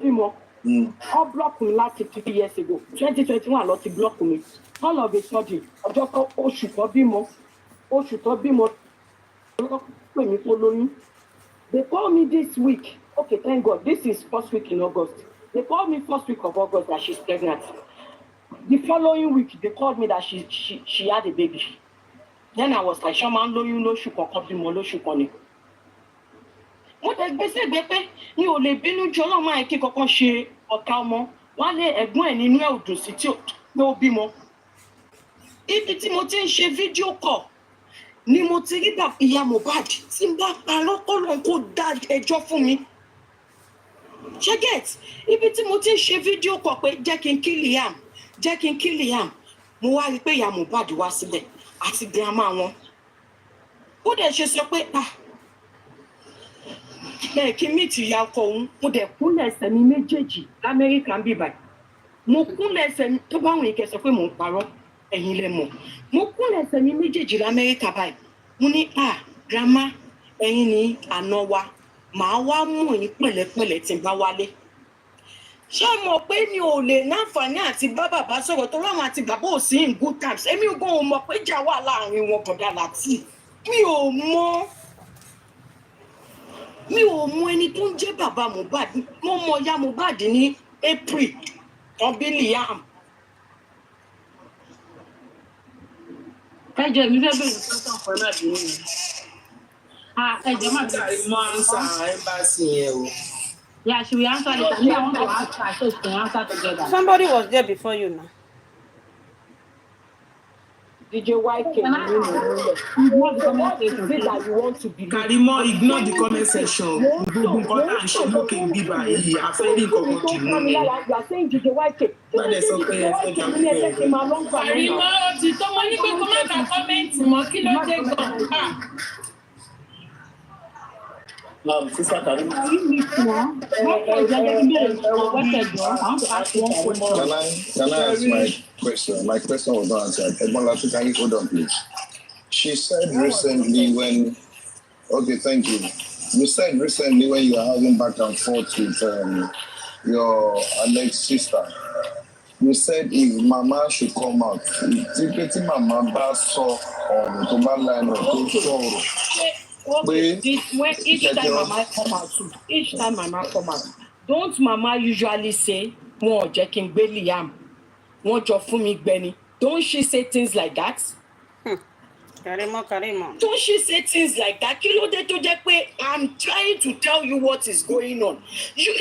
bímọ. All block me last 50 years ago. 2021 lot block me. All of a sudden, ọjọ́ kan oṣù tó bímọ. They call me this week. Okay, thank God. This is first week in August. They called me first week of August that she's pregnant. The following week, they called me that she had a baby. Then I was like, Shaman, no shook or copy more, no shook on it. What I say, you only been jolly my kick on she or calmo. One day a gwen in your to sit no bimo. If it's Timothy, she video call. Ni mo ti rí bàbá ìyá Mohbad tí n bá parọ́ kọ́lọ́n kó dá ẹjọ́ fún mi. Ṣé get ibi tí mo ti ń ṣe fídíò kọ pé jẹ́ kí n kí Liam mo wá rí pé ìyá Mohbad wá sílẹ̀ àti grandma wọn. Ó dẹ̀ ṣe sọ pé bẹ́ẹ̀ kí mi ti ya ọkọ òun mo dẹ̀ kúnlẹ̀ ẹsẹ̀ mi méjèèjì l'Amẹ́ríkà ń bì báyìí. Mo kúnlẹ̀ ẹsẹ̀ mi tó bá wùn kẹ́ sọ pé mò ń parọ́. Ẹ̀yin lẹ mọ̀ mo kúnlẹ̀ ẹsẹ̀ mi méjèèjì l'Amẹ́ríkà báyìí mo ní grandma ẹ̀yin ni àná wa màá wá mú yín pẹ̀lẹ́pẹ̀lẹ́ tí n bá wálé ṣé mọ̀ pé mi ò lè náǹfààní àti bá bàbá sọ̀rọ̀ tó láwọn àti bàbá ò sí in good times èmi ò gbọ́n mọ̀ pé jà wà láàrin wọn bọ̀dá láti mi ò mọ̀ ẹni tó ń jẹ́ bàbá Mohbad mo mọ̀ ya Mohbad ní April ọbí Liam. Ẹjọ́ mi fẹ́ bẹ̀rẹ̀ sọ́tàn fún náà bí nìyẹn. Ẹjọ́ máa bẹ̀rẹ̀ mọ́ answer embassy yẹn o. Yeah, she will answer later. Me, I want to ask her so she can answer together. Somebody was there before you now. DJ YK, Ignore the comment section. that you want to be. Karimoh, ignore the comment section. Gbogbo nǹkan tá à ń ṣe lókè ń bíbá yìí, àfẹ́rí nǹkan kan dì mú mi. You are saying DJ YK. Bẹ́ẹ̀ sọ pé ẹ fẹ́ jà pé Karimoh, ti tó mọ́ ní pé kó má ka kọ́mẹ́ǹtì mọ́ kí ló dé gan-an. Sister Karimoh. Can I ask my question? My question was not answered. Edmond, can you hold on, please? She said recently when... Okay, thank you. You said recently when you were having back and forth with your alleged sister, you said if Mama should come out, if Mama bass on the line or Okay, each time Mama come out, don't Mama usually say, "Mo jẹ́ kí n gbé Liam, wọ́n jọ fún mi gbé ni." Don't she say things like that? Karimoh. Don't she say things like that? Kí ló dé tó jẹ́ pé I'm trying to tell you what is going on. You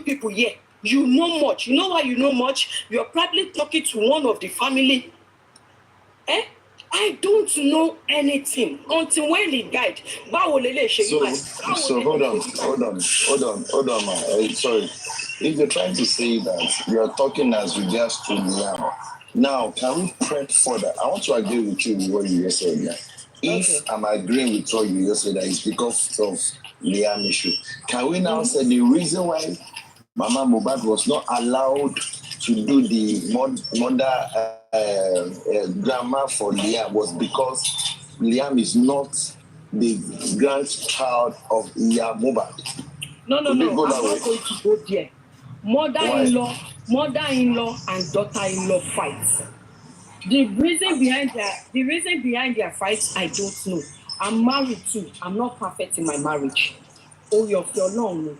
people here, you know much. You know why you know much? You're probably talking to one of the family. I don't know anything until when he died. So hold on, man. Sorry. If you're trying to say that you're talking as regards to Liam, now can we prep further? I want to agree with you with what you just said now. If I'm agreeing with what you just said that it's because of Liam issue, can we now say the reason why Mama Mohbad was not allowed to do the mother grandma for Liam was because Liam is not the grandchild of Iya Mohbad? No. I'm not going to go there. Mother-in-law and daughter-in-law fight. The reason behind their fights, I don't know. I'm married too. I'm not perfect in my marriage. Oh, you're long.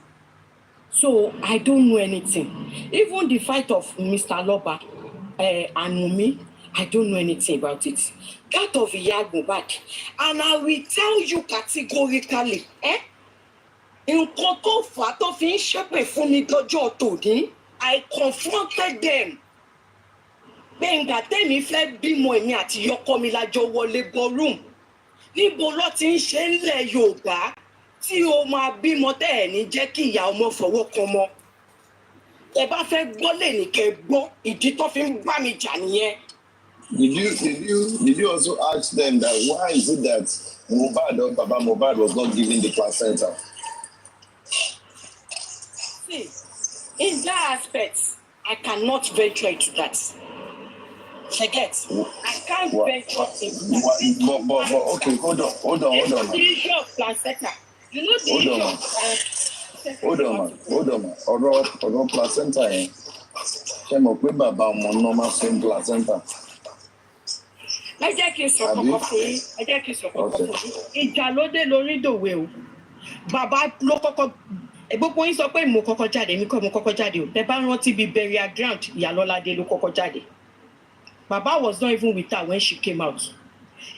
So I don't know anything. Even the fight of Mr. Loba and Wummi, I don't know anything about it. That of Iya Mohbad. And I will tell you categorically, nǹkan tó fà á tó fi ń ṣépè fún mi lọ́jọ́ tòní, I confronted them. Gbẹ̀ngà tẹ́mi fẹ́ bímọ èmi àti yọkọ mi lájọ wọlé ballroom. Níbo ló ti ń ṣe ńlẹ̀ Yorùbá tí o máa bímọ tẹ́ ẹ̀ ní jẹ́ kí ìyá ọmọ fọwọ́ kan mọ́? Ẹ bá fẹ́ gbọ́ lè ní kẹ́ gbọ́, ìdí tó fi ń bá mi jà nìyẹn. Did you also ask them that why is it that Mohbad or Baba Mohbad was not given the placenta? See, in that aspect, I cannot venture into that. Forget. I can't venture into that. But okay, hold on. The issue of placenta. You know the issue of Ọ̀rọ̀ placenta yẹn. Ṣé mo pé bàbá ọmọ náà máa fún placenta? Ẹ jẹ́ kí n sọ kọ́kọ́ fún yín. Ìjà ló dé lórí dòwe o. Bàbá ló kọ́kọ́ gbogbo yín sọ pé mo kọ́kọ́ jáde mi kọ́ mo kọ́kọ́ jáde o. Tẹ́ bá rántí bí burial ground Ìyálọ́ládé ló kọ́kọ́ jáde. Bàbá was not even with her when she came out.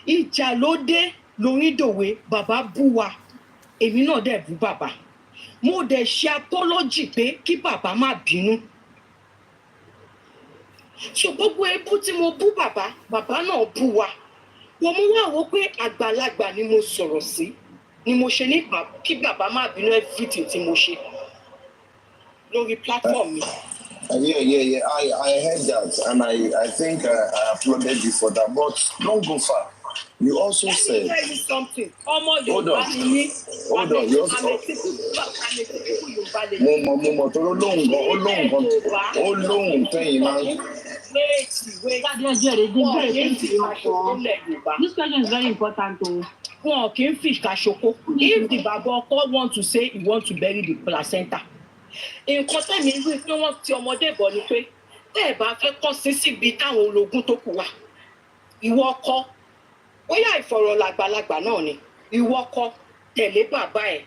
Ìjà ló dé lórí dòwe, bàbá bú wa. Èmi náà dẹ̀ bú bàbá. Mo dẹ̀ ṣe apology pé kí bàbá má bínú. So gbogbo ebú tí mo bú bàbá náà bú wa. Wọ́n mú wá wò pé àgbàlagbà ni mo sọ̀rọ̀ sí. Ni mo ṣe ní kí bàbá má bínú everything tí mo ṣe lórí platform mi. Yeah. I heard that, and I think I applauded you for that. But don't go far. You also said. Let me tell you something. Hold on. You also. Mo toro lóhùn tẹ́yìn máa. This question is very important too. Wọn kì í fi ìkàṣoko. If the baba ọkọ want to say he want to bury the placenta. Nǹkan tẹ́mi rí pé wọ́n ti ọmọdé bọ̀ ni pé tẹ́ ẹ̀ bá fẹ́ kọ́ sí síbi táwọn ológun tó kù wà. Ìwọ ọkọ bóyá ìfọ̀rọ̀ làgbàlagbà náà ni. Ìwọ ọkọ tẹ̀lé bàbá ẹ̀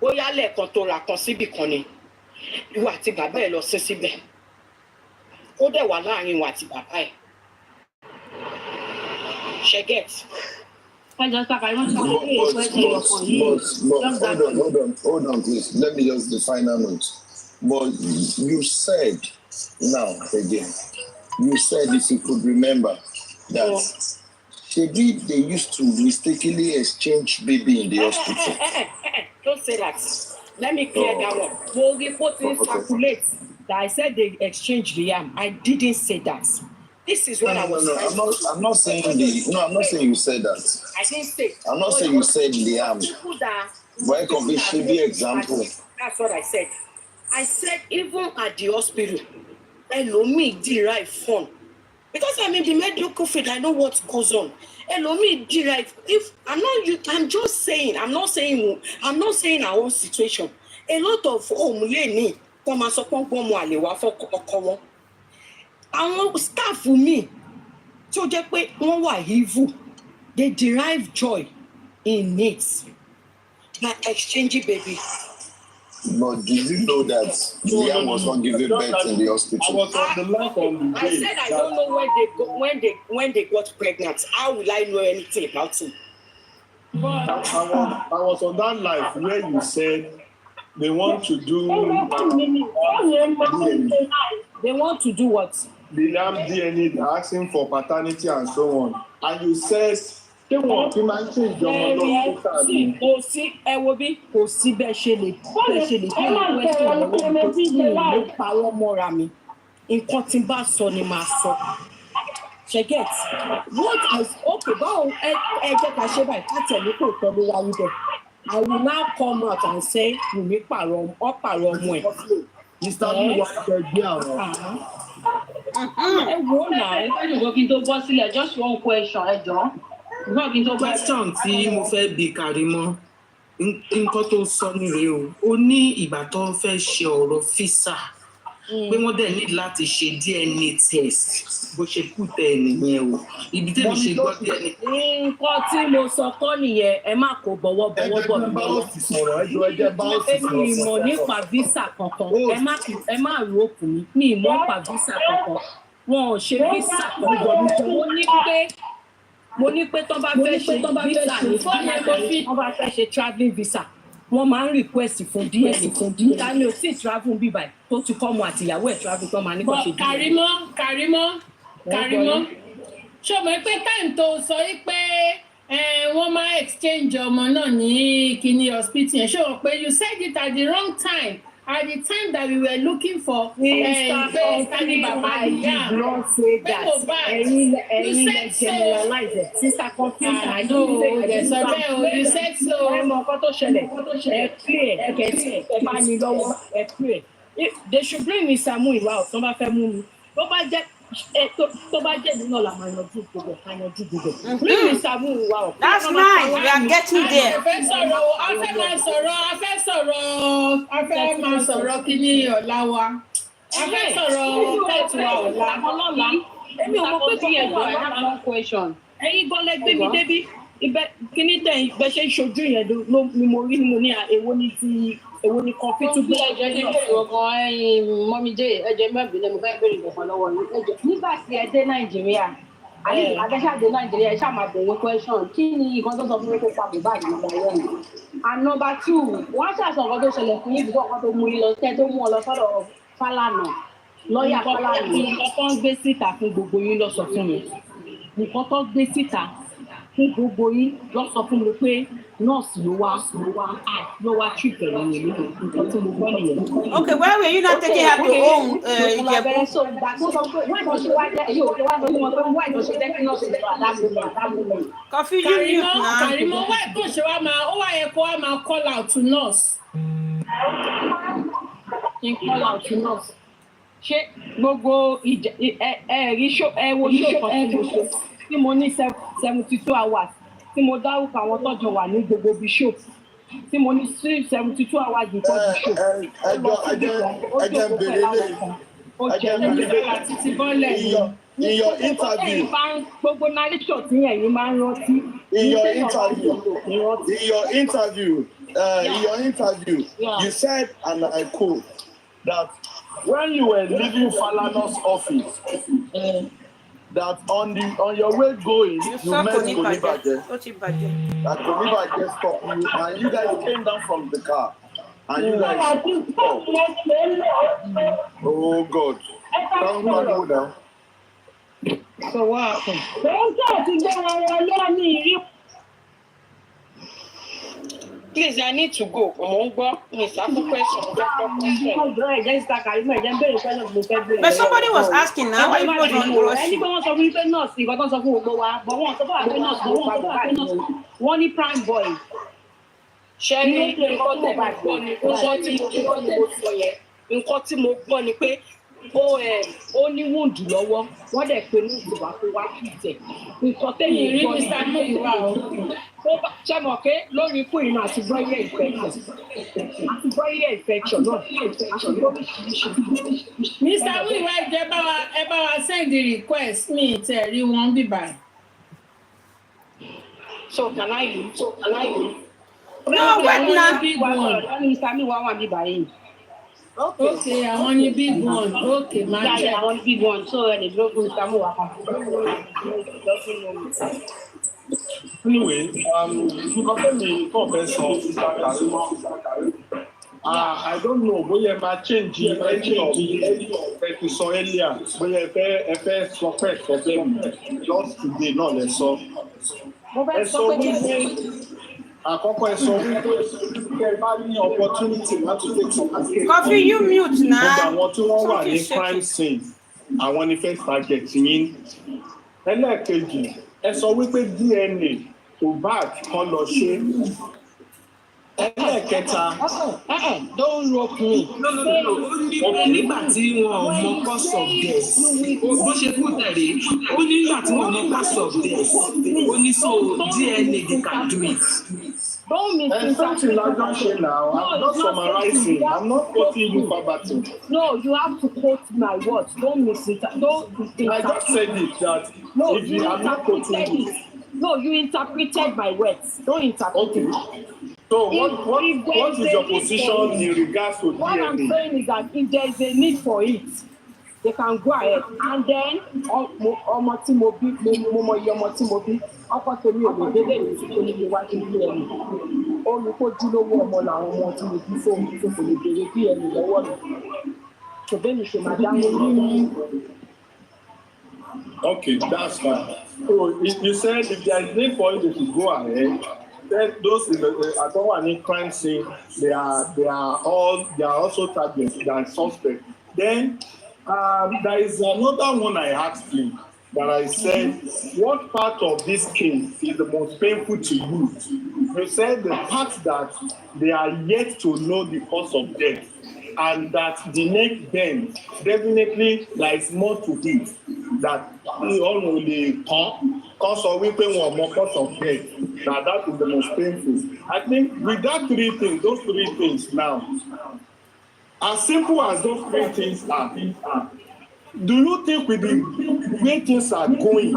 bóyá lẹ́ẹ̀kan tó ra kan síbì kan ni. Ìwọ àti bàbá ẹ̀ lọ sí síbẹ̀. Ó dẹ̀ wà láàrin ìwọ àti bàbá ẹ̀. Ṣé get? Hold on, please. Let me just the final note. But you said, now again, you said if you could remember that they used to mistakenly exchange baby in the hospital. Don't say that. Let me clear that one. We'll report in circulate that I said they exchanged the yam. I didn't say that. This is what I was saying. I'm not saying I'm not saying you said that. I didn't say. I'm not saying you said Liam. Why should be example? That's what I said. I said even at the hospital, Elomi derive fun. Because I'm in the medical field, I know what goes on. Elomi derive. If I'm not you, I'm just saying. I'm not saying our own situation. A lot of me come and support alewa for kokowo. Àwọn staff mi tó jẹ́ pé wọ́n wà evil, they derive joy in it by exchanging baby. But did you know that Liam was not giving birth in the hospital? I was on the line on the day. I said I don't know when they got pregnant. How will I know anything about it? I was on that live where you said they want to do. They want to do what? Liam DNA, they're asking for paternity and so on. And you said, they want to mention your mother. Kò sí ẹ wo bí kò sí bẹ́ẹ̀ ṣe lè kí ló pa wọ́n mọ́ra mi. Nǹkan tí n bá sọ ni màá sọ. Ṣé get? What is okay báwo ẹ jẹ́ ká ṣe báyìí ká tẹ̀lé kò tọ́ ló wáyé bẹ́ẹ̀. I will now come out and say Wummi pààrọ̀ ọmọ ẹ̀. Mr. B wà gbẹgbẹ́ àwọn. Ẹ wo náà. Kí n tó bọ́ sílẹ̀, just one question, ẹ jọ̀ọ́. Question tí mo fẹ́ bi Karimoh, nǹkan tó sọ nírè o, ó ní ìgbà tó fẹ́ ṣe ọ̀rọ̀ físà, pé wọ́n dẹ̀ ní láti ṣe DNA test, bó ṣe kú tẹ̀ nìyẹn o. Ibi tí mo ṣe gbọ́ DNA. Nǹkan tí mo sọ kọ́ nìyẹn, ẹ má kó bọ̀wọ̀ bọ̀ mí. Èmi ìmọ̀ nípa visa kankan, ẹ má rò òkú mi, mi ìmọ̀ nípa visa kankan. Wọn ò ṣe visa kankan, mo ní pé tó bá fẹ́ ṣe visa ní wọ́n bá fẹ́ ṣe travelling visa wọ́n máa ń request fún DNA ta ni ò sí travel bí báyìí tó ti kọ́ ọmọ àtìyàwó ẹ̀ travel tó máa ní kó ṣe DNA. Karimoh ṣé o mọ̀ pé time tó sọ pé wọ́n máa exchange ọmọ náà ní kíní hospital yẹn ṣé o mọ̀ pé you said it at the wrong time. At the time that we were looking for Sister Confused. You said so. They should bring me Samuel out. Tó bá fẹ́ mú mi. Tó bá jẹ́ tó bá jẹ́ nínú la máa yanjú gbogbo ká yanjú gbogbo. Mímí Sàámú wà ó. That's nice. We are getting there. A fẹ́ máa sọ̀rọ̀ kíní ọ̀la wa. A fẹ́ sọ̀rọ̀ pẹ̀tù wa ọ̀la. Èmi ò mọ̀ pé kí ẹ̀ gbọ́ one question. Ẹ̀yin gan lẹ gbé mi débi. Ibẹ̀ kíní tẹ̀ ibẹ̀ ṣe ń ṣojú yẹn ló ni mo rí mo ní èwo ni kọfí tún gbé. Ẹjọ́ ní ọkàn ẹ̀yin mọ́mí jẹ́ ẹjọ́ mẹ́bìnrin mo fẹ́ bèrè ìgbọ̀kan lọ́wọ́ yín. Ẹjọ́ nígbà tí ẹ dé Nàìjíríà, àdéṣàdé Nàìjíríà ẹ ṣáà máa bèrè question kí ni nǹkan tó sọ fún mi kó pa bùbá yìí nígbà yẹn ni. And number 2, wọ́n ṣàṣọ nǹkan tó ṣẹlẹ̀ fún yín bí nǹkan tó mú yín lọ tẹ́ tó mú ọ lọ sọ́dọ̀ Fálànà lọ́ọ̀yà Fálànà. Nǹkan tó ń gbé síta fún gbogbo yín lọ sọ fún mi. Nǹkan tó gbé síta fún gbogbo yín lọ sọ fún mi pé nọ́ọ̀sì ló wá treat ẹ̀rọ yẹn nínú nǹkan tí mo gbọ́ nìyẹn. Okay, why were you not taking her to home? Ìjẹ̀bú. So ìgbà tó sọ pé why don't you wá jẹ́ èyí ò tó wá sọ fún wọn pé why don't you take nọ́ọ̀sì lọ àdámúlẹ̀. Coffee, you mute now. Karimoh, why tó ṣe wá máa ó wá yẹ kó wá máa call out to nurse. In call out to nurse. Ṣé gbogbo ẹ̀rí ẹ̀wò ṣòkan tí mo ní 72 hours tí mo dárúkọ àwọn tọ́jọ wà ní gbogbo bí ṣò tí mo ní 72 hours ìtọ́jú ṣò. Ẹjẹ bèrè lè. In your interview. Gbogbo narration tí ẹ̀yin máa ń rántí. In your interview, you said, and I quote, that when you were leaving Falana's office, that on your way going, you met Konibaje. That Konibaje stopped you, and you guys came down from the car, and you guys stopped. Oh God! Don't go now. So what happened? Please, I need to go. But somebody was asking now. Why you don't rush? One prime boy. Nǹkan tí mo gbọ́ ni pé ó ní wúndù lọ́wọ́ wọ́n dẹ̀ pé ní ìgbà tó wá kìtẹ̀ nǹkan tẹ́yìn rí ní sàmúlò wa o ṣe mọ̀ pé lórí ikú ìrìn àti bọ́yẹ̀ infection náà àti lóríṣiríṣi. Mr. Wiwa ẹ bá wa send the request ní ìtẹ̀rí wọn bíbá. So can I use? No, wait now. Mr. Wiwa wà bíbá yìí. Okay, I want a big one. Okay, man. Yeah, I want a big one. So, the blood will come over. Anyway, I don't know bóyá máa change any of the sọ earlier bóyá ẹ fẹ́ sọ pé problem just today náà lẹ sọ. Ẹ sọ wípé àkọ́kọ́ ẹ sọ wípé ẹ bá ní opportunity láti take some action. Coffee, you mute now. Àwọn tí wọ́n wà ní crime scene, àwọn ni first target yín. Ẹlẹ́ẹ̀kejì, ẹ sọ wípé DNA tó bad kan lọ ṣe. Ẹlẹ́ẹ̀kẹta. Don't rope me. No. Nígbà tí wọn ò mọ cause of death, bó ṣe kú tẹ̀lé, ó ní nígbà tí wọn ò mọ cause of death, ó ní so DNA they can do it. Don't something like that now. I'm not summarizing. I'm not quoting you verbatim. No, you have to quote my words. Don't misinterpret. I just said it that no, if you are not quoting it. No, you interpreted my words. Don't interpret it. So what is your position in regards to DNA? What I'm saying is that if there is a need for it, they can go ahead. And then, ọmọ tí mo bí, mo mọ iye ọmọ tí mo bí, ọkọ tèmi ò lè délé ní ti onílé wá sí ilé ẹni. Olùkójúlówó ọmọ làwọn ọmọ tí mo bí fóun tó kò lè béèrè bí ẹni lọ́wọ́ mi. Ṣùgbọ́n mi ṣe máa dáhùn ní. Okay, that's fine. So you said if there is need for you to go ahead. Then those in the Adowani crime scene, they are also targets, they are suspects. Then there is another one I asked you that I said, what part of this case is the most painful to you? You said the part that they are yet to know the cause of death. and that the neck bend, definitely there is more to it. That all only cause of weeping or more cause of death. Now that is the most painful. I think with that those three things now, as simple as those three things are, do you think with the way things are going,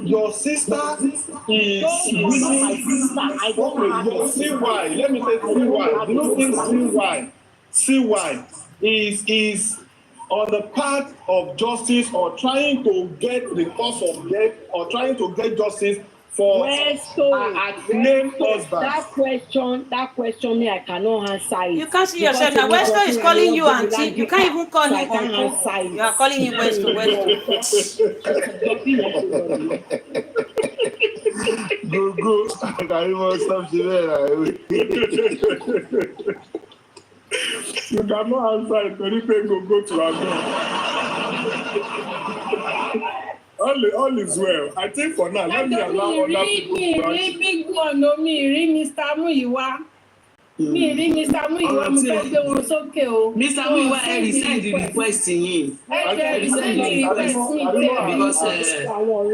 your sister is willing? See why? Let me say see why. Do you think see why is on the path of justice or trying to get the cause of death or trying to get justice for a named husband? That question me, I cannot answer it. You can't see yourself now. Westo is calling you auntie. You can't even call him uncle. You are calling him Westo. Go. Karimoh, stop there. You cannot answer it. Go to our all is well. I think for now, let me allow other people to answer. Big one, no, Mr. Muyiwa. Mr. Muyiwa, mo fẹ́ gbé wọn sókè o. Mr. Muyiwa, I resend the request in him. Because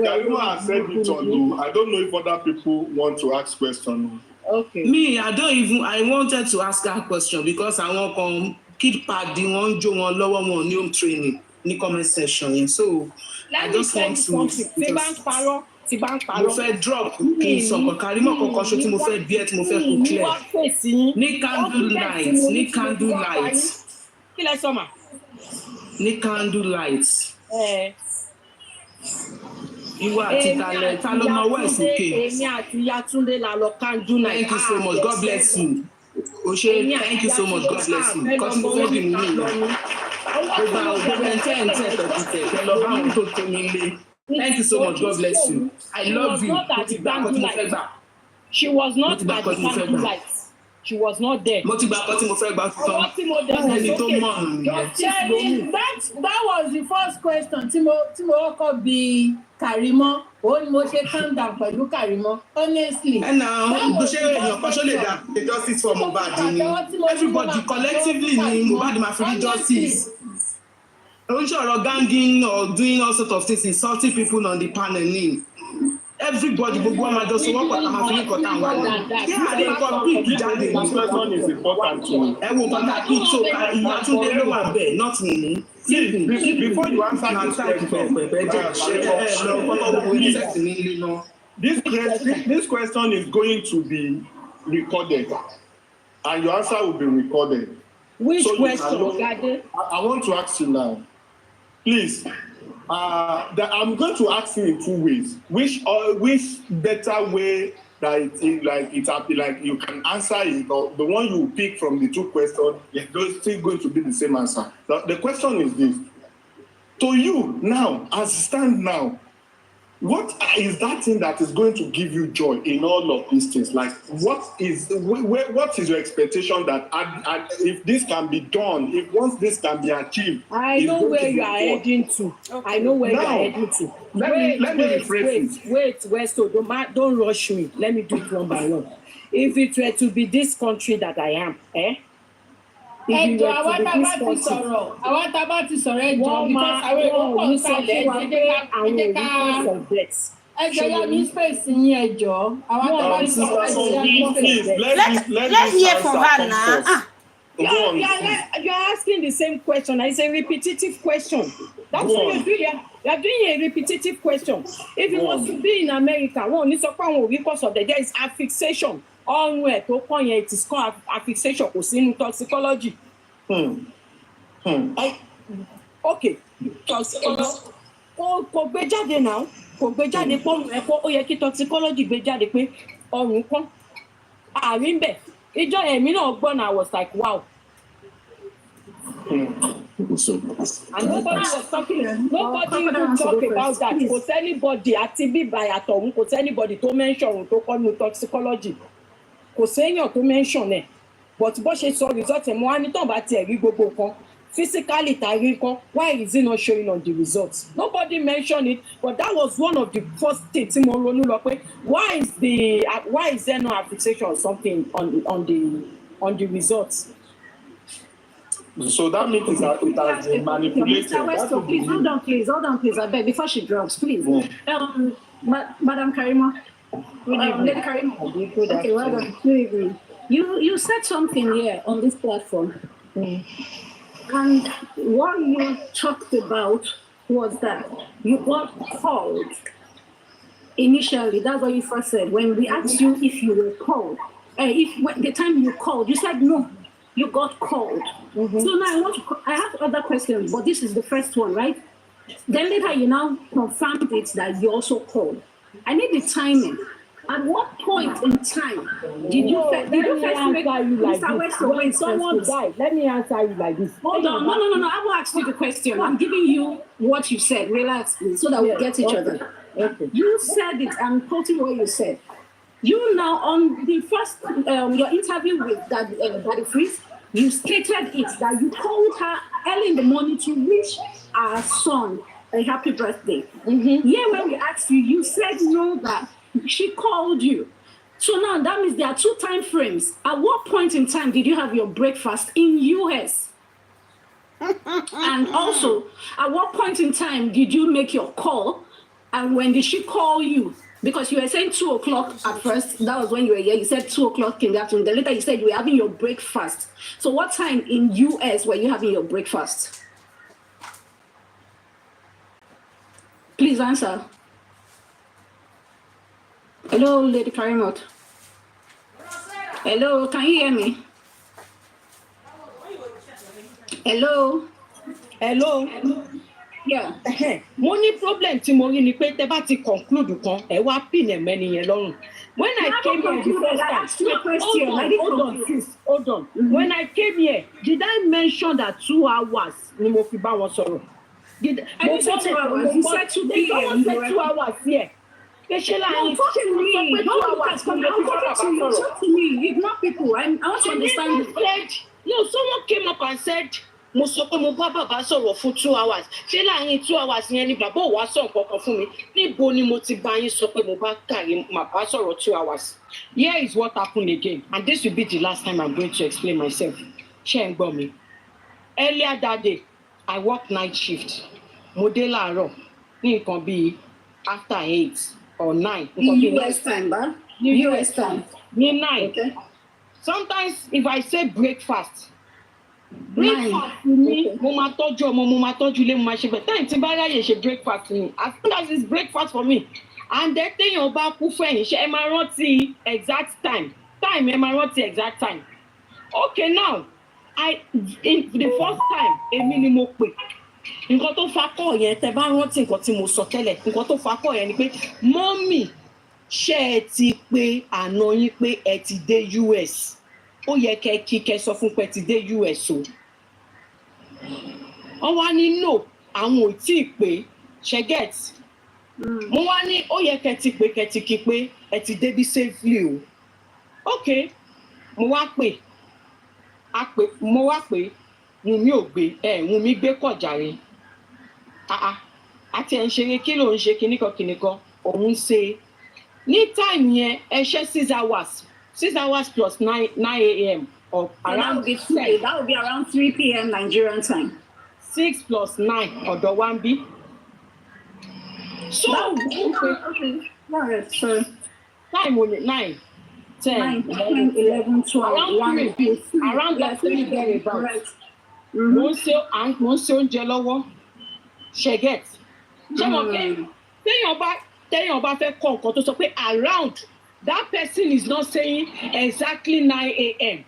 Karimoh has said it on. I don't know if other people want to ask questions. Okay. Me, I wanted to ask her question because I want to keep padi wọn jó wọn lọ́wọ́ wọn ní home training ní comment section yẹn. So I just want to. Tí bá ń parọ́. Mo fẹ́ drop kí n sọ̀kọ̀ Karimoh kọ̀ọ̀kan ṣo tí mo fẹ́ bí ẹ tí mo fẹ́ kó clear. Ní candle light. Kí lẹ sọ mà? Ní candle light. Ìwọ àti talẹ̀ ta ló mọ ọwọ́ ẹ̀ sókè. Èmi àti Yàtúndé la lọ candle light. Thank you so much. God bless you. Oshe, thank you so much. God bless you. Because you fẹ́ bí mi ní ìlú. Gbogbo ẹ̀ Thank you so much. God bless you. I love you. She was not at the candle light. She was not there. That was the first question. Timo could be Karimoh. Only mo ṣe calm down pẹ̀lú Karimoh. Honestly. And now, the justice for Mohbad. Everybody collectively ní Mohbad máa fi justice. Or ganging or doing all sorts of things, insulting people on the panel. Everybody will go and just work with This person is important to me. Not me. See, before you answer this question is going to be recorded, and your answer will be recorded. Which so question? I want to ask you now. Please, I'm going to ask you in two ways. Which better way that like you can answer it, or the one you pick from the two questions is still going to be the same answer. The question is this: to you now, as stand now, what is that thing that is going to give you joy in all of these things? Like, what is your expectation that if this can be done, if once this can be achieved? I know where you are heading to. Okay. I know where you are heading to. Let me rephrase it. Wait, Westo, don't rush me. Let me do it one by one. If it were to be this country that I am, ẹjọ́ àwọn tábà ti sọ̀rọ̀ ẹjọ́ because àwọn èrò pọ̀ sálẹ̀ ẹjọ́ yá ní space yín ẹjọ́ àwọn tábà ti sọ̀rọ̀ let's hear from her now. You're asking the same question. It's a repetitive question. That's what you're doing. You're doing a repetitive question. If it was to be in America, because of there is affixation. It is called affixation. Toxicology. Okay. Toxicology. Kò gbé jáde now. Kò gbé jáde pọ́n ẹ̀kọ́ ó yẹ kí toxicology gbé jáde pé ọrùn kan. Àárín bẹ̀. Ìjọ ẹ̀mí náà gbọ́n, I was like, wow. And nobody was talking. Nobody even talk about that. Kò sẹ́nibọ̀dì àti bíbá àtọ̀hún kò sẹ́nibọ̀dì tó mention tó kọ́ nu toxicology. Kò séèyàn tó mention ẹ̀. But bó ṣe sọ result ẹ̀ mo wá ní tán bá tiẹ̀ rí gbogbo kan. Physically tàrí kan, why is it not showing on the results? Nobody mentioned it, but that was one of the first things tí mo ronú lọ pé why is there no affixation or something on the results? So that means it has been manipulated. Mr. Westo, please, hold on, please, I beg, before she drops, please. Madam Karimoh, Lady Karimoh. Okay, well done. Good evening. You said something here on this platform. And what you talked about was that you got called initially. That's what you first said. When we asked you if you were called, the time you called, you said no, you got called. So now I have other questions, but this is the first one, right? Then later you now confirmed it that you also called. I need the timing. At what point in time did you first make Mr. Westo, when someone died? Let me answer you like this. Hold on, no. I will ask you the question. I'm giving you what you said. Relax, please, so that we get each other. Okay. You said it. I'm quoting what you said. You now on the first your interview with Daddy Freeze, you stated it that you called her early in the morning to wish our son a happy birthday. Yeah, when we asked you, you said no, that she called you. So now that means there are 2 time frames. At what point in time did you have your breakfast in US? And also, at what point in time did you make your call? And when did she call you? Because you were saying 2 o'clock at first. That was when you were here. You said 2 o'clock in the afternoon. Then later you said you were having your breakfast. So what time in US were you having your breakfast? Please answer. Hello, Lady Karimoh. Hello, can you hear me? Hello. Yeah. Mo ní problem tí mo rí ni pé tẹ́ bá ti conclude kan ẹ wá pin ẹ̀ mẹ́ni yẹn lọ́rùn. When I came here the first time, hold on. When I came here, did I mention that 2 hours ni mo fi bá wọn sọ̀rọ̀? I didn't say 2 hours. You said 2 p.m. Someone said 2 hours here. No, talk to me. Talk to me. Ignore people. I want to understand this. No, someone came up and said, mo sọ pé mo bá bàbá sọ̀rọ̀ fún 2 hours. Ṣé láàrin 2 hours yẹn ni bàbá ò wá sọ nǹkan kan fún mi? Níbo ni mo ti bá yín sọ pé mo bá bàbá sọ̀rọ̀ 2 hours? Here is what happened again, and this will be the last time I'm going to explain myself. Ṣé ń gbọ́ mi? Earlier that day, I worked night shift. Mo dé láàárọ̀ ní nǹkan bíi after 8 or 9. US time, ba? US time. Ní 9. Okay. Sometimes if I say breakfast ni mo máa tọ́jú ọmọ, mo máa tọ́jú ilé, mo máa ṣe bẹ́ẹ̀. Time tí bá ráyè ṣe breakfast ni, as long as it's breakfast for me. And then téèyàn bá kú fún ẹ̀yìn ṣe ẹ máa rántí exact time ẹ máa rántí exact time. Okay, now in the first time èmi ni mo pè. Nǹkan tó fa kọ́ yẹn tẹ́ bá rántí nǹkan tí mo sọ tẹ́lẹ̀, nǹkan tó fa kọ́ yẹn ni pé mọ́mì ṣé ẹ ti pé àná yín pé ẹ ti dé US? Ó yẹ kẹ́ sọ fún pé ẹ ti dé US o. Wọ́n wá ní no, àwọn ò tí ì pé, ṣe get. Mo wá ní ó yẹ kẹ́ ti pé ẹ ti débí safely o. Okay, mo wá pè Wummi ò gbé Wummi gbé kọ̀jàre. Àti ẹ̀ ń ṣeré kí ló ń ṣe kíníkan òun ṣe. Ní time yẹn ẹ ṣe 6 hours plus 9 a.m. or around that would be around 3 p.m. Nigerian time. 6 plus 9 ọ̀dọ̀ wa ń bí. So okay. Alright, so time only 9, 10, 11, 12, 1, 2, 3. Around that 3 thereabouts. Mo ń ṣe oúnjẹ lọ́wọ́. Ṣe get. Ṣé mo pé téèyàn bá fẹ́ kọ́ nǹkan tó sọ pé around, that person is not saying exactly 9 a.m.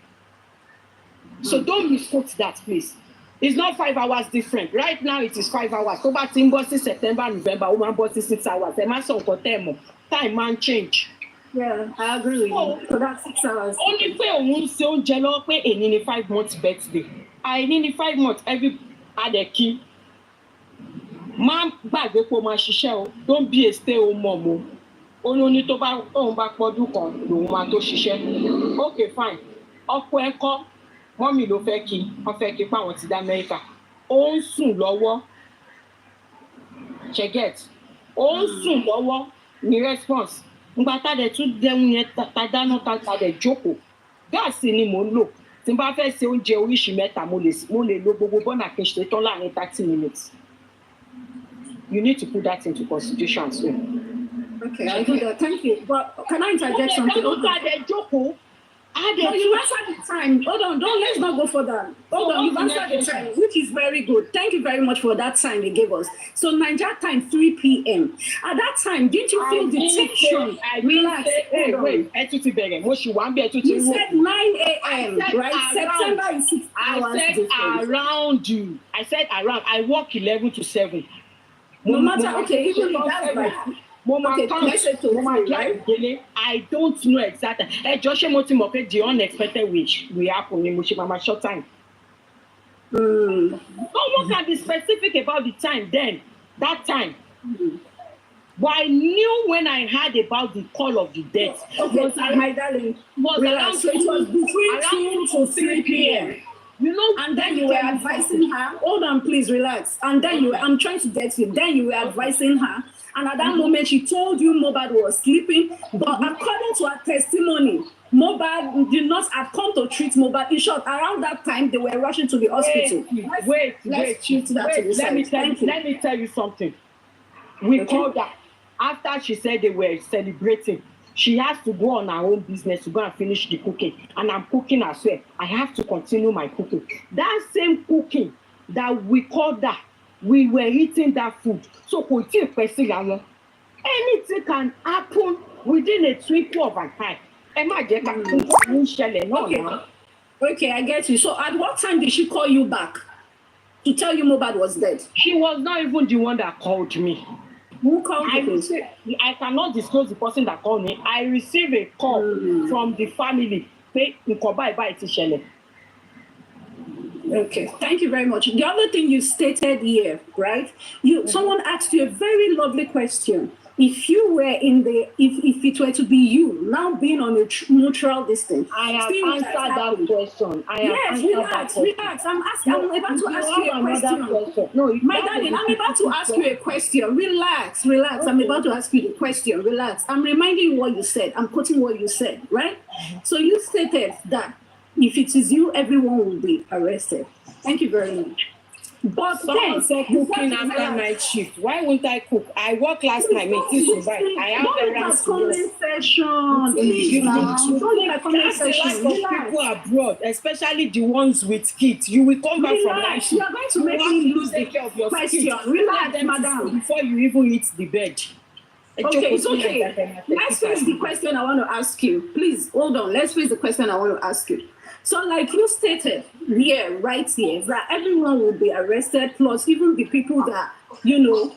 So don't misquote that, please. It's not 5 hours different. Right now it is 5 hours. Tó bá ti ń bọ́ sí September, November, ó máa ń bọ́ sí 6 hours. Ẹ má sọ nǹkan tẹ́ ẹ mọ̀. Time man change. Yeah, I agree with you. So that's 6 hours. Ó ní pé òun ń ṣe oúnjẹ lọ́wọ́ pé èyí ni 5 months birthday. Àìní ni 5 months every adẹ̀kí. Má gbàgbé pé o máa ṣiṣẹ́ o. Don't be a stay-home mom o. Ó ní tó bá òun bá pọ́dún kan lòun máa tó ṣiṣẹ́. Okay, fine. Ọkọ ẹ kọ́, mọ́mì ló fẹ́ kí, wọ́n fẹ́ kí páwọn ti dá Amẹ́ríkà. Ó ń sùn lọ́wọ́. Ṣé get? Ó ń sùn lọ́wọ́ ní response. Ngbà tá dẹ̀ tún dẹun yẹn tá dáná tá dẹ̀ jókòó. Gáàsì ni mò ń lò. tí n bá fẹ́ ṣe oúnjẹ oríṣi mẹ́ta mo lè lo gbogbo bọ́nà kí n ṣe tán láàrin 30 minutes. You need to put that into consideration as well. Okay, I do that. Thank you. But can I interject something? Don't look at the joke. No, you answered the time. Hold on, let's not go further. Hold on, you've answered the time, which is very good. Thank you very much for that time you gave us. So Nigeria time, 3 p.m. At that time, didn't you feel the tension? Relax. Hey, wait. You said 9 a.m., right? September is 6 hours. I said around you. I said around. I work 11 to 7. No matter, okay, even if that's right. I don't know exactly. Joshua Motimoke, the unexpected which we happen in Mushimama short time. No one can be specific about the time then, that time. But I knew when I heard about the call of the death. Okay, my darling, was so it was between 2 to 3 p.m. You know, and then you were advising her, hold on, please relax. And then I'm trying to get you. Then you were advising her. And at that moment, she told you Mohbad was sleeping. But according to her testimony, Mohbad did not have come to treat Mohbad. In short, around that time, they were rushing to the hospital. Wait. Let me tell you something. We called her. After she said they were celebrating, she has to go on her own business to go and finish the cooking. And I'm cooking as well. I have to continue my cooking. That same cooking that we called her, we were eating that food. So anything can happen within a twinkle of an eye. Okay, I get you. So at what time did she call you back to tell you Mohbad was dead? She was not even the one that called me. Who called you? I cannot disclose the person that called me. I received a call from the family. Okay, thank you very much. The other thing you stated here, right? Someone asked you a very lovely question. If you were if it were to be you, now being on a neutral distance, I have answered that question. Relax. I'm about to ask you a question. No, my darling, I'm about to ask you a question. Relax. I'm about to ask you the question. Relax. I'm reminding you what you said. I'm quoting what you said, right? So you stated that if it is you, everyone will be arrested. Thank you very much. But someone said cooking after night shift. Why won't I cook? I work last night. I have a comment section. People abroad, especially the ones with kids. You will come back from night. You are going to make me lose the care of your question. Relax, madam. Before you even eat the bed. Okay, it's okay. Let's face the question I want to ask you. Please, hold on. Let's face the question I want to ask you. So like you stated right here, that everyone will be arrested, plus even the people that, you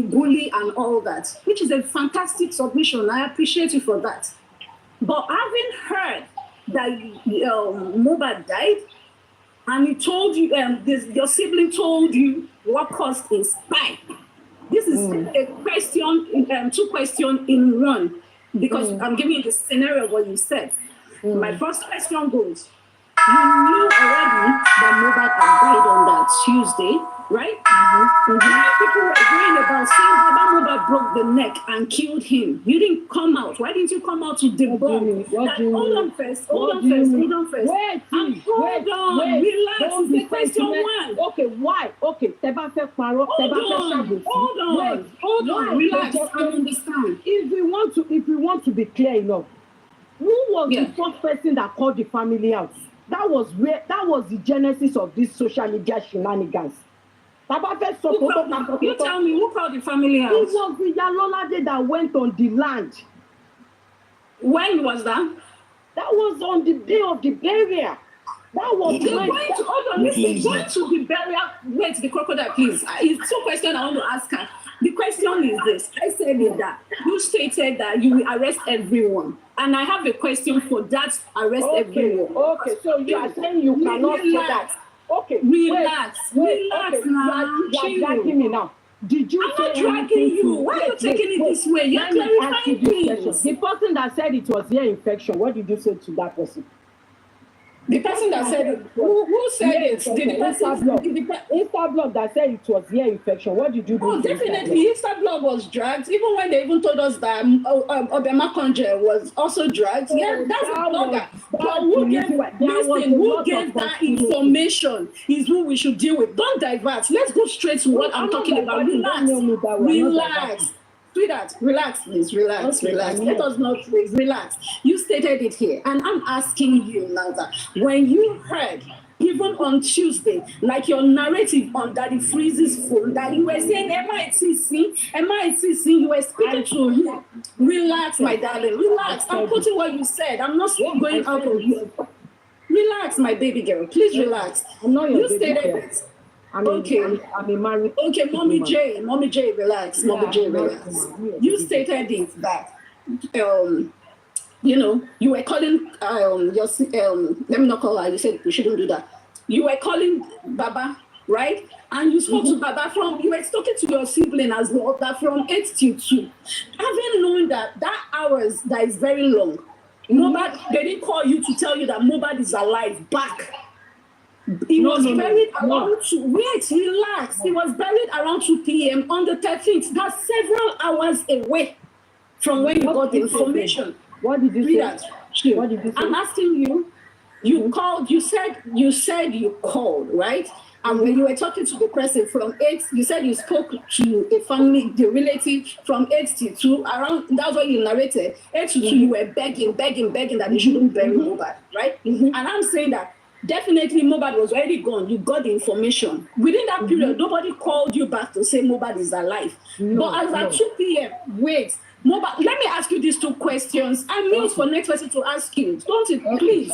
bully and all that, which is a fantastic submission. I appreciate you for that. But having heard that Mohbad died, and he told you, your sibling told you what caused his spine. This is a question, 2 questions in one, because I'm giving you the scenario of what you said. My first question goes, you knew already that Mohbad had died on that Tuesday, right? People were going about saying that Mohbad broke the neck and killed him. You didn't come out. Why didn't you come out to debunk that? Hold on first. Wait, hold on. Relax. This is question 1. Okay, why? Okay, Hold on. Relax. I understand. If we want to be clear enough, who was the first person that called the family out? That was the genesis of this social media shenanigans. You tell me, who called the family out? It was the Yalolade that went on the land. When was that? That was on the day of the burial. That was going to the burial. Wait, the crocodile, please. It's 2 questions I want to ask her. The question is this. I said that you stated that you will arrest everyone. And I have a question for that everyone. Okay, so you are saying you cannot say that. Okay, relax now. You are dragging me now. Did you I'm not dragging you. Why are you taking it this way? You're clarifying things. The person that said it was ear infection, what did you say to that person? The person that said it, who said it? Did the person? Instablog that said it was ear infection. What did you do? Oh, definitely. Instablog was dragged. Even when they even told us that Obama Conje was also dragged. Yeah, that's a blogger. But who gave that information is who we should deal with. Don't divert. Let's go straight to what I'm talking about. Relax. Sweetheart, relax, please. Relax. Let us not please relax. You stated it here, and I'm asking you now that when you heard, even on Tuesday, like your narrative on Daddy Freeze's phone, that you were saying MITC, you were speaking to you. Relax, my darling. Relax. I'm putting what you said. I'm not going out of you. Relax, my baby girl. Please relax. You stated it. Okay, Mommy J, relax. Mommy J, relax. You stated it that, you were calling let me not call her. You said we shouldn't do that. You were calling Baba, right? And you spoke to Baba you were talking to your sibling as well, that from 8 till 2. Having known that hours that is very long, they didn't call you to tell you that Mohbad is alive back. He was buried around 2. Wait, relax. He was buried around 2 p.m. on the 13th. That's several hours away from when you got the information. What did you say? What did you say? I'm asking you. You called. You said you called, right? And when you were talking to the person from 8, you said you spoke to a family, the relative from 8 to 2. Around that's what you narrated. 8 to 2, you were begging that they shouldn't bury Mohbad, right? And I'm saying that. Definitely, Mohbad was already gone. You got the information. Within that period, nobody called you back to say Mohbad is alive. But as at 2 p.m., wait, Mohbad, let me ask you these 2 questions. I mean, for next person to ask you. Don't it, please?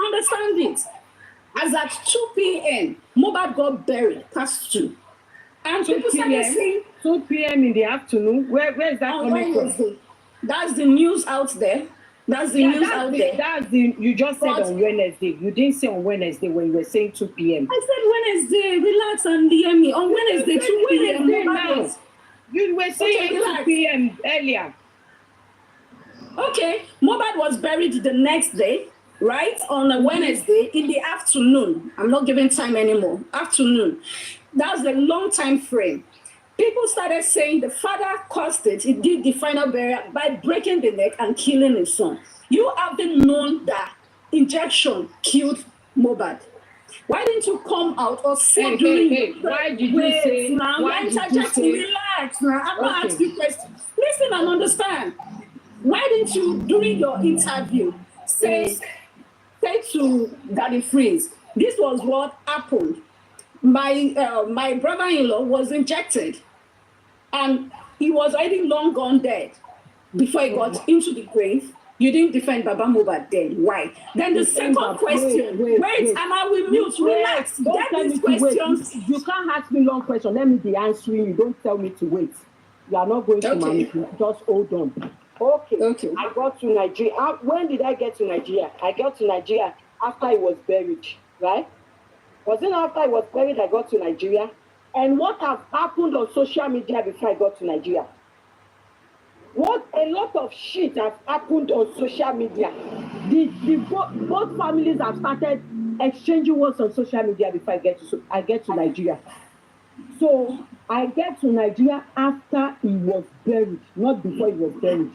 Understand it. As at 2 p.m., Mohbad got buried past 2. And people started saying 2 p.m. in the afternoon. Where is that coming from? That's the news out there. That's the news out there. You just said on Wednesday. You didn't say on Wednesday when you were saying 2 p.m. I said Wednesday. Relax and DM me. On Wednesday, 2 p.m. Now. You were saying 2 p.m. earlier. Okay. Mohbad was buried the next day, right? On a Wednesday in the afternoon. I'm not giving time anymore. Afternoon. That's a long time frame. People started saying the father caused it. He did the final burial by breaking the neck and killing his son. You haven't known that injection killed Mohbad. Why didn't you come out or say during why did you say? Now, relax. Now, I'm not asking you questions. Listen and understand. Why didn't you, during your interview, say to Daddy Freeze, this was what happened? My brother-in-law was injected, and he was already long gone dead before he got into the grave. You didn't defend Baba Mohbad then. Why? Then the second question. Wait, and I will mute. Relax. Get these questions. You can't ask me long questions. Let me be answering you. Don't tell me to wait. You are not going to manipulate. Just hold on. Okay. I got to Nigeria. When did I get to Nigeria? I got to Nigeria after he was buried, right? Was it after I was buried I got to Nigeria? And what has happened on social media before I got to Nigeria? What a lot of shit has happened on social media. Both families have started exchanging words on social media before I get to Nigeria. So I get to Nigeria after he was buried, not before he was buried.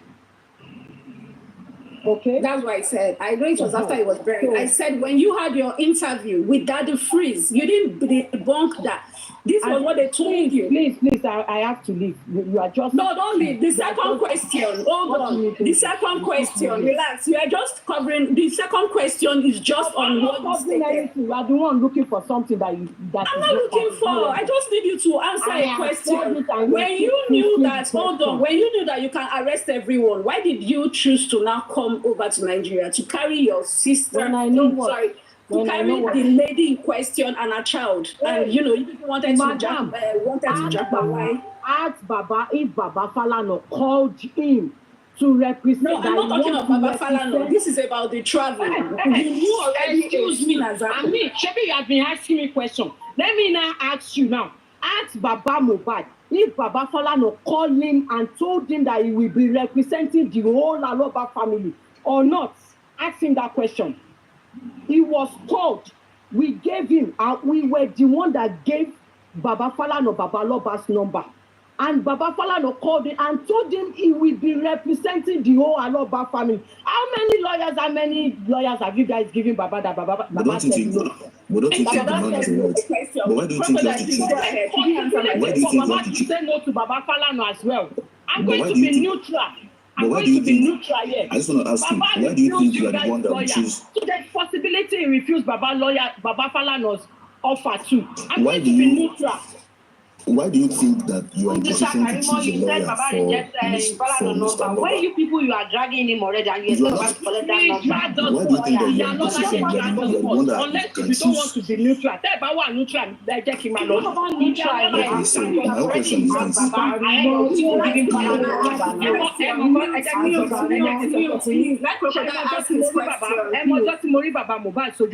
Okay. That's what I said. I know it was after he was buried. I said when you had your interview with Daddy Freeze, you didn't debunk that. This was what they told you. Please, I have to leave. You are just... No, don't leave. The second question. Hold on. The second question. Relax. You are just covering... The second question is just on what you stated. You are the one looking for something that I'm not looking for. I just need you to answer a question. When you knew that... Hold on. When you knew that you can arrest everyone, why did you choose to now come over to Nigeria to carry your sister? When I know what... Sorry. To carry the lady in question and a child, and you wanted to jump away. Ask Baba if Baba Falana called him to represent. No, I'm not talking about Baba Falana. This is about the travel. You already excuse me, Nazar. I mean, Shebi, you have been asking me questions. Let me now ask you now. Ask Baba Mohbad if Baba Falana called him and told him that he will be representing the whole Aloba family or not. Ask him that question. He was told. We gave him, we were the one that gave Baba Falana Babaloba's number. And Baba Falana called him and told him he will be representing the whole Aloba family. How many lawyers have you guys given Baba that Baba said no? But don't you think the man has a right? But why do you think you have to choose? Why do you think you have to choose? Say no to Baba Falana as well. I'm going to be neutral. I'm going to be neutral here. I just want to ask you, why do you think you are the one that will choose? So there's possibility he refused Baba Falana's offer too. I'm going to be neutral. Why do you think that you are in position to choose a lawyer for Mr. Loba? Why you people you are dragging him already and you are about to collect that number? Why do you think that you are in position you are the one that unless can you don't want choose? to be neutral. Tell about neutral, they take him alone. Okay, so my own question is this.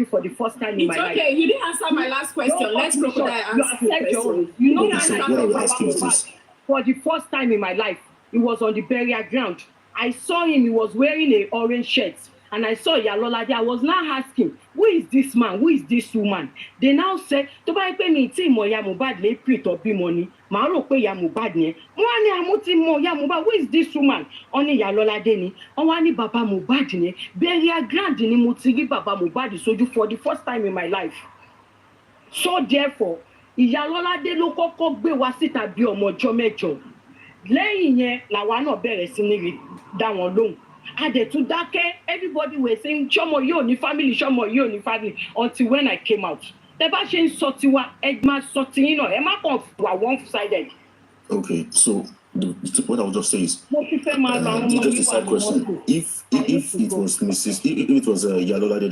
For the first time in my life. Okay, you didn't answer my last question. Let's crocodile answer the question. You know, Okay, so what I will ask you is this. for the first time in my life, he was on the burial ground. I saw him, he was wearing an orange shirt. And I saw Yalolade. I was now asking, who is this man? Who is this woman? They now said, to buy pay me team or Yamubad le print or be money. Maro pay Yamubad ne. Mwani amuti mo Yamubad. Who is this woman? Only Yalolade ni. Onwani Baba Mubad ne. Burial ground ni mutigi Baba Mubad soju for the first time in my life. So therefore, Ìyálọ́ládé ló kọ́kọ́ gbé wá síta bí ọmọ ọjọ́ mẹ́jọ. Lẹ́yìn yẹn làwa náà bẹ̀rẹ̀ sí ní dá wọn lóhùn. A dẹ̀ tún dákẹ́, everybody were saying ṣọmọ yóò ní family, ṣọmọ yóò ní family until when I came out. Tẹ́ bá ṣe ń sọ tiwa, ẹ máa sọ tiyín náà, ẹ má kàn wà one-sided. Okay, so what I will just say is, just a side question. If it was Mrs. If it was Yalolade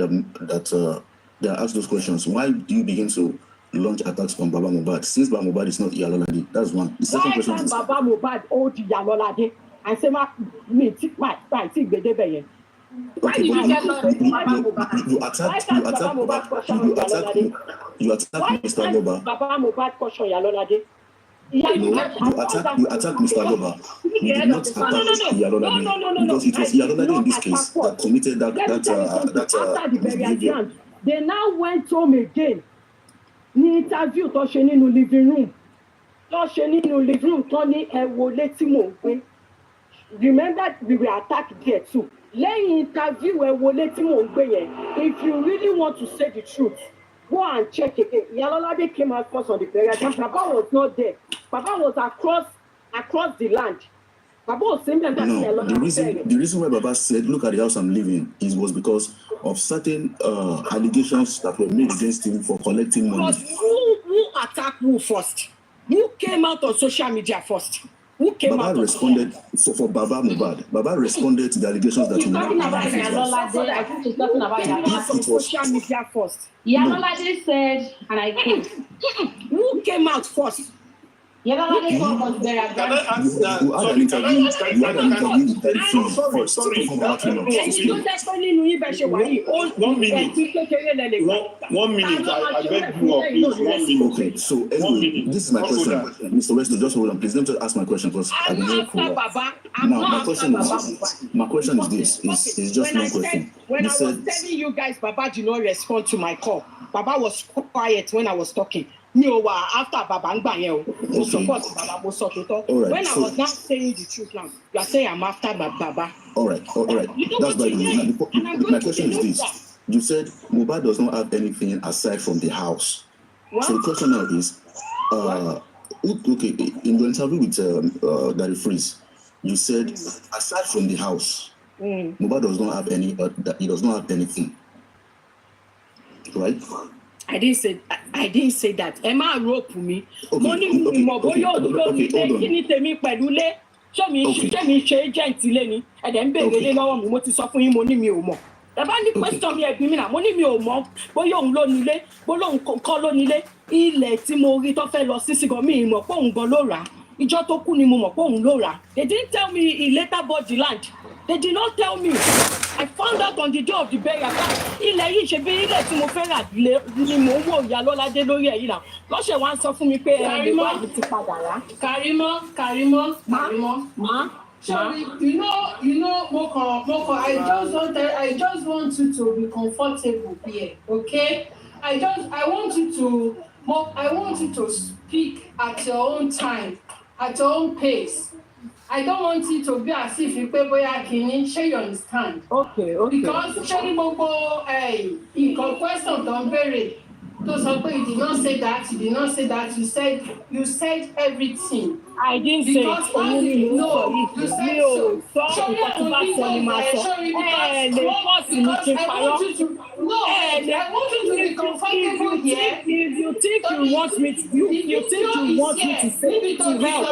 that asked those questions, why do you begin to launch attacks on Baba Mohbad? Since Baba Mohbad is not Yalolade, that's one. The second question is, Baba Mohbad owed Yalolade and say me take my gbedebe. Why did you get you attacked Mr. Loba. Baba Mohbad question Yalolade. You attacked Mr. Loba. You did not attack Yalolade because it was Yalolade in this case that committed that behavior. They now went home again. Ní interview tó ṣe nínú living room. Tó ní ẹ wo létí mò ń gbé. Remember we were attacked there too. Lẹ́yìn interview ẹ wo létí mò ń gbé yẹn. If you really want to say the truth, go and check again. Yalolade came out first on the burial ground. Baba was not there. Baba was across the land. Baba was saying that the reason why Baba said, look at the house I'm living, was because of certain allegations that were made against him for collecting money. But who attacked who first? Who came out on social media first? Who came Baba out? Responded for Baba Mohbad. Baba responded to the allegations that he made. I think she's talking about on social media first. Yalolade said, and I quote, who came out first? Yalolade was very You had an interview with the first before Baba came out. 1 minute. I beg you up, please. 1 minute. Okay, so anyway, this is my question. Mr. Wesley, just hold on, please. Let me just ask my question because I've been here for a while. Now, my question is this. It's just one question. When I was telling you guys, Baba did not respond to my call. Baba was quiet when I was talking. After Baba support Baba. When I was not saying the truth now, you are saying I'm after Baba. All right. That's by the way. My question is this. You said Mohbad does not have anything aside from the house. What? So the question now is, okay, in the interview with Daddy Freeze, you said aside from the house, Mohbad does not have he does not have anything. Right? I didn't say that. Emma wrote me. Show me agent leni. And then beg lọ́wọ́ mi mo ti sọ fún yín mo ní mi ò mọ̀. Ẹ bá ní question mi ẹ̀bi mi náà mo ní mi ò mọ̀. Bóyá òun ló nílé, bóyá òun kọ́ ló nílé. Ilẹ̀ tí mo rí tó fẹ́ lọ sí gan mi mọ̀ pé òun gan ló rà. Ìjọ́ tó kú ni mo mọ̀ pé òun ló rà. They didn't tell me he later bought the land. They did not tell me. I found out on the day of the burial. Ilẹ̀ yìí ṣe bí ilẹ̀ tí mo fẹ́ rà ni mo wò Ìyálọ́ládé lórí ẹ̀ yìí náà. Lọ́sẹ̀ wá ń sọ fún mi pé Karimoh, Sorry, you know, Moko, I just want you to be comfortable here, okay? I want you to speak at your own time, at your own pace. I don't want it to be as if you pay boy can share you understand. Okay. Because Shani Moko, in question don't bury. Those people, you did not say that. You said everything. I didn't say because you said so. Sorry, I want you to be comfortable here. If you think you want me to say to help,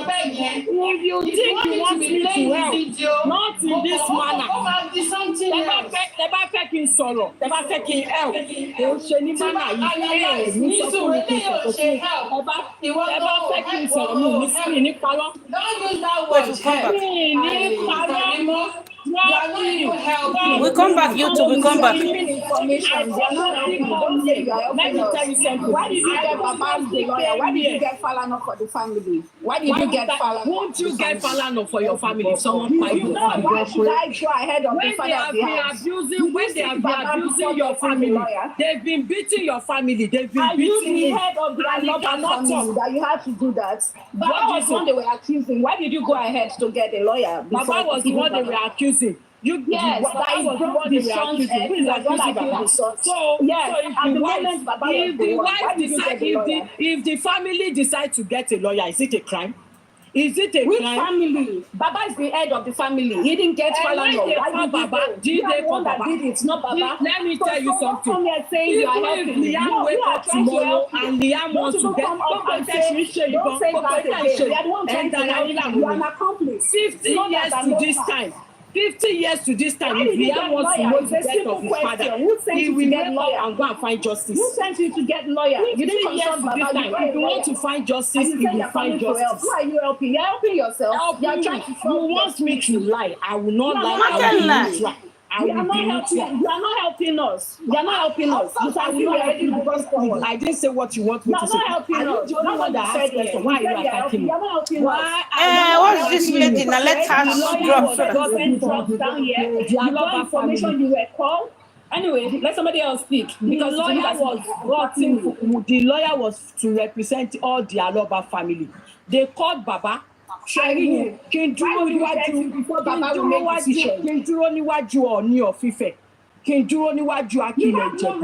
not in this manner. Tẹ́ bá fẹ́ kí n sọ̀rọ̀, tẹ́ bá fẹ́ kí n help. Kò ṣe ní manner yìí. Mi sọ fún mi kí n sọ̀rọ̀ sí. Tẹ́ bá fẹ́ kí n sọ̀rọ̀ mi ní parọ́. Don't use that word help. We come back, YouTube. We come back. Let me tell you something. Why did you get Baba's the lawyer? Why did you get Falana for the family? Why did you get Falana? Won't you get Falana for your family? Someone buy your family. Why should I go ahead of the father of the house? When they have been abusing your family, they've been beating your family. They've been beating the head of the family that you had to do that. Baba was the one they were accusing. Why did you go ahead to get a lawyer? Baba was the one they were accusing. Yes, that was broke the son's head. So if the family decide to get a lawyer, is it a crime? Is it a Which crime? family? Baba is the head of the family. He didn't get Falana. Baba? Did they for Baba? It's not Baba. Let me tell you something. Even if Liam wake up tomorrow and Liam wants to get, don't say that again. You are an accomplice. 50 years to this time. 50 years to this time, if Liam wants to know the death of his father, he will wake up and go and find justice. Who sent you to get lawyer? You didn't consult Baba. If you want to find justice, you will find justice. Who are you helping? You're helping yourself. You're trying to you want me to lie? I will not lie. You are not helping us. You are not helping us. I didn't say what you want me to say. I'm not helping us. One that asked question. Why are you attacking me? What's this lady? Now let her drop. Down here. The information you were called. Anyway, let somebody else speak. Because the lawyer was to represent all the Aloba family. They called Baba. Kí n dúró níwájú Ọọ̀ni of Ifẹ̀. Kí n dúró níwájú Akilẹ̀ Ìjẹ̀bú.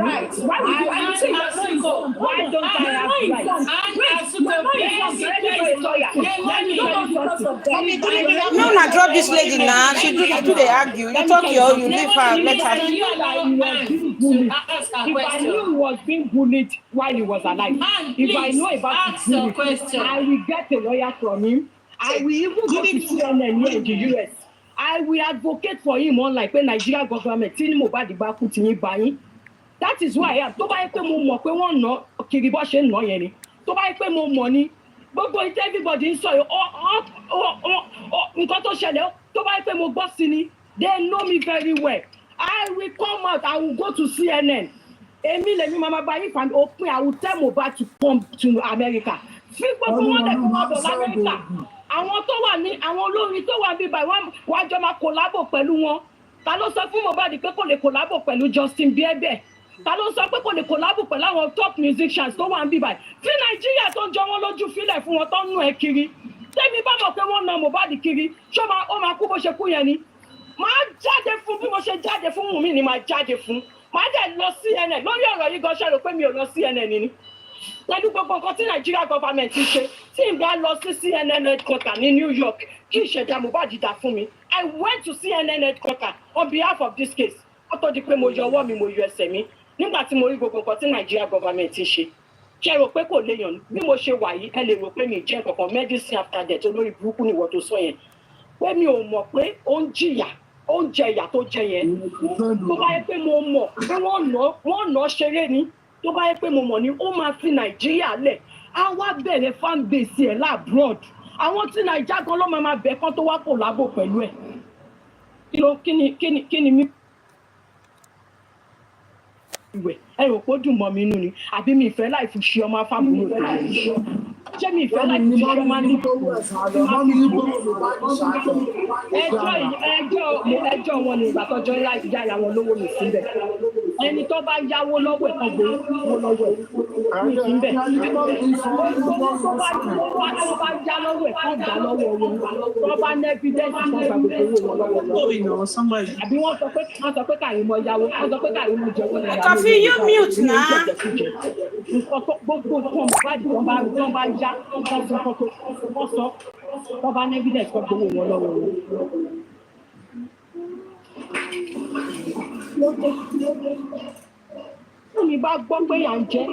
Why don't I have rights? No, na drop this lady now. She do they argue. You talk your, you leave her, let her. If I knew he was being bullied while he was alive, if I know about his bullying, I will get a lawyer from him. I will even go to CNN here in the US. I will advocate for him unlike when Nigeria government tí ní Mohbad bá kú tí yín bá yín. That is why I am. Tó bá yẹ pé mo mọ̀ pé wọ́n ná kiri bó ṣe ń ná yẹn ni. Tó bá yẹ pé mo mọ̀ ni gbogbo ìtẹ́ everybody ń sọ yìí nǹkan tó ṣẹlẹ̀ tó bá yẹ pé mo gbọ́ sí ni. They know me very well. I will come out. I will go to CNN. Èmi lèmi mama bá yín fan òpin. I will tell Mohbad to come to America. Fi gbogbo wọn lè kó wọn bọ̀ America. Àwọn tó wà ní àwọn olórin tó wà bíbá wọ́n jọ máa kòlábò pẹ̀lú wọn. Ta ló sọ fún Mohbad pé kò lè kòlábò pẹ̀lú Justin Bieber? Ta ló sọ pé kò lè kòlábò pẹ̀lú àwọn top musicians tó wà bíbá? Fi Nàìjíríà tó jọ wọ́n lójú fílẹ̀ fún wọn tó ń nù ẹ́ kiri. Tẹ́mi bá mọ̀ pé wọ́n na Mohbad kiri, ṣé ó máa kú bó ṣe kú yẹn ni? Màá jáde fún bí mo ṣe jáde fún Wummi ni màá jáde fún. Màá dẹ̀ lọ CNN lórí ọ̀rọ̀ yìí gan ṣe rò pé mi ò lọ CNN ni. Pẹ̀lú gbogbo nǹkan tí Nigeria government ti ṣe, tí n bá lọ sí CNN headquarter ní New York, kí ìṣẹ̀dá Mohbad dà fún mi. I went to CNN headquarter on behalf of this case. Ó tó di pé mo yọ ọwọ́ mi, mo yọ ẹsẹ̀ mi. Nígbà tí mo rí gbogbo nǹkan tí Nigeria government ti ṣe. Ṣé rò pé kò léèyàn bí mo ṣe wà yìí, ẹ lè rò pé mi jẹ́ kankan medicine after death olórí burúkú ni ìwọ tó sọ yẹn. Pé mi ò mọ̀ pé ó ń jìyà, ó ń jẹ ìyà tó jẹ yẹn. Tó bá yẹ pé mo mọ̀ pé wọ́n ná ṣeré ni. Tó bá yẹ pé mo mọ̀ ni ó máa fi Nàìjíríà lẹ̀ á wá bẹ̀rẹ̀ fan base ẹ̀ láàbúrọ̀d àwọn tí Nàìjíríà gan ló máa bẹ̀ kán tó wá kò lábò pẹ̀lú ẹ̀ kí ni mi ìwẹ̀ ẹ rò pé ó dùn mọ́ mi nínú ni àbí mi ìfẹ́ láì fi ṣe ọmọ afábùrò ṣé mi ìfẹ́ láti ṣe ọmọ ní ẹjọ́ wọn ni ìgbà tọ́jọ́ ńlá ìyá ìyá wọn lówó mi síbẹ̀ ẹni tó bá yáwó lọ́wọ́ ẹ̀ kan gbé owó lọ́wọ́ ẹ̀ mi síbẹ̀ tó bá já lọ́wọ́ ẹ̀ kan gbà lọ́wọ́ wọn tó bá ní evidence kan gbà gbogbo owó wọn lọ́wọ́ àbí wọ́n sọ pé Karimoh yáwó wọ́n sọ pé Karimoh jẹ́ wọ́n lọ́wọ́ Kofi, you mute na. gbogbo nǹkan ìwádìí wọn bá já wọ́n sọ wọ́n bá ní evidence kan gbowó wọn lọ́wọ́ wọn. mi bá gbọ́ pé à ń jẹ́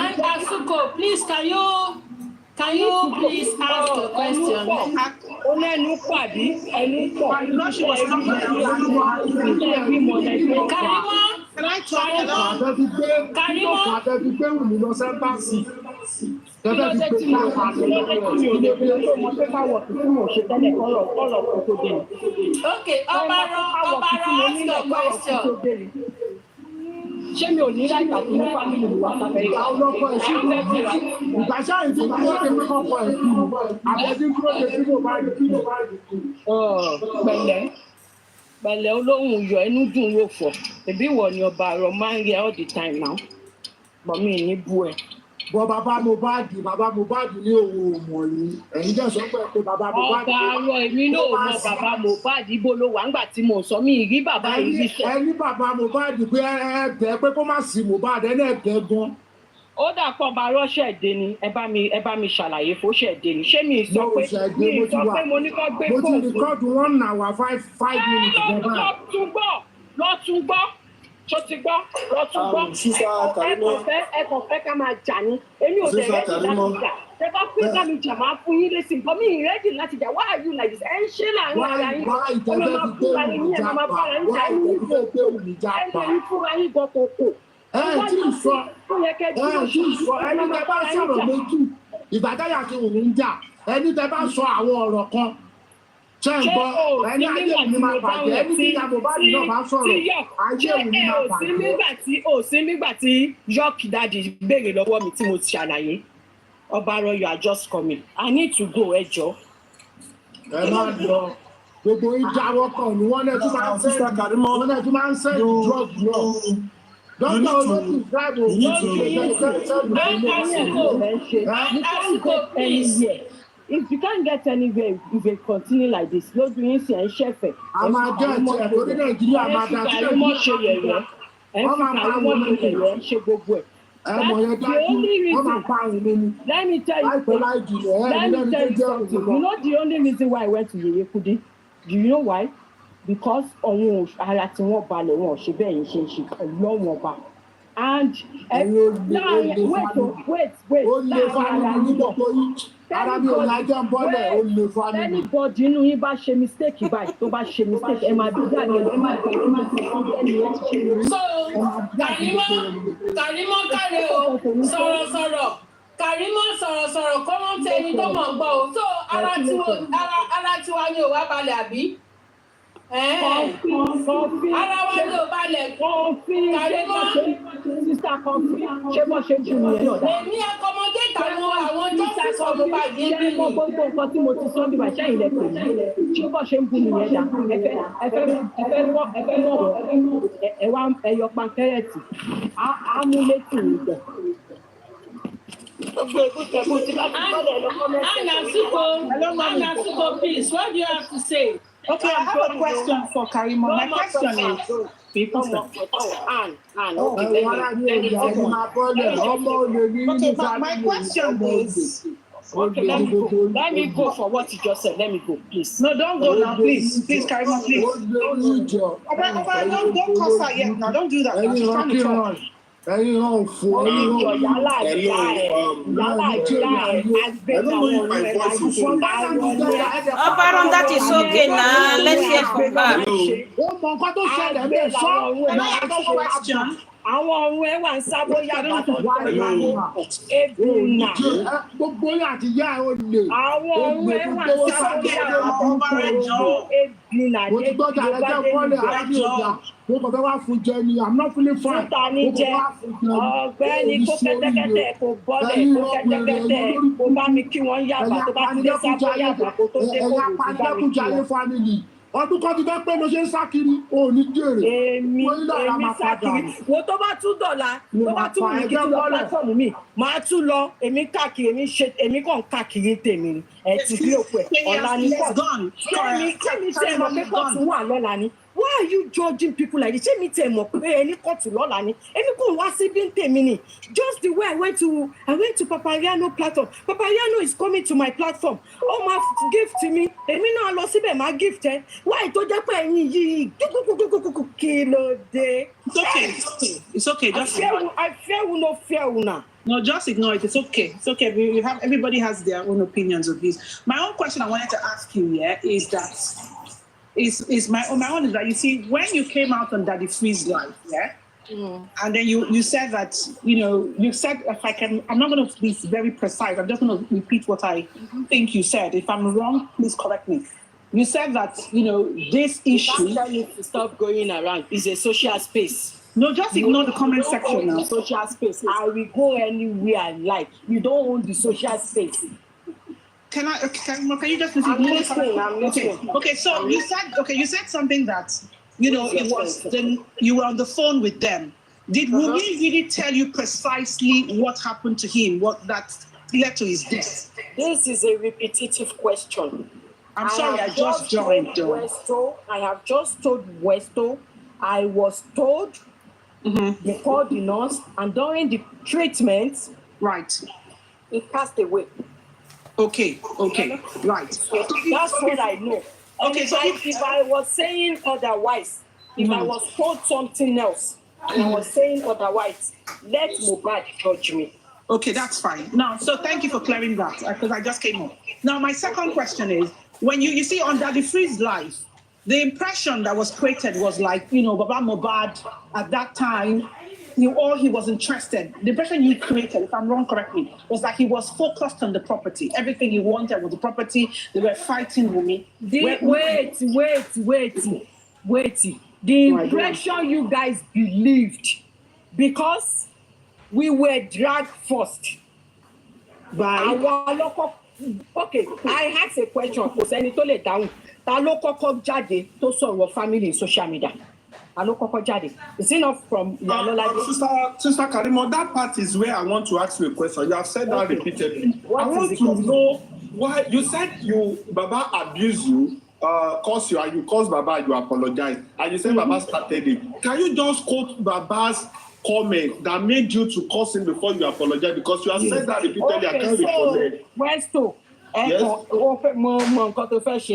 And Asuko, please, can you please ask a question? ó lẹ́nu pàdé ẹnu pọ̀ Karimoh, okay, Obaro, ask a question. ṣé mi ò ní láìka tó ní fámìlì wa sábẹ́ríkà ọlọ́pọ̀ ẹ̀ṣin ìgbàṣà ìtì tó wọ́n ti kọ́kọ́ ẹ̀kú àbẹ̀dí kúrò lè fi bá pẹ̀lẹ́ olóhùn yọ ẹnu dùn yóò fọ̀ ẹbí ìwọ ni ọba àrọ máa ń rí all the time now bọ̀ mí ní bú ẹ. bọ́ bàbá Mohbad ní òun ò mọ̀ yìí ẹ̀yin jẹ́ sọ pé bàbá Mohbad. ọba àrọ èmi náà mọ bàbá Mohbad ibo ló wà ńgbà tí mo sọ mí rí bàbá yìí ríṣẹ́. ẹni bàbá Mohbad pé ẹ̀ẹ́dẹ́ pé kó má sí Mohbad ẹni ẹ̀ẹ́dẹ́ gan. ó dà pọ̀ bá rọ́ṣẹ̀ dé ni ẹ bá mi ṣàlàyé fóṣẹ̀ dé ni ṣé mi sọ pé mo ní kó gbé fóònù. mo ti rìkọ́dù 1 hour 5 minutes. lọ́túngbọ́ tó ti gbọ́ lọ́túngbọ́ ẹ̀kọ́ fẹ́ ká máa jà ní èmi ò dẹ̀ rẹ́dì láti jà ẹ bá pé ká mi jà máa fún yín lẹ́sìn nǹkan mi ìrẹ́dì láti jà why are you like this ẹ ń ṣe láàrin ara yín ẹ máa fúnra yín ẹ máa bára yín jà yín nígbò ẹ máa yín fúnra yín gan kòkò. tí ì sọ ẹni tẹ bá sọ̀rọ̀ méjì ìgbà táyà tí òun ń jà ẹni tẹ bá sọ àwọn ọ̀rọ̀ kan ṣé ń gbọ́ ẹni ayé òun máa bàjẹ́ ẹni tí ìyá Mohbad náà bá sọ̀rọ̀ ayé òun máa bàjẹ́. ò sí nígbà tí yọk dadi béèrè lọ́wọ́ mi tí mo ti ṣàlàyé ọba arọ you are just coming I need to go ẹ jọ. ẹ máa lọ gbogbo ìjáwọ́ kan ni wọ́n náà tún máa ń sẹ́ drug náà. If you can't get anywhere, if you continue like this, lójú yín sì ẹ̀ ń ṣẹ̀fẹ̀. A máa jẹ́ ẹ̀jẹ̀ lórí Nàìjíríà máa dá sí Karimoh ṣe yẹ̀yẹ́. Karimoh ṣe yẹ̀yẹ́ ṣe gbogbo ẹ̀. That's the only reason. Let me tell you something. You know the only reason why I went to Yeye Kudi? Do you know why? Because ọ̀hún ara tí wọ́n balẹ̀ wọn ṣe bẹ́ẹ̀ yín ṣe ń ṣe lọ́wọ́n ọba. And wait. Anybody inú yín bá ṣe mistake báyìí tó bá ṣe mistake ẹ máa dúdú àná ẹ máa bẹ̀rẹ̀ ẹ máa bẹ̀rẹ̀. So Karimoh káre o sọ̀rọ̀ Karimoh sọ̀rọ̀ kọ́ wọ́n tẹ ẹni tó mọ̀ gbọ́ o so ara tiwa ni ò wá balẹ̀ àbí. Ara wa ni ò balẹ̀ Karimoh sísá Kọ́fí ṣé bọ́ ṣe jù nìyẹn náà. Èmi akọmọdé tàwọn àwọn justice of Mohbad ṣé mo gbogbo nǹkan tí mo ti sọ bí wàá ṣẹ́yìn lẹ́kọ̀ọ́ ṣé bọ́ ṣe ń bu nìyẹn dà ẹfẹ́ mọ̀rọ̀ ẹwà ẹyọ pankẹ́rẹ́tì amúlétì ìgbẹ̀. Anasuko, please, what do you have to say? Okay, I have a question for Karimoh. My question is, my question is, okay, let me go for what you just said. Let me go, please. No, don't go now, please, Karimoh, please. Don't cuss her yet now. Don't do that. Now. She's trying to talk. Ẹ̀yin fún Ọba that is okay now. Let's hear from her. Question. àwọn ọ̀run ẹ̀ wà ń sábó yàgbà tó ebùnà. Gbogbo yà àti yá ẹ̀ ò lè. Àwọn ọ̀run ẹ̀ wà ń sábó yàgbà tó ebùnà. Mo ti gbọ́dọ̀ ẹjẹ́ kọ́lé arábí ọjà. Mo kàn fẹ́ wá fún jẹ ni, I'm not feeling fine. Fúta ní jẹ ọ̀gbẹ́ni kó kẹ́tẹ́kẹ́tẹ́ kó bọ́lẹ̀ kó kẹ́tẹ́kẹ́tẹ́ kó bá mi kí wọ́n yàgbà tó bá ti dé sábó yàgbà kó tó dé kó lè ti bá mi kí wọ́n. Ọdún kan ti fẹ́ pé mo ṣe ń sá kiri, o ní jèrè. Èmi sá kiri. Wo tó bá tún dọ̀la, tó bá tún wù kí tún lọ pílátọ́ọ̀mù mi, màá tún lọ, èmi káàkiri, èmi kàn káàkiri tèmi ni. Ẹ ti fi òpó ẹ̀, ọ̀la ní kọ́ọ̀tù. Kẹ́mi tẹ́ ẹ mọ̀ pé kọ́ọ̀tù wà lọ́la ni. Why are you judging people like this? Ṣé mi tẹ́ ẹ mọ̀ pé ẹni kọ́ọ̀tù lọ́la ni? Èmi kò wá síbí ń tèmi ni. Just the way I went to Papariano platform. Papariano is coming to my platform. Ó máa gift mi. Èmi náà lọ síbẹ̀ máa gift ẹ. Why tó jẹ́ pé ẹ̀yin yìí kí ló dé? It's okay. Just I fear you, no fear you now. No, just ignore it. It's okay. It's okay. Everybody has their own opinions of this. My own question I wanted to ask you is that my own is that you see when you came out on Daddy Freeze live, and then you said that you said I'm not going to be very precise. I'm just going to repeat what I think you said. If I'm wrong, please correct me. You said that this issue. Stop going around. It's a social space. No, just ignore the comment section now. Social space. I will go anywhere I like. You don't own the social space. Can you just listen? I'm listening. Okay. So you said something that it was you were on the phone with them. Did Wummi really tell you precisely what happened to him? What that led to his death? This is a repetitive question. I'm sorry, I just joined. I have just told Westo. I was told. They called the nurse, and during the treatment, he passed away. Okay, right. So that's what I know. Okay, so if I was saying otherwise, if I was told something else, and I was saying otherwise, let Mohbad judge me. Okay, that's fine. Now, so thank you for clearing that, because I just came up. Now, my second question is, when you see on Daddy Freeze live, the impression that was created was like, Baba Mohbad at that time, he was interested. The impression you created, if I'm wrong, correct me, was that he was focused on the property. Everything he wanted was the property. They were fighting Wummi. Wait. The impression you guys believed, because we were dragged first by our local. Okay, I asked a question. Kò sẹ́ni tó lè dáhùn. Ta ló kọ́kọ́ jáde tó sọ̀rọ̀ family in social media? Ta ló kọ́kọ́ jáde? Is it not from Yalola? Sister Karimoh, that part is where I want to ask you a question. You have said that repeatedly. I want to know why you said Baba abused you, curse you, and you caused Baba, you apologize, and you said Baba started it. Can you just quote Baba's comment that made you to curse him before you apologize? Because you have said that repeatedly. I can't recollect. Westo. Yes.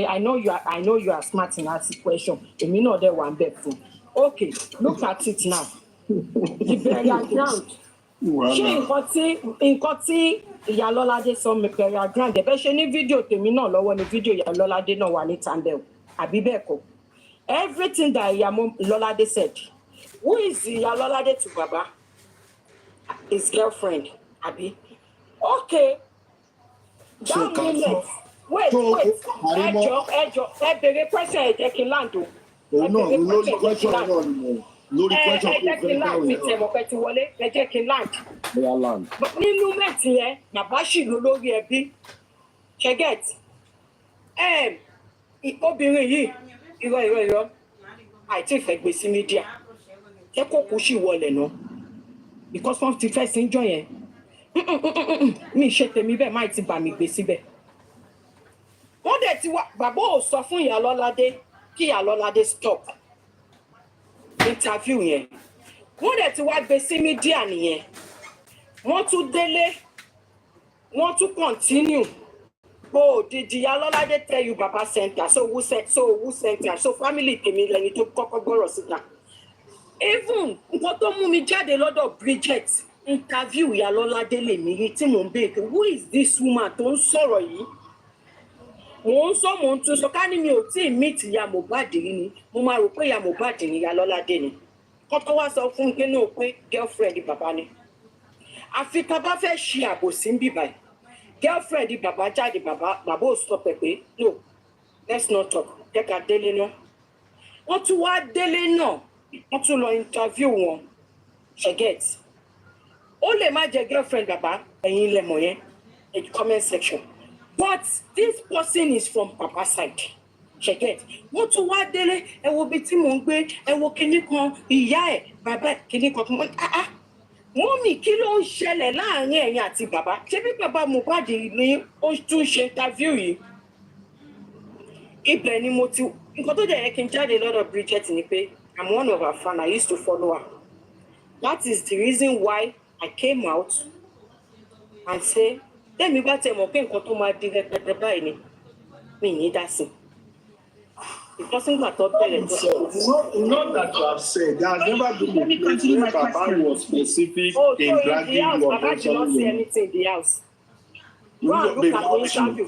I know you are smart in asking question. Èmi náà dẹ̀ wà ńbẹ̀ fún. Okay, look at it now. The burial ground. Ṣé nǹkan tí Ìyálọ́ládé sọ mi burial ground ẹ̀ bẹ́ẹ̀ ṣe ní fídíò tèmi náà lọ́wọ́ ni fídíò Ìyálọ́ládé náà wà ní tàǹbẹ̀ o àbí bẹ́ẹ̀ kọ́. Everything that Ìyálọ́ládé said, who is Ìyálọ́ládé to Baba? His girlfriend, àbí? Okay. That moment. Wait. Ẹjọ́, ẹ bèrè question ẹ jẹ́ kí n land o. Lórí question náà ni mo. Lórí question ẹ jẹ́ kí n land mi tẹ̀ mọ̀ pé ti wọlé, ẹ jẹ́ kí n land. Nínú mẹ́tì yẹn, bàbá ṣì ló lórí ẹbí. Ṣẹ́gẹ̀t. Obìnrin yìí, irọ́. Àìtí ìfẹ́ gbé sí mídíà. Ṣé kò kú sí wọlé náà? Because wọ́n ti fẹ́ sí ń jọ yẹn. Mi ṣe tèmi bẹ́ẹ̀ máa ti bà mí gbé síbẹ̀. Wọ́n dẹ̀ ti wá bàbá ò sọ fún Ìyálọ́ládé kí Ìyálọ́ládé stop interview yẹn. Wọ́n dẹ̀ ti wá gbé sí mídíà nìyẹn. Wọ́n tún délé. Wọ́n tún continue. Did Ìyálọ́ládé tell you Baba sent her? So who sent her? So family tèmi lẹni tó kọ́kọ́ gbọ́rọ̀ síta. Even nǹkan tó mú mi jáde lọ́dọ̀ Bridget. Interview Ìyálọ́ládé lèmi rí tí mò ń béèrè who is this woman tó ń sọ̀rọ̀ yìí? Mò ń tún sọ ká ní mi ò tí ì meet ìyá Mohbad rí ni mo máa rò pé ìyá Mohbad ni Ìyálọ́ládé ni. kọ́kọ́ wá sọ fún pé náà pé girlfriend bàbá ni àfi tá a bá fẹ́ ṣe àbòsí ń bì báyìí girlfriend bàbá jáde bàbá ò sọ pé no let's not talk jẹ́ ká délé náà wọ́n tún wá délé náà wọ́n tún lọ interview wọn ṣẹ̀gẹ́t ó lè má jẹ́ girlfriend bàbá ẹ̀yin lẹ mọ̀ yẹn in the comment section but this person is from papa side ṣẹ̀gẹ́t wọ́n tún wá délé ẹ wo ibi tí mò ń gbé ẹ wo kinní kan ìyá ẹ̀ bàbá ẹ̀ kinní kan fún wọn mọ́mì kí ló ń ṣẹlẹ̀ láàrin ẹ̀yin àti bàbá ṣé bí bàbá Mohbad ní ó tún ṣe interview yìí ibẹ̀ ni mo ti nǹkan tó dẹ̀ yẹ kí n jáde lọ́dọ̀ Bridget ni pé I'm one of her fan. I used to follow her. That is the reason why I came out and say, let me go tell my pain to my director by me. Me need that thing. It doesn't got up there. Not that you have said. There has never been a place where Papa was specific in dragging your Papa did not say anything in the house. Go and look at the interview.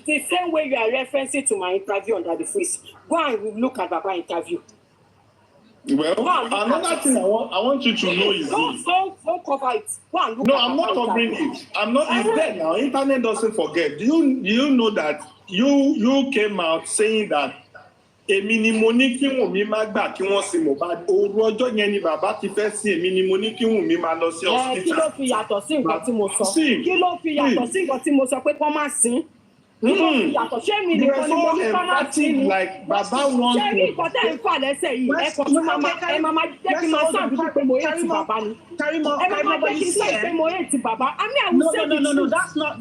The same way you are referencing to my interview under the freeze. Go and look at Baba interview. Well, another thing I want you to know is this. Don't cover it. Go and look no, at I'm not covering it. I'm not. It's there now. Internet doesn't forget. Do you know that you came out saying that èmi ni mo ní kí Wùnmí má gbà kí wọ́n sin Mohbad òru ọjọ́ yẹn ni bàbá ti fẹ́ sin èmi ni mo ní kí Wùnmí má lọ sí hospital. Kí ló fi yàtọ̀ sí nǹkan tí mo sọ? Kí ló fi yàtọ̀ sí nǹkan tí mo sọ pé kọ́ máa sin? Kí ló fi yàtọ̀ ṣé mi nìkan ni mo ní kọ́ máa sin ni? Bàbá wọn ṣé ní nǹkan tẹ́ ń fà lẹ́sẹ̀ yìí ẹ kàn tún máa jẹ́ kí n máa sàn dúdú pé mo yé ti bàbá ni. Ẹ máa jẹ́ kí n sàn pé mo yé ti bàbá. I mean, I will say the truth. No, that's not.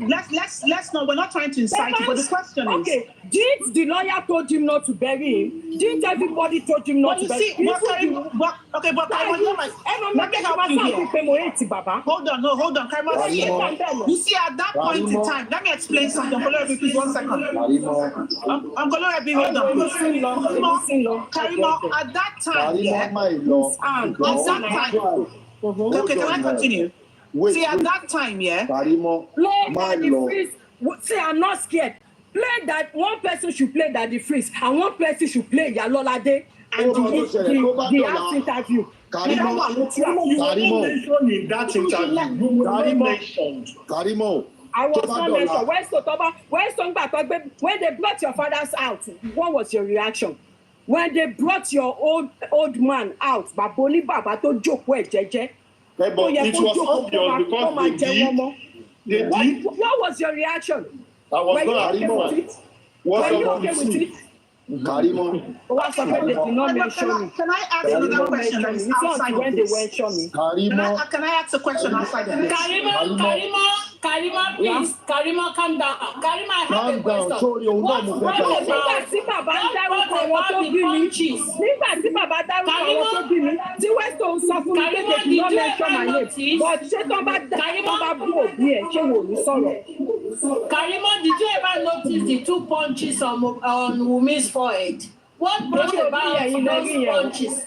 Let's not. We're not trying to incite you, but the question is. Okay, did the lawyer told him not to bury him? Didn't everybody told him not to bury him? But Karimoh, let me help you here. Hold on, Karimoh, you see, at that point in time, let me explain something. Please, 1 second. I'm going to be hold on. Karimoh, at that time, okay, can I continue? See, at that time, say I'm not scared. Play that one person should play that the freeze, and one person should play Yalolade and the house interview. Karimoh, I was not mentioned. When they brought your fathers out, what was your reaction? When they brought your old man out, Baboni Baba to joke with Jeje. But it was obvious because what was your reaction? I was not okay with it. Can I ask another question outside of this? Can I ask a question outside of this? Karimoh, please. Karimoh, calm down. Karimoh, I have a question. Karimoh, did you ever notice the 2 punches on Wunmi's forehead? What brought about those punches?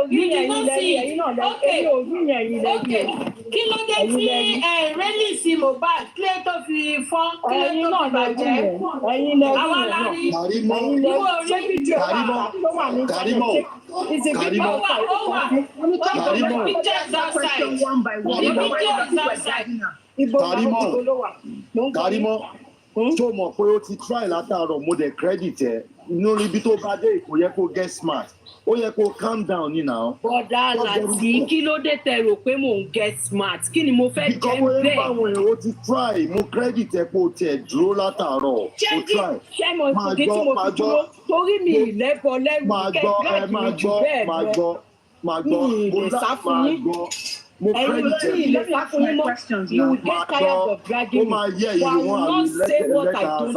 You did not see it. Okay. Kí ló dé tí release Mohbad kílé tó fi fọ́ kílé tó fi bàjẹ́? Àwọn alárí ìwọ orí Karimoh, tó mọ̀ pé ó ti try látàárọ̀ mo dẹ̀ credit ẹ̀ lórí ibi tó bá dé kò yẹ kó get smart ó yẹ kó calm down ní now. Bọ̀dá Láti kí ló dé tẹ rò pé mò ń get smart kí ni mo fẹ́ jẹ́ bẹ́ẹ̀. ìkọ̀wé báwọn èèyàn ó ti try mo credit ẹ̀ pé ó tiẹ̀ dúró látàárọ̀ ó try. ṣé mo ìfòdí tí mo fi dúró torí mi ìlẹ́bọ lẹ́rù kẹ́kẹ́ mi jù bẹ́ẹ̀ lọ. máa gbọ́ mo credit ẹ̀ you will get tired of dragging me. I will not say what I don't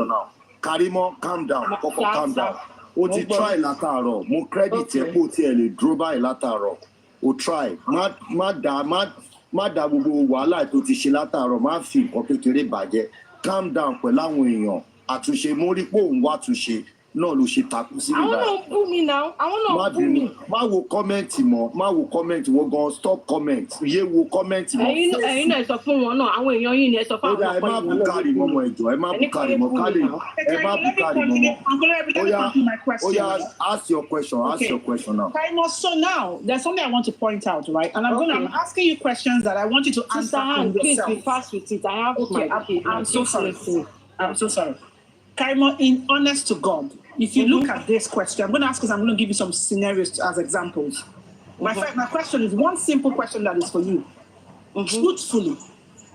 know. Karimoh, calm down. Calm down. O ti try látàárọ̀. Mo credit ẹ kó tiẹ̀ lè dúró báyìí látàárọ̀. O try. Má dá gbogbo wàhálà tó ti ṣe látàárọ̀. Má fi nǹkan kékeré bàjẹ́. Calm down pẹ̀lú àwọn èèyàn. Àtúnṣe mo rí pé òun wá túnṣe. náà ló ṣe takú sí I want to boo me now. I want to boo me. Má wo comment mọ́, má wo comment wọ́n gan stop comment. Yé wo comment mọ́. Ẹ̀yin náà sọ fún wọn náà, àwọn èèyàn yìí ni ẹ sọ fún àwọn ọ̀pọ̀ ìwọ̀n náà. Ẹ má bú Karimoh mọ́ ẹ̀jọ̀, ẹ má bú Karimoh kálí. Ẹ má bú Karimoh mọ́. Oya, ask your question now. Karimoh, so now there's something I want to point out, right? And I'm asking you questions that I want you to answer from please yourself. be fast with it. I have I'm so sorry. I'm so sorry. Karimoh, in honest to God, if you look at this question, I'm going to ask because I'm going to give you some scenarios as examples. My question is one simple question that is for you. Truthfully,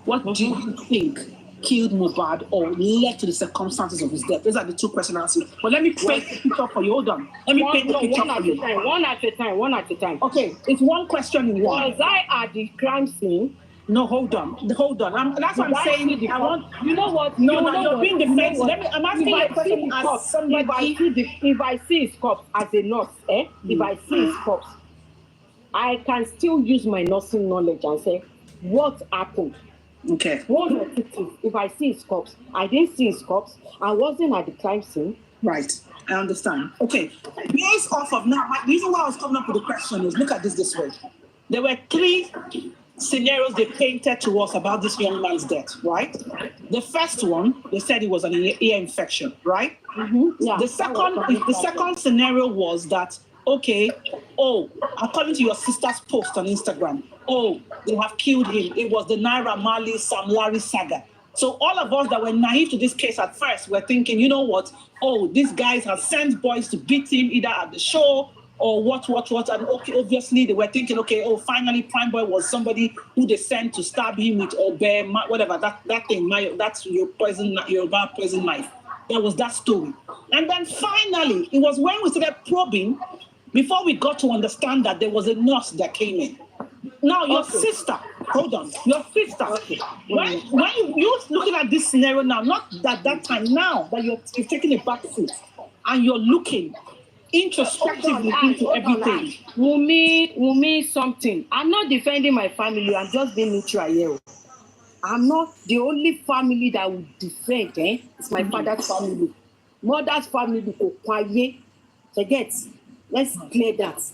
what do you think killed Mohbad or led to the circumstances of his death? Those are the two questions I ask you. But let me paint the picture for you. Hold on. Let me paint the picture for you. One at a time. Okay, it's one question in one. Was I at the crime scene? No, hold on. That's what I'm saying. I want. You know what? No, you're being defensive. I'm asking you a question as somebody. If I see his corpse as a nurse, if I see his corpse, I can still use my nursing knowledge and say, what happened? Okay. One or two things. If I see his corpse, I didn't see his corpse. I wasn't at the crime scene. Right. I understand. Okay. Based off of now, the reason why I was coming up with the question is, look at this way. There were 3 scenarios they painted to us about this young man's death, right? The first one, they said it was an ear infection, right? Yeah. The second scenario was that, okay, according to your sister's post on Instagram, they have killed him. It was the Naira Marley Sam Larry saga. So all of us that were naive to this case at first were thinking, you know what? These guys have sent boys to beat him either at the show or what, and okay, obviously they were thinking, finally Prime Boy was somebody who they sent to stab him with whatever, that thing, that's your poison knife. There was that story. And then finally, it was when we started probing, before we got to understand that there was a nurse that came in. Now, your sister, hold on, your sister, when you're looking at this scenario now, not at that time, now that you're taking a back seat and you're looking introspectively into everything. Wummi something. I'm not defending my family. I'm just being neutral here. I'm not the only family that would defend. It's my father's family. Mother's family. Forget. Let's clear that. As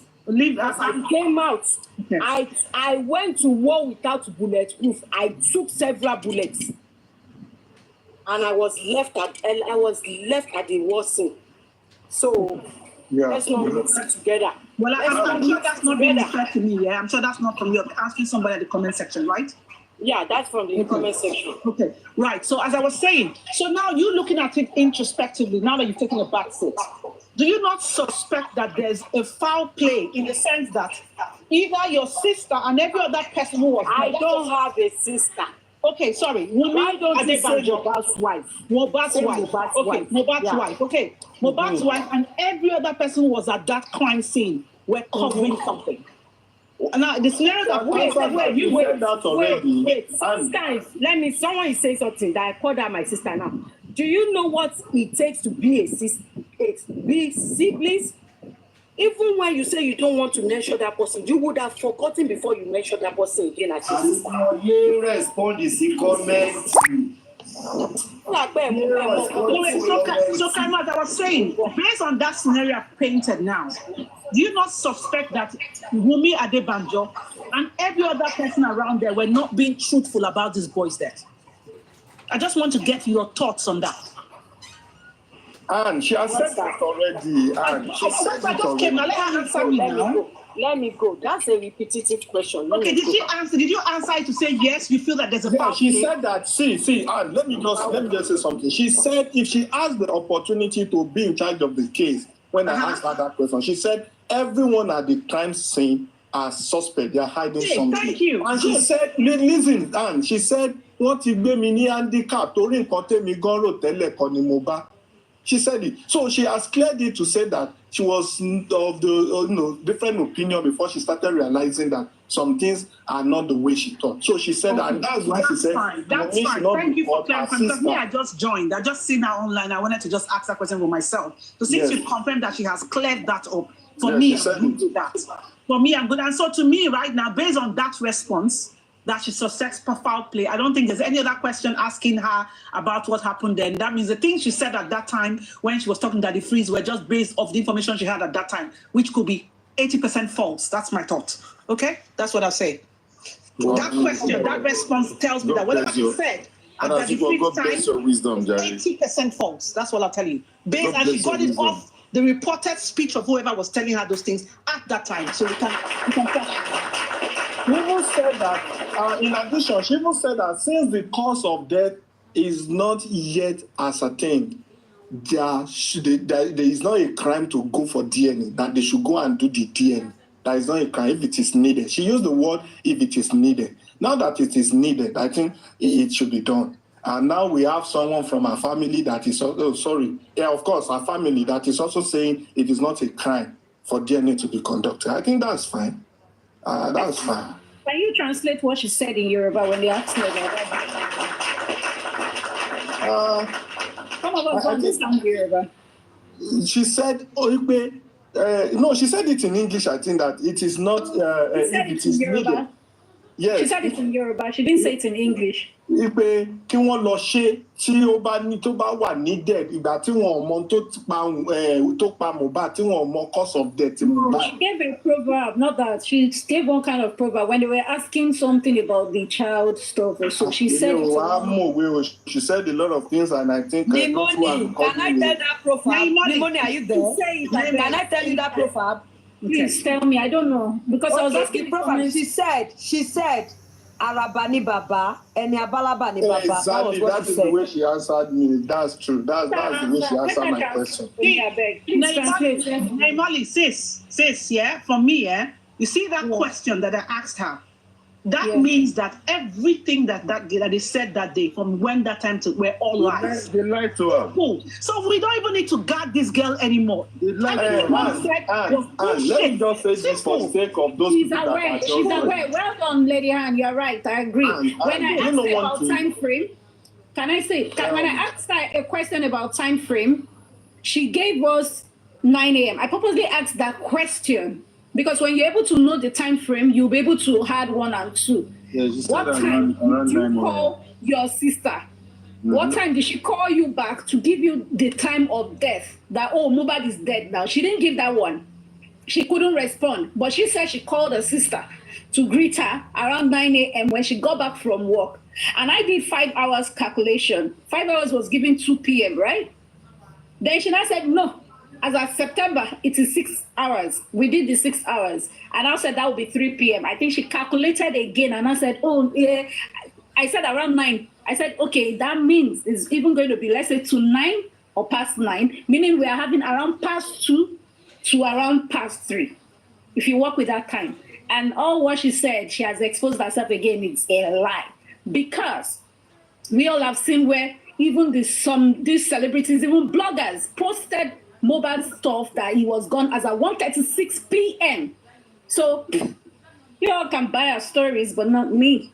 I came out, I went to war without bulletproof. I took several bullets, and I was left at the war scene. So. Let's not mix it together. Well, I'm sure that's not being fair to me. I'm sure that's not from you. I'm asking somebody at the comment section, right? Yeah, that's from the comment section. Okay, right. So as I was saying, so now you're looking at it introspectively, now that you've taken a back seat. Do you not suspect that there's a foul play in the sense that either your sister and every other person who was... I don't have a sister. Okay, sorry. Why don't you say Mohbad's wife? Mohbad's wife. Okay, Mohbad's wife and every other person who was at that crime scene were covering something. Now, the scenario that wait. Sometimes, someone is saying something that I called her my sister now. Do you know what it takes to be a sister, be siblings? Even when you say you don't want to mention that person, you would have forgotten before you mention that person again as your sister. You respond to the comments. So Karimoh, as I was saying, based on that scenario I've painted now, do you not suspect that Wummi Adebanjo and every other person around there were not being truthful about this boy's death? I just want to get your thoughts on that. And she has said that already. And she said that already. Now let her answer me now. Let me go. That's a repetitive question. Okay, did you answer it to say yes? You feel that there's a foul play? She said that. See, and let me just say something. She said if she has the opportunity to be in charge of the case, when I asked her that question, she said everyone at the crime scene are suspect. They are hiding something. Thank you. And she said, listen, and she said, what if they mini handicap? Torí nǹkan tẹ́mi gan rò tẹ́lẹ̀ kọ́ ni mo bá. She said it. So she has cleared it to say that she was of the different opinion before she started realizing that some things are not the way she thought. So she said that, and that's why she said, that's fine. Thank you for clarifying. Because me, I just joined. I just seen her online. I wanted to just ask that question for myself. So since you've confirmed that she has cleared that up, for me, I'm good with that. For me, I'm good. And so to me right now, based on that response, that she successful foul play. I don't think there's any other question asking her about what happened then. That means the things she said at that time when she was talking to Daddy Freeze were just based off the information she had at that time, which could be 80% false. That's my thought. Okay? That's what I say. Well, that question, that response tells me that whatever she said at Daddy Freeze time is 80% false. That's what I'll tell you. Based and she got it off the reported speech of whoever was telling her those things at that time. So we can She even said that, in addition, she even said that since the cause of death is not yet ascertained, there is not a crime to go for DNA, that they should go and do the DNA. That is not a crime if it is needed. She used the word if it is needed. Now that it is needed, I think it should be done. And now we have someone from our family that is, of course, our family that is also saying it is not a crime for DNA to be conducted. I think that's fine. That's fine. Can you translate what she said in Yoruba when they asked her about that? Some of us understand Yoruba. She said, no, she said it in English. I think that it is not. If it is needed. Yes. She said it in Yoruba. She didn't say it in English. Ipe kí wọ́n lọ ṣe tí ó bá ní tó bá wà needed ìgbà tí wọ́n mọ tó pa Mohbad tí wọ́n mọ cause of death Mohbad. She gave a proverb, not that. She gave one kind of proverb when they were asking something about the child stuff. So she said. She said a lot of things, and I think. Nimoni, can I tell that proverb? Nimoni, are you there? Can I tell you that proverb? Please tell me. I don't know because I was asking the proverb. She said. Arabani Baba, and Abalabani Baba. Exactly, that is the way she answered me. That's true. That's the way she answered my question. Molly, sis, yeah, for me, yeah, you see that question that I asked her. That means that everything that they said that day, from when that time to were all lies. They lied to her. Cool. So we don't even need to guard this girl anymore. They lied to her. Let me just say this for the sake of those people that are She's aware. Well done, Lady Han. You're right. I agree. When I asked her about time frame, when I asked her a question about time frame, she gave us 9 a.m. I purposely asked that question. Because when you're able to know the time frame, you'll be able to add 1 and 2. Yeah, what time did you call your sister? Mm-hmm. What time did she call you back to give you the time of death? That, Mohbad is dead now. She didn't give that one. She couldn't respond. But she said she called her sister to greet her around 9 a.m. when she got back from work. And I did 5 hours calculation. 5 hours was given 2 p.m., right? Then she now said, no. As of September, it is 6 hours. We did the 6 hours. And I said that would be 3 p.m. I think she calculated again. And I said, I said around 9. I said, okay, that means it's even going to be, let's say, to 9 or past 9, meaning we are having around past 2 to around past 3, if you work with that time. And all what she said, she has exposed herself again, it's a lie. Because we all have seen where even these celebrities, even bloggers, posted mobile stuff that he was gone as at 1:36 p.m. So you all can buy our stories, but not me.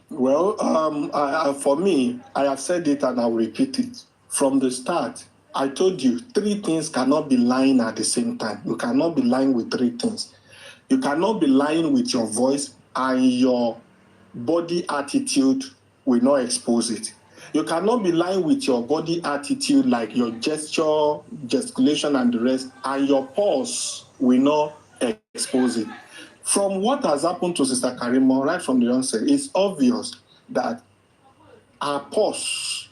Well, for me, I have said it and I'll repeat it. From the start, I told you 3 things cannot be lying at the same time. You cannot be lying with 3 things. You cannot be lying with your voice and your body attitude will not expose it. You cannot be lying with your body attitude, like your gesture, gesticulation, and the rest, and your pulse will not expose it. From what has happened to Sister Karimoh right from the onset, it's obvious that her pulse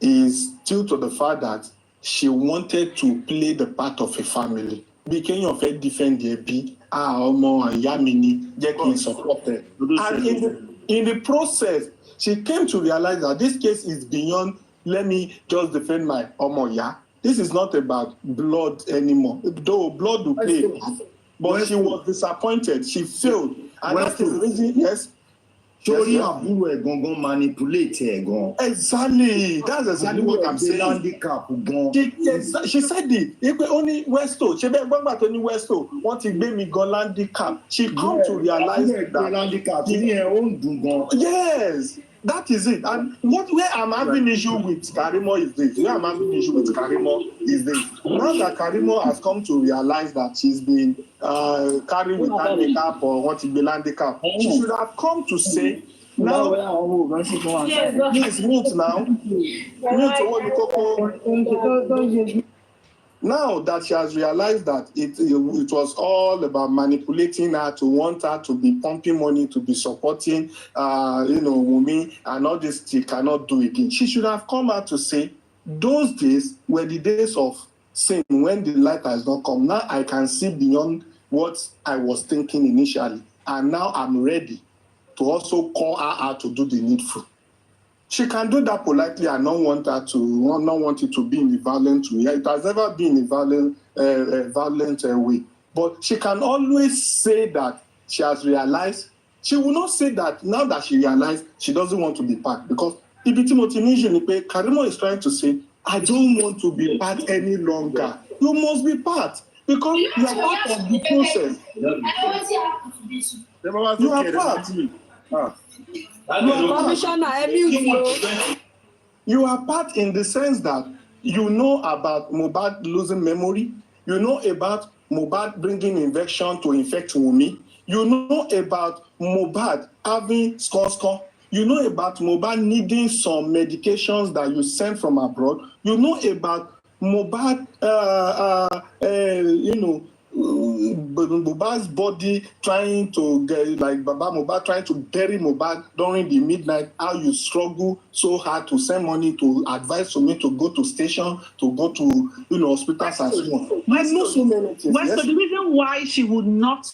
is due to the fact that she wanted to play the part of a family. Became your fair defend the B, Omo and Yamini, getting supported. And in the process, she came to realize that this case is beyond, let me just defend my Omoya. This is not about blood anymore. Though blood will play, but she was disappointed. She failed. And that's the reason, yes. Sorry, Abu Gongon manipulate her. Exactly. That's exactly what I'm saying. Handicap. She said it. If only Westo, she be going back to Westo. Want to make me go handicap. She come to realize that handicap in her own. Yes. That is it. And where I'm having issue with Karimoh is this. Now that Karimoh has come to realize that she's been carrying with handicap or what is the handicap, she should have come to say, now, please mute now. Now that she has realized that it was all about manipulating her to want her to be pumping money, to be supporting, Wummi, and all this, she cannot do again. She should have come out to say, those days were the days of sin when the light has not come. Now I can see beyond what I was thinking initially, and now I'm ready to also call her out to do the needful. She can do that politely and not want it to be in a violent way. It has never been a violent way. But she can always say that she has realized. She will not say that now that she realized she doesn't want to be part. Because Karimoh is trying to say, I don't want to be part any longer. You must be part. Because you are part of the process. You are part. You are part in the sense that you know about Mohbad losing memory, you know about Mohbad bringing infection to infect Wummi, you know about Mohbad having score, you know about Mohbad needing some medications that you sent from abroad, you know about Mohbad, Mohbad's body trying to get, like Baba Mohbad trying to bury Mohbad during the midnight, how you struggle so hard to send money, to advise for me to go to station, to go to hospitals and so on. I know so many things. So the reason why she would not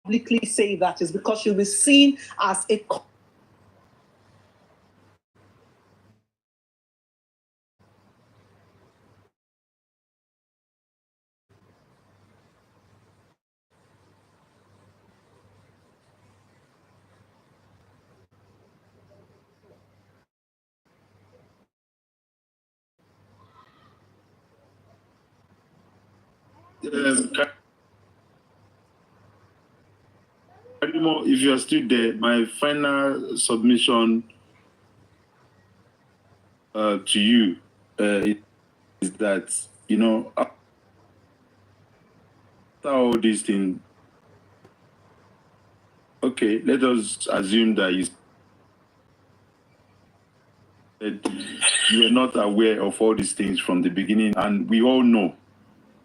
publicly say that is because she'll be seen as a Karimoh, if you are still there, my final submission to you is that, after all these things, okay, let us assume that you were not aware of all these things from the beginning, and we all know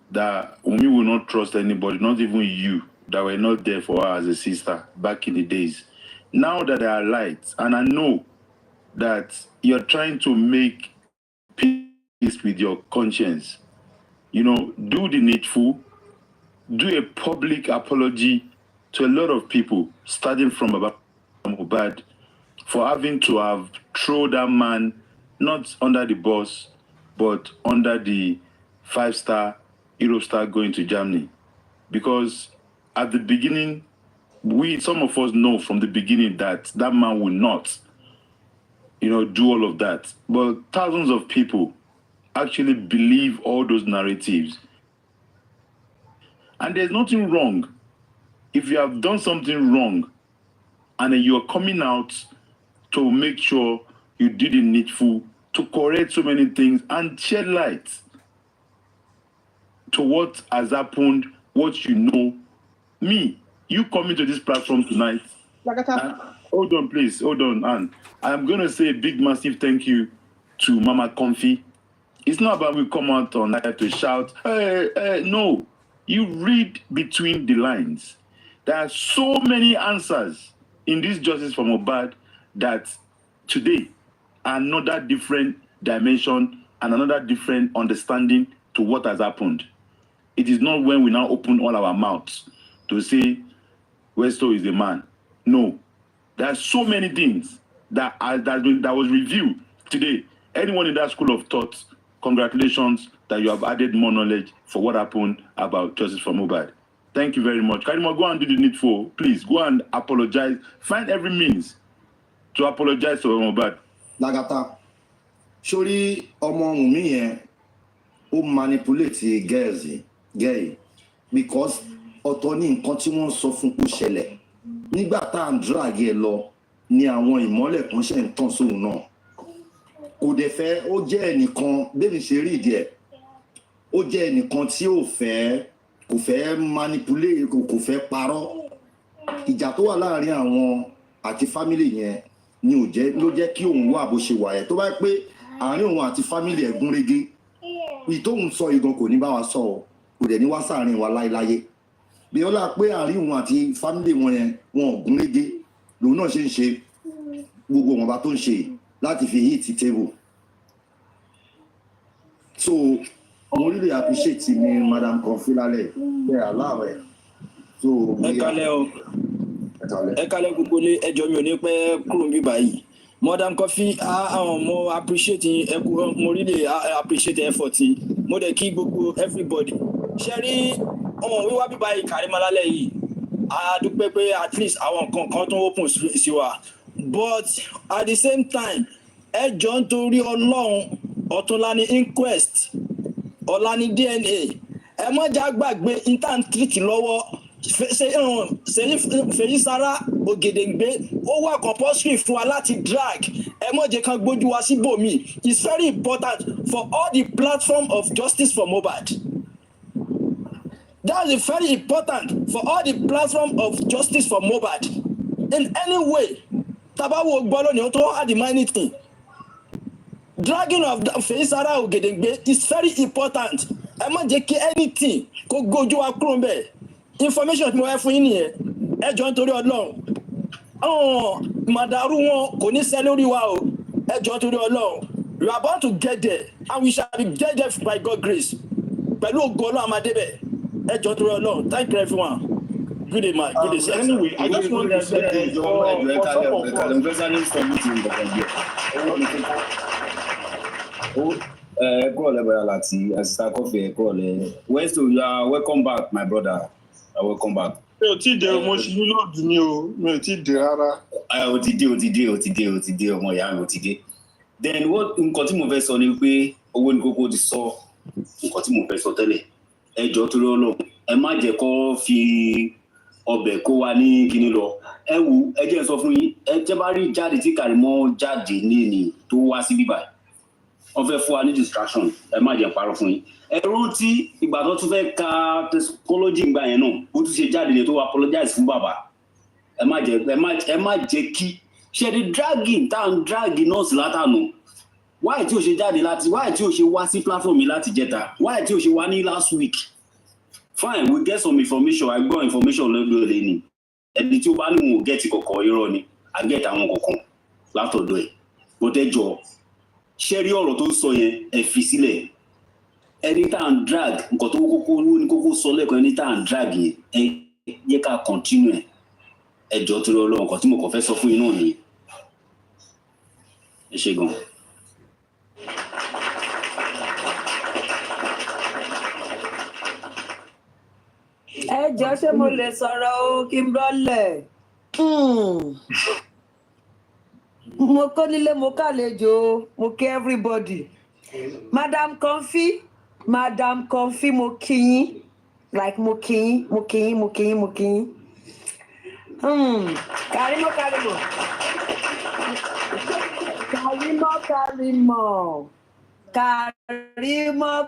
that Wummi will not trust anybody, not even you, that were not there for her as a sister back in the days. Now that there are lights, and I know that you're trying to make peace with your conscience, do the needful, do a public apology to a lot of people, starting from Mohbad, for having to have thrown that man not under the bus, but under the 5-star Eurostar going to Germany. Because at the beginning, some of us know from the beginning that man will not, do all of that. But thousands of people actually believe all those narratives. And there's nothing wrong. If you have done something wrong and then you're coming out to make sure you did the needful, to correct so many things and shed light to what has happened, what you know. You coming to this platform tonight. Hold on, please. Hold on, Anne. I'm going to say a big, massive thank you to Mama Comfy. It's not about we come out on live to shout, hey, no. You read between the lines. There are so many answers in this Justice for Mohbad that today another different dimension and another different understanding to what has happened. It is not when we now open all our mouths to say Westo is the man. No. There are so many things that was reviewed today. Anyone in that school of thought, congratulations that you have added more knowledge for what happened about Justice for Mohbad. Thank you very much. Karimoh, go and do the needful. Please, go and apologize. Find every means to apologize to Mohbad. Lagata, surely among me, who manipulate girls, gay, because ọ̀tọ̀ ní nǹkan tí wọ́n sọ fún kó ṣẹlẹ̀ nígbà tá à ń drag ẹ lọ ni àwọn ìmọ́lẹ̀ kan ṣe ń tàn sóhun náà kò dẹ̀ fẹ́ ó jẹ́ ẹnìkan bẹ́ẹ̀ ṣe rí ìdí ẹ̀ ó jẹ́ ẹnìkan tí kò fẹ́ manipulate kò fẹ́ parọ́ ìjà tó wà láàrin àwọn àti family yẹn ni ló jẹ́ kí òun wà bó ṣe wà ẹ̀ tó bá pé àárín òun àti family ẹ̀ gún régé ìtóhun sọ ìgan kò ní bá wa sọ ọ kò dẹ̀ ní wá sáàrin wa láéláyé bí ọlá pé àárín òun àti family wọn yẹn wọn ò gún régé lòun náà ṣe ń ṣe gbogbo wọn bá tó ń ṣe láti fi hit table so mo really appreciate mi madam Konfilale ẹ aláwẹ so ẹ kálẹ̀ gbogbo lé ẹjọ́ mi ò ní pẹ́ kúrò níbí báyìí madam Kofi mo appreciate ẹ kú mo really appreciate effort mo dẹ̀ kí gbogbo everybody ṣe rí wíwá bíbá yìí Karimoh lálẹ́ yìí a dúpẹ́ pé at least àwọn nǹkan kan tó open sí wa but at the same time ẹ jọ ń torí Ọlọ́run ọ̀túnla ní inquest ọ̀la ní DNA ẹ má já gbàgbé intern treat lọ́wọ́ Fèyí Sára Ògèdèǹgbé ó wà compulsory fún wa láti drag ẹ má jẹ́ kan gbójú wa síbòmí it's very important for all the platform of justice for Mohbad. That is very important for all the platform of justice for Mohbad in any way. Tabawo gbọ́dọ̀ ni o tó add anything. Dragging of Fèyí Sára Ògèdèǹgbé is very important. Ẹ má jẹ́ kí anything kó gojú wa kúrò ńbẹ̀. Information tí mo wá fún yín nìyẹn. Ẹ jọ̀ọ́ nítorí Ọlọ́run. Màdàrú wọn kò ní ṣẹ lórí wa o. Ẹ jọ̀ọ́ nítorí Ọlọ́run. We are about to get there and we shall be get there by God's grace. Pẹ̀lú ògo Ọlọ́run amadébẹ̀. Ẹ jọ̀ọ́ nítorí Ọlọ́run. Thank you everyone. Good day, man. Good day, sir. Anyway, I just want to say you are welcome back, my brother. Welcome back. Mi ò tí ì dé mo ṣì ní lóòdù ni o, mi ò tí ì dé rárá. Ó ti dé ọmọ ìyá mi ó ti dé. Then nǹkan tí mo fẹ́ sọ ni pé owó ní kókó ti sọ nǹkan tí mo fẹ́ sọ tẹ́lẹ̀. Ẹ jọ̀ọ́ torí Ọlọ́run, ẹ má jẹ́ kó fi ọbẹ̀ kó wa ní kíní lọ. Ẹ wò ẹ jẹ́ sọ fún yín, ẹ jẹ́ bá rí jáde tí Karimoh jáde ní tó wá sí bíbá. Wọ́n fẹ́ fún wa ní distraction, ẹ má jẹ́ parọ́ fún yín. Ẹ̀rọ tí ìgbà tó tún fẹ́ ka psychology ìgbà yẹn náà ó tún ṣe jáde ní tó apologize fún bàbá. Ẹ má jẹ́ kí ṣe di dragging tá à ń drag nọ́ọ̀sì látànù. Why tí o ṣe jáde láti why tí o ṣe wá sí platform mi láti jẹta why tí o ṣe wá ní last week. Fine, we get some information. I got information lọ́dọ̀ ẹ̀ ni. Ẹni tí ó bá ní wọn ò gẹ́ẹ̀tì kọ̀ọ̀kan irọ́ ni I get àwọn kọ̀ọ̀kan látọ̀dọ̀ ẹ̀. Bó tẹ́ jọ ṣé rí ọ̀rọ̀ tó sọ yẹn ẹ fi sílẹ̀. Ẹni tá à ń drag nǹkan tó kókó ní kókó sọ lẹ́kọ̀ọ́ ẹni tá à ń drag yẹn ẹ yẹ ká continue ẹ̀. Ẹ jọ̀ọ́ torí Ọlọ́run nǹkan tí mo kàn fẹ́ sọ fún yín náà ni. Ẹ ṣé gan. Ẹ jọ̀ọ́ ṣé mo lè sọ̀rọ̀ o kí n brọ́lẹ̀. Mo kó nílé mo kàlejò mo kí everybody. Madam Konfi mo kí yín like mo kí yín.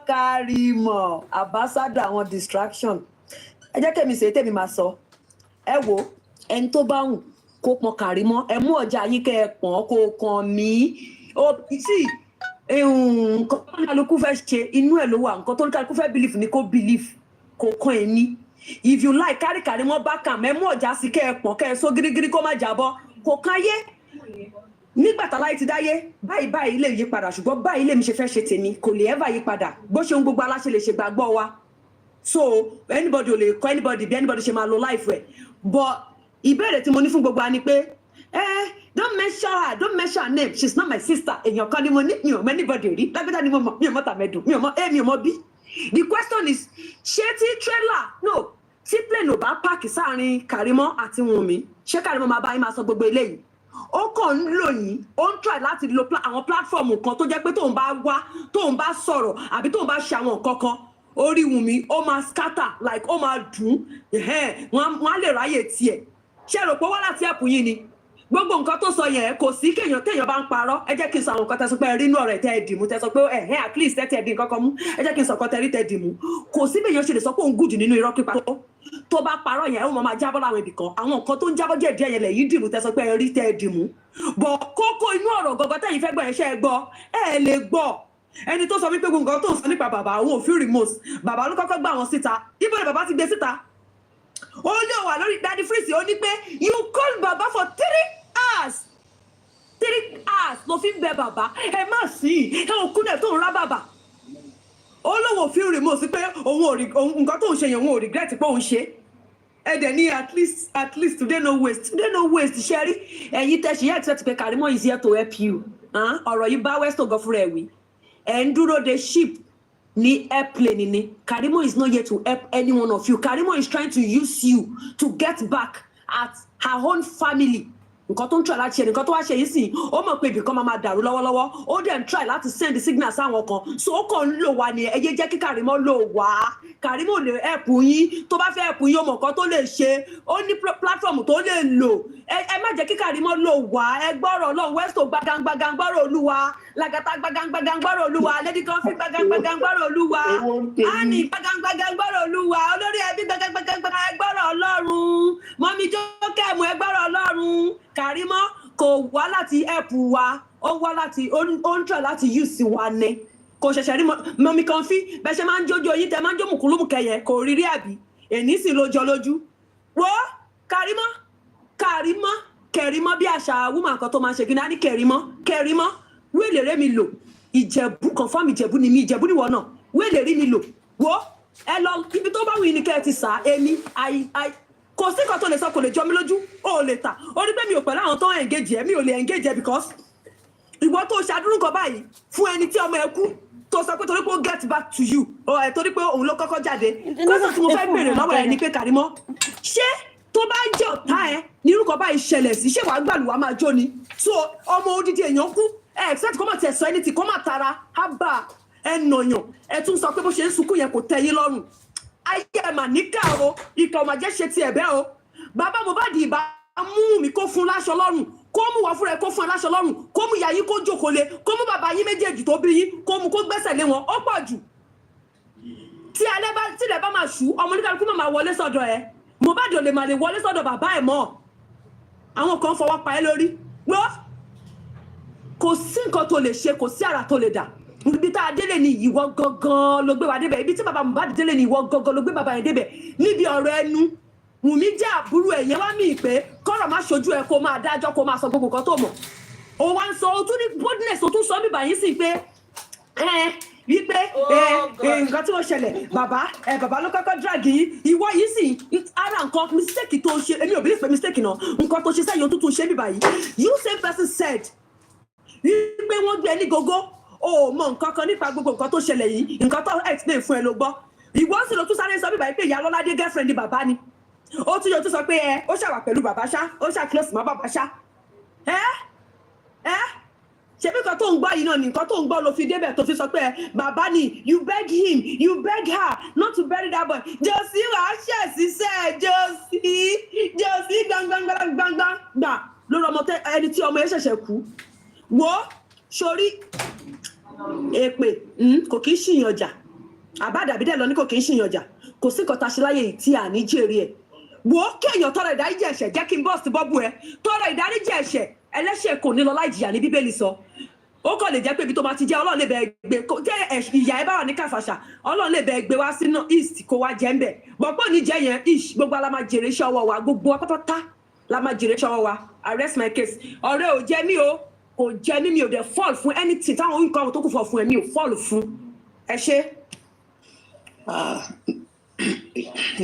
Karimoh ambassador àwọn distraction. Ẹ jẹ́ kẹ́mi ṣe tèmi máa sọ. Ẹ wo ẹni tó bá wù kó pọn Karimoh ẹ mú ọjà yín kẹ́ ẹ pọn kó kàn mí. Sí nǹkan tó ní kálukú fẹ́ ṣe inú ẹ̀ ló wà nǹkan tó ní kálukú fẹ́ believe ni kó believe kó kàn ẹ́ ní. If you like carry Karimoh back am ẹ mú ọjà sí kẹ́ ẹ pọn kẹ́ ẹ sọ gírígírí kó má jábọ́ kó káyé. Nígbà tá láì ti dáyé báyìí lè yí padà ṣùgbọ́n báyìí lèmi ṣe fẹ́ ṣe tèmi kò lè ever yí padà bó ṣe ń gbogbo aláṣẹ lè ṣe gbàgbọ́ wa. So anybody ò lè kọ́ anybody bí anybody ṣe máa lo life ẹ̀ but ìbéèrè tí mo ní fún gbogbo wa ni pé don't mention her name she's not my sister èèyàn kan ni mo ní mi ò mọ anybody rí lágbẹ́dá ni mo mọ̀ mi ò mọ tàmẹ́dùn mi ò mọ bí. The question is ṣé tí trailer tí plane ò bá páàkì sáàrin Karimoh àti Wummi ṣé Karimoh máa bá yín máa sọ gbogbo eléyìí ó kàn ń lò yín ó ń try láti lo àwọn platform kan tó jẹ́ pé tóun bá wá tóun bá sọ̀rọ̀ àbí tóun bá ṣe àwọn nǹkan kan orí Wummi ó máa scatter like ó máa dùn wọ́n á lè ráyè tiẹ̀ ṣé rò pé wá láti ẹ̀pù yín ni gbogbo nǹkan tó sọ yẹn kò sí kéèyàn bá ń parọ́ ẹ jẹ́ kí n sọ àwọn nǹkan tẹ́ sọ pé ẹ rí inú ọ̀rọ̀ tẹ́ ẹ dìmú tẹ́ sọ pé at least tẹ́ ẹ dín nǹkan kan mú ẹ jẹ́ kí n sọ nǹkan tẹ́ rí tẹ́ dìmú kò sí bí èèyàn ṣe lè sọ pé òun gùdù nínú irọ́ pípa tó bá parọ́ yẹn ó máa jábọ́ láwọn ibì kan àwọn nǹkan tó ń jábọ́ díẹ̀ díẹ̀ yẹn lẹ̀ yìí dìmú tẹ́ sọ pé ẹ rí tẹ́ ẹ dìmú bọ̀ kókó inú ọ̀rọ̀ gọ́gọ́ tẹ́yìn fẹ́ gbọ́ ẹ ṣe é gbọ́ ẹ lè gbọ́ ẹni tó sọ wípé gbogbo nǹkan tó ń sọ nípa bàbá òun ò fi remote bàbá ló kọ́kọ́ gbà wọ́n síta ibo ni bàbá ti gbé síta ó lè wà lórí Daddy Freeze ó ní pé you call bàbá for 3 hours ló fi ń bẹ bàbá ẹ má sí ẹ ò kúnlẹ̀ tó ń rá bàbá ó lóun ò fi remote sí pé nǹkan tó ń ṣe yẹn òun ò regret pé òun ṣe ẹ dẹ̀ ní at least today no waste ṣe rí ẹ̀yin tẹ̀sí yẹ́ expect pé Karimoh is here to help you ọ̀rọ̀ yìí bá west ogan fúnra ẹ̀ wí ẹ̀ ń dúró de ship ní airplane ni Karimoh is not here to help any one of you Karimoh is trying to use you to get back at her own family nǹkan tó ń try láti ṣe nǹkan tó wá ṣe yìí sìn ó mọ̀ pé ibìkan máa dàrú lọ́wọ́lọ́wọ́ ó dẹ̀ ń try láti send signal sáwọn kan so ó kàn ń lò wá ni ẹ jẹ́ kí Karimoh lò wá Karimoh lè help yín tó bá fẹ́ help yín ó mọ̀ nǹkan tó lè ṣe ó ní platform tó lè lò ẹ má jẹ́ kí Karimoh lò wá ẹ gbọ́rọ̀ Ọlọ́run westo gbagangbagan gbọ́rọ̀ Olúwa làgàtà gbagangbagan gbọ́rọ̀ Olúwa lady Comfy gbagangbagan gbọ́rọ̀ Olúwa Annie gbagangbagan gbọ́rọ̀ Olúwa olórí ẹbí gbagangbagan gbọ́rọ̀ Ọlọ́run mọ́mí jókè mú ẹ gbọ́rọ̀ Ọlọ́run Karimoh kò wá láti help wa ó wá láti ó ń try láti use wa ni kò ṣẹ̀ṣẹ̀ rí mọ́mí Comfy bẹ́ẹ̀ ṣe máa ń jójó yín tẹ́ máa ń jó mùkúlùmùkẹ́ yẹn kò rírí àbí èní sì lójọ lójú wo Karimoh bí àṣà woman kan tó máa ń ṣe gíná ní Karimoh wéèlè rẹ́ mi lò Ìjẹ̀bú confirm Ìjẹ̀bú ni mi Ìjẹ̀bú níwọ̀ náà wéèlè rí mi lò wo ẹ lọ ibi tó bá wù yín ni kẹ́ ẹ ti sà èmi kò sí kan tó lè sọ kò lè jọ mí lójú ó lè tà ó ní pé mi ò pẹ̀lú àwọn tó ń engage ẹ mi ò lè engage ẹ because ìwọ tó ṣàdúró kan báyìí fún ẹni tí ọmọ ẹ kú tó sọ pé torí pé ó get back to you torí pé òun ló kọ́kọ́ jáde kọ́sọ̀ tí mo fẹ́ béèrè lọ́wọ́ ẹ ni pé Karimoh ṣé tó bá jẹ́ ọ̀tá ẹ ní irú kan báyìí ṣẹlẹ̀ sí ṣé wàá gbàlùwà máa jó ni so ọmọ odidi èèyàn kú ẹ expect kó má tẹ̀ sọ ẹni tí kó má tara á bà ẹ nàyàn ẹ tún sọ pé bó ṣe ń sunkún yẹn kò tẹ́ yín lọ́rùn ayé ẹ̀ mà níkà o ìkà ọmọ jẹ́ ṣe ti ẹ̀bẹ́ o bàbá Mohbad ìbá mú mi kó fún láṣọ lọ́rùn kó mú wá fúnra ẹ̀ kó fún ẹ láṣọ lọ́rùn kó mú ìyá yín kó jókòó lé kó mú bàbá yín méjèèjì tó bí yín kó mú kó gbẹ́sẹ̀ lé wọn ó pọ̀ jù tí ilẹ̀ bá máa ṣú ọmọ oníkàlùkù máa wọlé sọ́dọ̀ ẹ Mohbad ò lè máa lè wọlé sọ́dọ̀ bàbá ẹ̀ mọ́ àwọn kan fọwọ́ pa ẹ́ lórí gbọ́ kò sí nǹkan tó lè ṣe kò sí àrà tó lè dà ibi tá a délé ni ìwọ gangan ló gbé wa débẹ̀ ibi tí bàbá Mohbad délé ni ìwọ gangan ló gbé bàbá yẹn débẹ̀ níbi ọ̀rọ̀ ẹnu Wùmí jẹ́ àbúrò ẹ̀yẹ wá mí pé kọ́rọ̀ má ṣojú ẹ kó máa dájọ́ kó máa sọ gbogbo nǹkan tó mọ̀ ó wá ń sọ ó tún ní boldness ó tún sọ bíbà yín sí pé wípé nǹkan tí ó ṣẹlẹ̀ bàbá ló kọ́kọ́ drag yín ìwọ yìí sì ara nǹkan mistake tó ṣe èmi ò bí lè pè mistake náà nǹkan tó ṣe sẹ́yìn ó tún ṣe bíbà yìí you same person said wípé wọ́n gbé ní gógó ó mọ nǹkan kan nípa gbogbo nǹkan tó ṣẹlẹ̀ yìí nǹkan tó explain fún ẹ ló gbọ́ ìwọ sì ló tún sáré sọ bíbà yìí pé ìyá Lọ́ládé girlfriend ni bàbá ni ó tún yóò tún sọ pé ó ṣàwà pẹ̀lú bàbá ṣá ó ṣà close mọ́ bàbá ṣá ṣebí nǹkan tó ń gbọ́ yìí náà ni nǹkan tó ń gbọ́ ló fi débẹ̀ tó fi sọ pé bàbá ni you beg him you beg her not to bury that boy Josie wàá ṣẹ̀ síṣẹ́ Josie gbangbangbangbangbà lórí ọmọ ẹni tí ọmọ yẹn ṣẹ̀ṣẹ̀ kú wo sórí èpè kò kí ń ṣìyàn ọjà àbádàbídẹ́ lọ ní kò kí ń ṣìyàn ọjà kò sí nǹkan tá a ṣe láyé yìí tí à ní jèrè ẹ̀ wo kéèyàn tọrọ ìdáríjì ẹ̀ṣẹ̀ jẹ́ kí n bọ́ọ̀sì bọ́bù ẹ tọrọ ìdáríjì ẹ̀ṣẹ̀ ẹlẹ́ṣẹ̀ kò ní lọ láì jìyà ní Bíbélì sọ ó kàn lè jẹ́ pé ibi tó máa ti jẹ́ Ọlọ́run lè bẹ gbé jẹ́ ìyá ẹ bá wà ní Kàfàṣà Ọlọ́run lè bẹ gbé wá sínú east kó wá jẹ́ ń bẹ̀ bọ́pọ̀ ní jẹ́ yẹn gbogbo la máa jèrè iṣẹ́ ọwọ́ wa gbogbo apátá la máa jèrè iṣẹ́ ọwọ́ wa arrest my case ọ̀rẹ́ ò jẹ́ mí o kò jẹ́ mí mi ò dẹ̀ fall fún anything táwọn nǹkan àwọn tó kù fọ̀ fún ẹ mi ò fall fún ẹ ṣe.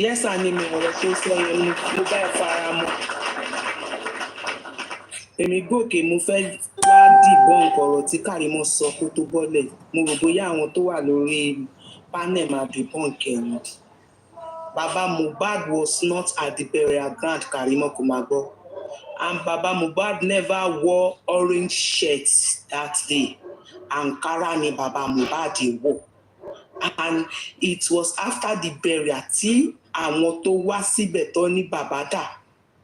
yẹ́sà ni mi ọ̀rọ̀ tó sọ yẹn ni mo bá ẹ fara mọ́ èmi gòkè mo fẹ́ wá dìbọn nǹkan ọ̀rọ̀ tí Karimoh sọ kó tó bọ́lẹ̀ mo rò bóyá àwọn tó wà lórí panel máa dìbọn kẹrin baba Mohbad was not at the burial ground Karimoh kò máa gbọ́ and baba Mohbad never wore orange shirt that day Ankara ni baba Mohbad wọ̀ and it was after the burial tí àwọn tó wá síbẹ̀ tó ní bàbá dà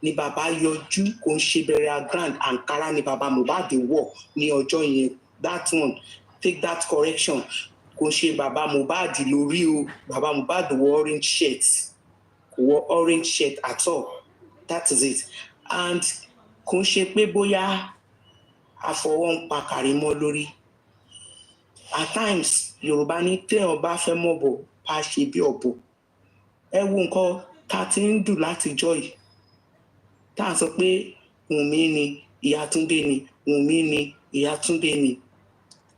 ni bàbá yọjú kò ń ṣe burial ground Ankara ni bàbá Mohbad wọ̀ ní ọjọ́ yẹn that one take that correction kò ń ṣe bàbá Mohbad lórí o bàbá Mohbad wọ orange shirt kò wọ orange shirt at all that is it and kò ń ṣe pé bóyá àfọwọ́ ń pa Karimoh lórí at times Yorùbá ní téèyàn bá fẹ́ mọ̀bọ̀ bá ṣe bí ọ̀bọ ẹ wo nǹkan tá ti ń dù látijọ́ yìí tá à ń sọ pé Wùnmí ni Ìyá Túndé ni Wùnmí ni Ìyá Túndé ni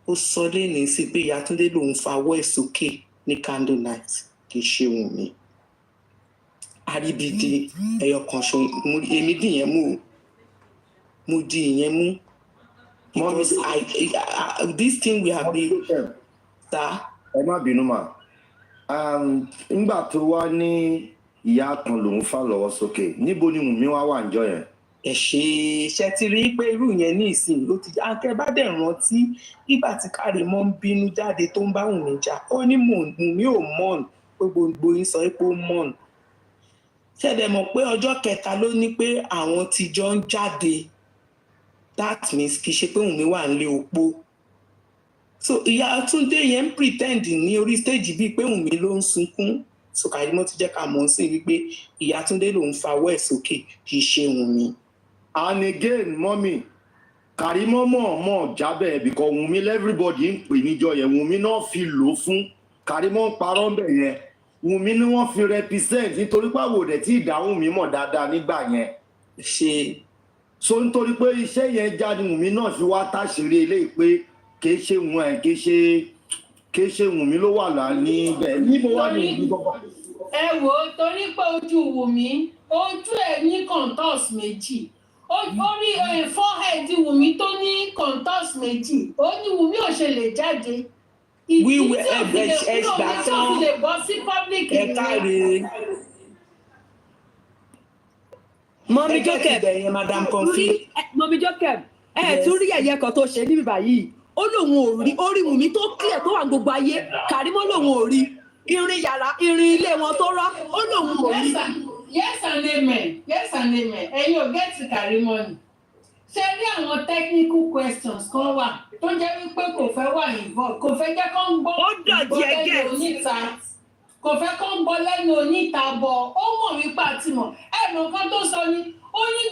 ó sọ lénìí sí pé Ìyá Túndé lòun fawọ́ ẹ̀ sókè ní candle night kì í ṣe Wùnmí àríbìdì ẹyọ kan ṣo èmi dì yẹn mú mo di ìyẹn mú because this thing we have been ta. ẹ má bínú mà nígbà tó wá ní ìyá kan lòun fà lọ́wọ́ sókè níbo ni Wùnmí wá níjọ́ yẹn. ẹ ṣe ti rí pé irú yẹn ní ìsìn ló ti akẹ́ bá dẹ̀ rántí nígbà tí Karimoh ń bínú jáde tó ń bá Wùnmí jà ó ní Wùnmí ò mọ̀n pé gbogbo yín sọ pé ó mọ̀n ṣẹ̀dẹ̀ mọ̀ pé ọjọ́ kẹta ló ní pé àwọn ti jọ ń jáde that means kì í ṣe pé Wùnmí wà nílé opó so Ìyá Túndé yẹn ń pretend ní orí stage bíi pé Wùnmí ló ń sunkún so Karimoh ti jẹ́ ká mọ̀ sí wípé Ìyá Túndé lòun fawọ́ ẹ̀ sókè kì í ṣe Wùnmí. And again mọ́mì Karimoh mọ̀ jábẹ́ because Wùnmí everybody ń pè níjọ́ yẹn Wùnmí náà fi lò fún Karimoh ń parọ́ ń bẹ̀ yẹn Wùnmí ni wọ́n fi represent nítorí pàwọ̀ rẹ̀ tí ìdáhùn mi mọ̀ dáadáa nígbà yẹn ṣe so nítorí pé iṣẹ́ yẹn jáde Wùnmí náà fi wá táṣìírí eléyìí pé kìí ṣe Wùnmí ló wà lá níbẹ̀ níbo wà ní ìlú gbọ́gbọ́. ẹ wò ó torí pé ojú Wùnmí ojú ẹ̀ ní contours méjì orí forehead Wùnmí tó ní contours méjì ó ní Wùnmí ò ṣe lè jáde ìdí tí ò fi lè bọ́ sí public nìyẹn. Mọ́mí Jókè ẹ tún rí ẹ̀yẹ kan tó ṣe níbi báyìí ó lóun ò rí orí Wùnmí tó clear tó wà gbogbo ayé Karimoh lòun ò rí irin ilé wọn tó rọ́ ó lóun ò rí. yes and amen ẹ̀yin ò gẹ́tì Karimoh ni ṣe rí àwọn technical questions kan wà tó jẹ́ wípé kò fẹ́ wà involved kò fẹ́ jẹ́ kó ń gbọ́ lẹ́nu oníta kò fẹ́ kó ń gbọ́ lẹ́nu oníta bọ̀ ó mọ̀ wípé àtìmọ̀ ẹ̀rọ kan tó sọ ni ó ní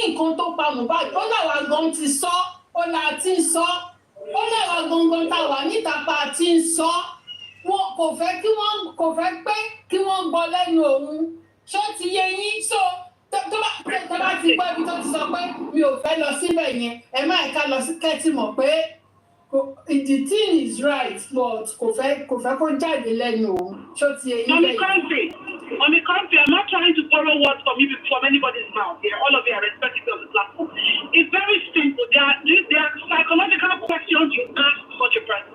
nǹkan tó pa Mohbad ó làwa gan ti sọ ó là ti ń sọ ó làwa gangan tá wà níta pa ti ń sọ wọn kò fẹ́ pé kí wọ́n gbọ́ lẹ́nu òun ṣó ti yé yín so tó bá ti gbọ́ ibi tó ti sọ pé mi ò fẹ́ lọ síbẹ̀ yẹn ẹ má ẹ̀ka lọ sí kẹ́tì mọ̀ pé the thing is right but kò fẹ́ kó jáde lẹ́nu òun ṣó ti yé yín bẹ́ẹ̀. Mommy Comfy, I'm not trying to borrow words from anybody's mouth here. All of you are respected on the platform. It's very simple. There are psychological questions you ask such a person.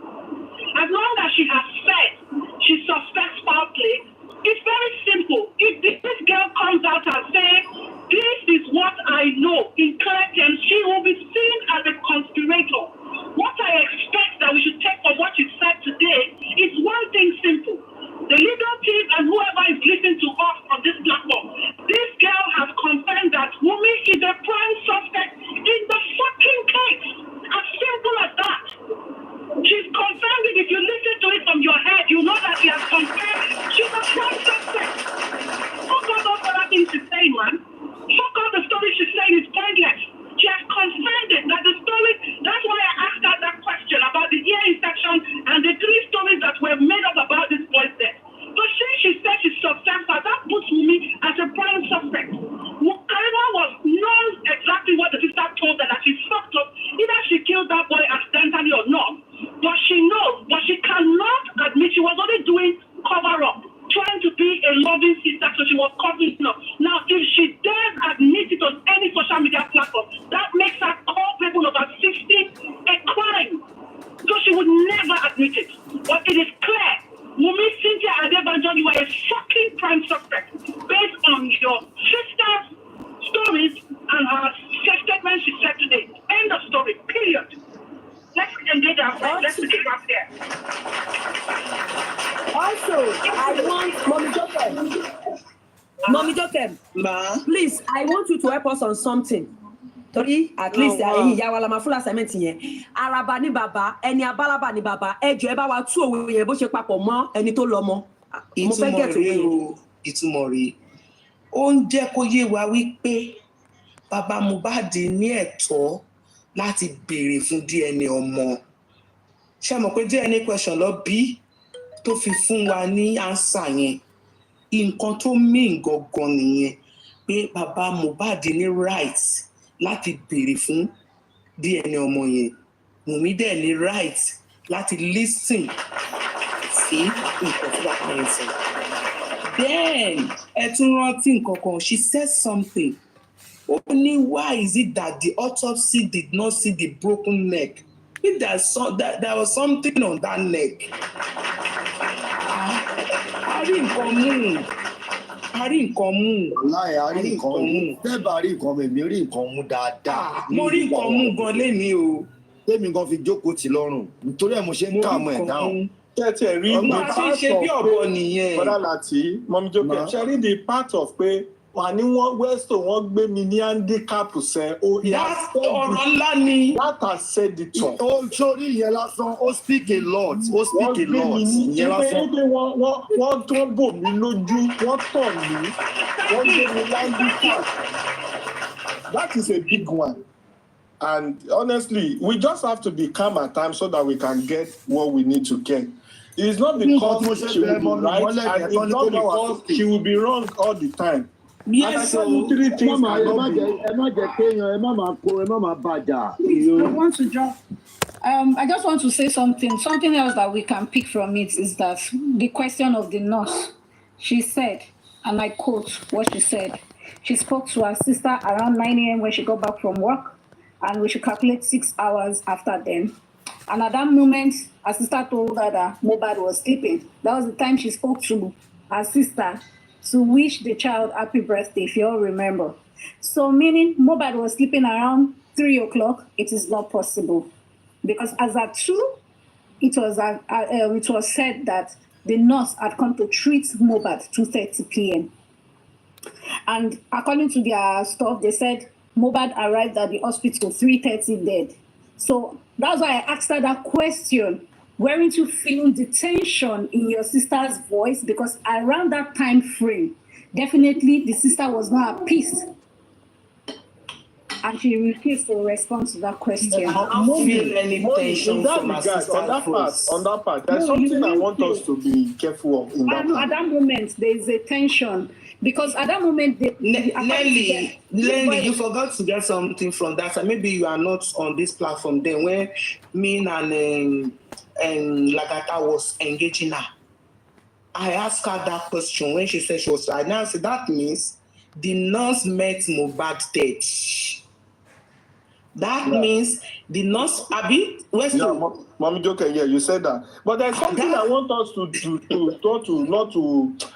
As long as she has said she suspects foul play, it's very simple. If this girl comes out and says, this is what I know, in clear terms, she will be seen as a conspirator. What I expect that we should take from what you said today is one thing simple. The legal team and whoever is listening to us on this platform, this girl has confirmed that Wummi is a prime suspect in the fucking case. As simple as that. She's confirmed it. If you listen to it from your head, you know that she has confirmed she's a prime suspect. Fuck all those other things she's saying, man. Fuck all the story she's saying is pointless. She has confirmed it, that the story, that's why I asked her that question about the ear infection and the 3 stories that were made up about this boy's death. But since she said she's successful, that puts Wummi as a prime suspect. Karimoh was known exactly what the sister told her, that she fucked up. Either she killed that boy accidentally or not. But she knows, but she cannot admit she was only doing cover-up, trying to be a loving sister, so she was covering up. Now, if she dares admit it on any social media platform, that makes her call people over 60 a crime. So she would never admit it. But it is clear, Wummi, Cynthia Adebanjo, you are a fucking prime suspect based on your sister's stories and her statement she said today. End of story, period. Let's engage our friends. Let's get back there. Also, I want Mommy Jókè. Mommy Jokem, please, I want you to help us on something. Torí at least ẹ̀yin ìyá wa la máa full assignment yẹn. Araba ni bàbá, ẹni abálàbà ni bàbá. Ẹ jọ̀ọ́ ẹ bá wa tú òwe yẹn bó ṣe papọ̀ mọ́ ẹni tó lọ́mọ. Mo fẹ́ get òwe yẹn. Ìtumọ̀ rèé. Ó ń jẹ́ kó yé wa wípé bàbá Mohbad ní ẹ̀tọ́ láti béèrè fún DNA ọmọ. Ṣé mọ̀ pé DNA question lọ bí tó fi fún wa ní answer yẹn. Nǹkan tó mean gangan nìyẹn pé bàbá Mohbad ní right láti béèrè fún DNA ọmọ yẹn. Wùmí dẹ̀ ní right láti listen sí nǹkan tí bàbá yẹn sọ. Then ẹ tún rántí nǹkan kan, she said something. Only why is it that the autopsy did not see the broken neck? If there was something on that neck. A rí nǹkan mú. Láì a rí nǹkan mú. Tẹ́bà rí nǹkan mi rí nǹkan mú dáadáa. Mo rí nǹkan mú gan lénìí o. Tèmi gan fi jókòó tì lọ́rùn. Nítorí ẹ̀ mo ṣe ń kà mọ́ ẹ̀ dáhùn. Tẹ́tẹ̀ rí the part of pé bọ́dá láti mọ́mí jókè ṣe rí the part of pé wà ní wọ́n Weston wọ́n gbé mi ní handicap sẹ́ ọ̀rọ̀ ńlá ni. That has said it all. Ó sórí ìyẹn lásán ó speak a lot ìyẹn lásán. Wọ́n tó bò mí lójú wọ́n tàn mí wọ́n gbé mi handicap. That is a big one. And honestly, we just have to be calm at times so that we can get what we need to get. It's not because she will be right, and it's not because she will be wrong all the time. Yes, I three things I want to drop. I just want to say something. Something else that we can pick from it is that the question of the nurse. She said, and I quote what she said. She spoke to her sister around 9 a.m. when she got back from work, and we should calculate 6 hours after then. And at that moment, her sister told her that Mohbad was sleeping. That was the time she spoke to her sister to wish the child happy birthday, if you all remember. So meaning Mohbad was sleeping around 3 o'clock, it is not possible. Because as at 2, it was said that the nurse had come to treat Mohbad 2:30 p.m. And according to their stuff, they said Mohbad arrived at the hospital 3:30 dead. So that's why I asked her that question. Weren't you feeling the tension in your sister's voice? Because around that time frame, definitely the sister was not at peace. And she refused to respond to that question. On that part, there's something I want us to be careful of. At that moment, there is a tension. Because at that moment, Nelly, you forgot to get something from that. And maybe you are not on this platform then when me and Lagata was engaging her. I asked her that question when she said she was. I now said that means the nurse met Mohbad dead. That means the nurse, Abi, Mommy Joker, yeah, you said that. But there's something I want us to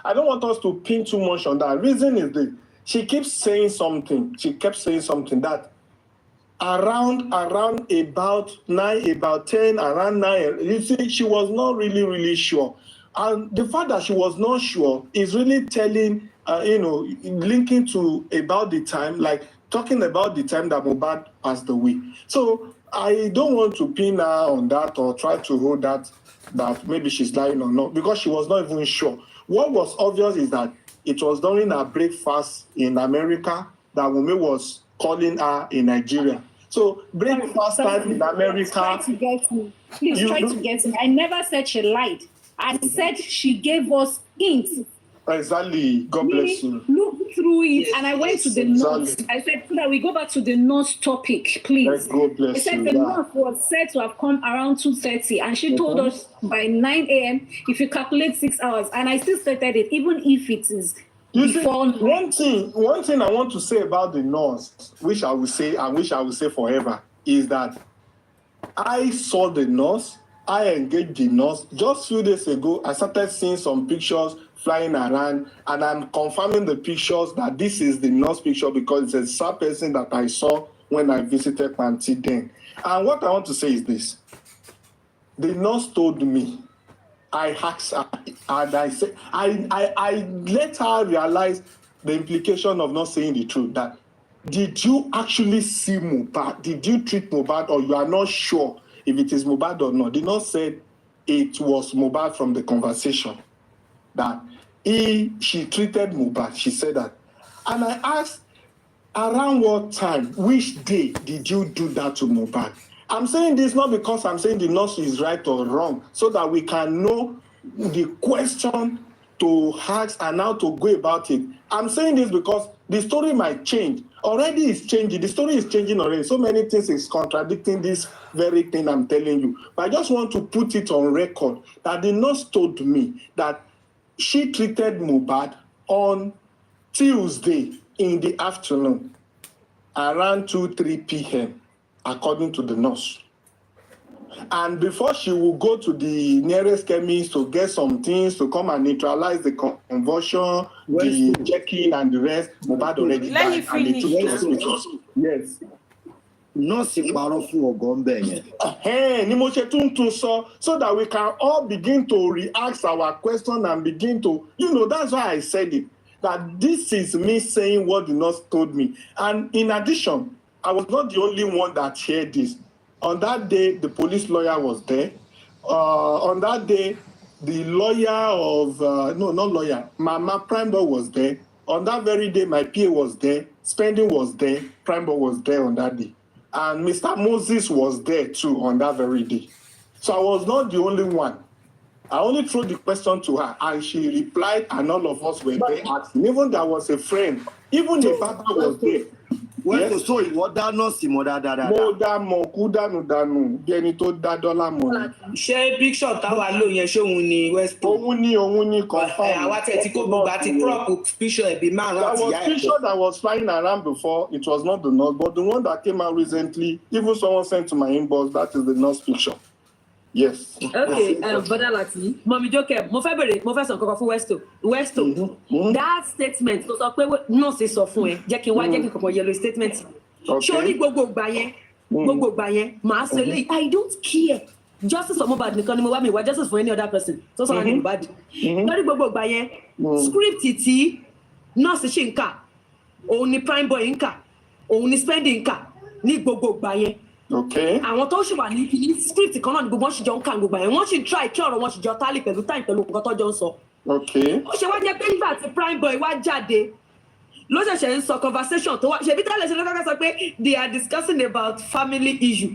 I don't want us to pin too much on that. Reason is this. She keeps saying something. She kept saying something that around about 9, about 10, around 9, you see, she was not really sure. And the fact that she was not sure is really telling, linking to about the time, like talking about the time that Mohbad passed away. So I don't want to pin her on that or try to hold that maybe she's lying or not, because she was not even sure. What was obvious is that it was during her breakfast in America that Wummi was calling her in Nigeria. So breakfast time in America. Try to get me. Please try to get me. I never said she lied. I said she gave us hints. Exactly. God bless you. Look through it, and I went to the notes. I said, so that we go back to the nurse topic, please. God bless I said you. the nurse was said to have come around 2:30, and she told us by 9 a.m. if you calculate 6 hours, and I still stated it, even if it is before. One thing I want to say about the nurse, which I will say forever, is that I saw the nurse. I engaged the nurse. Just a few days ago, I started seeing some pictures flying around, and I'm confirming the pictures that this is the nurse picture because it's a sad person that I saw when I visited Panti then. And what I want to say is this. The nurse told me, I asked her, and I said, I let her realize the implication of not saying the truth. That did you actually see Mohbad? Did you treat Mohbad, or you are not sure if it is Mohbad or not? The nurse said it was Mohbad from the conversation. That she treated Mohbad. She said that. And I asked, around what time, which day did you do that to Mohbad? I'm saying this not because I'm saying the nurse is right or wrong, so that we can know the question to ask and how to go about it. I'm saying this because the story might change. Already it's changing. The story is changing already. So many things is contradicting this very thing I'm telling you. But I just want to put it on record that the nurse told me that she treated Mohbad on Tuesday in the afternoon around 2-3 p.m. according to the nurse. And before she will go to the nearest chemist to get some things to come and neutralize the convulsion, the checking and the rest, Mohbad already died. And they took hospital. Yes. Nọ́ọ̀sì parọ́ fún ọ̀gọ́ ń bẹ̀ yẹn. Ni mo ṣe tún sọ, so that we can all begin to re-ask our question and begin to, that's why I said it. That this is me saying what the nurse told me. And in addition, I was not the only one that shared this. On that day, the police lawyer was there. On that day, the lawyer of, Mama Primeboy was there. On that very day, my PA was there. Spending was there. Primeboy was there on that day. And Mr. Moses was there too on that very day. So I was not the only one. I only threw the question to her, and she replied, and all of us were there asking. Even there was a friend, even the papa was there. Wẹ́n kò sọ ìwọ dáná sí mọ́ dáadáa. Mo dá mọ̀ kú dànù bí ẹni tó dá dọ́là mọ̀. Ṣé picture táwa lò yẹn ṣé òun ni West? Òun ni confirm. Àwa tẹ̀ tí kò gbogbo àti crop picture ẹ̀bí márùn-ún àti ìyá ẹ̀. There was picture that was flying around before. It was not the nurse, but the one that came out recently, even someone sent to my inbox, that is the nurse picture. Yes. Okay, Bọ́dá Láti, Mọ̀mí Jókè, mo fẹ́ sọ nǹkan kan fún Westo. That statement tó sọ pé nọ́ọ̀sì sọ fún ẹ, jẹ́ kí n kọ̀kan yellow statement. Ṣorí gbogbo ìgbà yẹn, màá sọ eléyìí, I don't care. Justice of Mohbad nìkan ni mo wá mi wá justice for any other person. Tó sọ̀rọ̀ ní Mohbad. Lórí gbogbo ìgbà yẹn, script tí nọ́ọ̀sì ṣì ń kà, òun ni Primeboy ń kà, òun ni Spending ń kà ní gbogbo ìgbà yẹn. Okay. Àwọn tó ṣì wà ní script kan náà ni gbogbo wọn ṣì jọ ń kà gbogbo yẹn. Wọ́n ṣì try kí ọ̀rọ̀ wọn ṣì jọ tálì pẹ̀lú time pẹ̀lú nǹkan tó jọ ń sọ. Okay. Ó ṣe wá jẹ́ pé nígbà tí Primeboy wá jáde ló ṣẹ̀ṣẹ̀ ń sọ conversation tó wá ṣebí tẹ́lẹ̀ ṣe ló kọ́kọ́ sọ pé they are discussing about family issue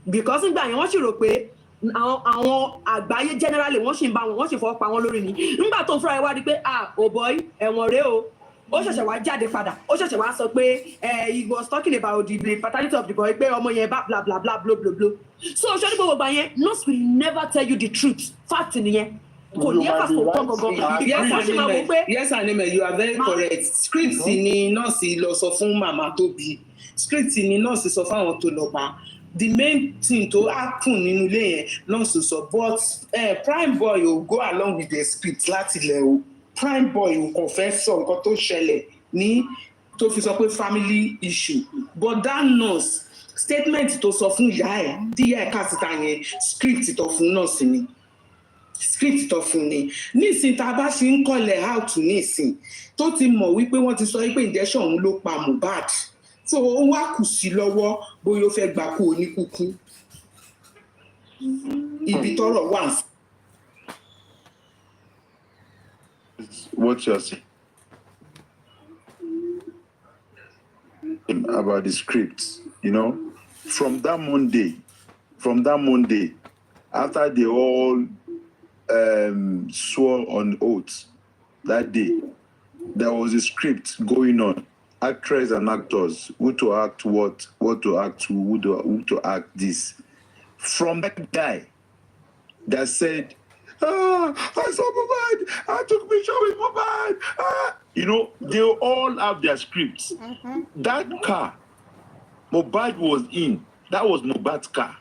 because nígbà yẹn wọ́n ṣì rò pé àwọn àgbáyé generally wọ́n ṣì ń bá wọn wọ́n ṣì fọwọ́ pa wọn lórí ni nígbà tó ń fúnra ẹ wá di pé oh boy ẹ̀wọ̀n rèé o ó ṣẹ̀ṣẹ̀ wá jáde padà ó ṣẹ̀ṣẹ̀ wá sọ pé he was talking about the paternity of the boy pé ọmọ yẹn bá bla bla bla bla bla bla so ṣé ní gbogbo ìgbà yẹn nurse will never tell you the truth fact nìyẹn kò ní ẹ̀fà kò tọ́ gangan. Yes Anime, you are very correct. Script ni nọ́ọ̀sì lọ sọ fún màmá tó bí script ni nọ́ọ̀sì sọ fún àwọn tó lọ bá the main thing tó happen nínú ilé yẹn nọ́ọ̀sì sọ but Primeboy ò go along with the script láti ilẹ̀ o. Primeboy ò kàn fẹ́ sọ nǹkan tó ṣẹlẹ̀ ní tó fi sọ pé family issue but that nurse statement tó sọ fún ìyá ẹ̀ tí ìyá ẹ̀ kà síta yẹn script tó fún nọ́ọ̀sì ni script tó fún ni nísìn tá a bá ṣe ń kọ́lẹ̀ out nísìn tó ti mọ̀ wípé wọ́n ti sọ wípé injection òun ló pa Mohbad so ó wá kù sí lọ́wọ́ bóyá ó fẹ́ gbà kú oníkúkú ibi tọ́rọ̀ wà. What you're saying about the script, from that Monday, after they all swore on oath that day, there was a script going on. Actors and actors, who to act what to act who to act this. From that guy that said, I saw Mohbad, I took picture with Mohbad. They all have their scripts. That car Mohbad was in, that was Mohbad's car.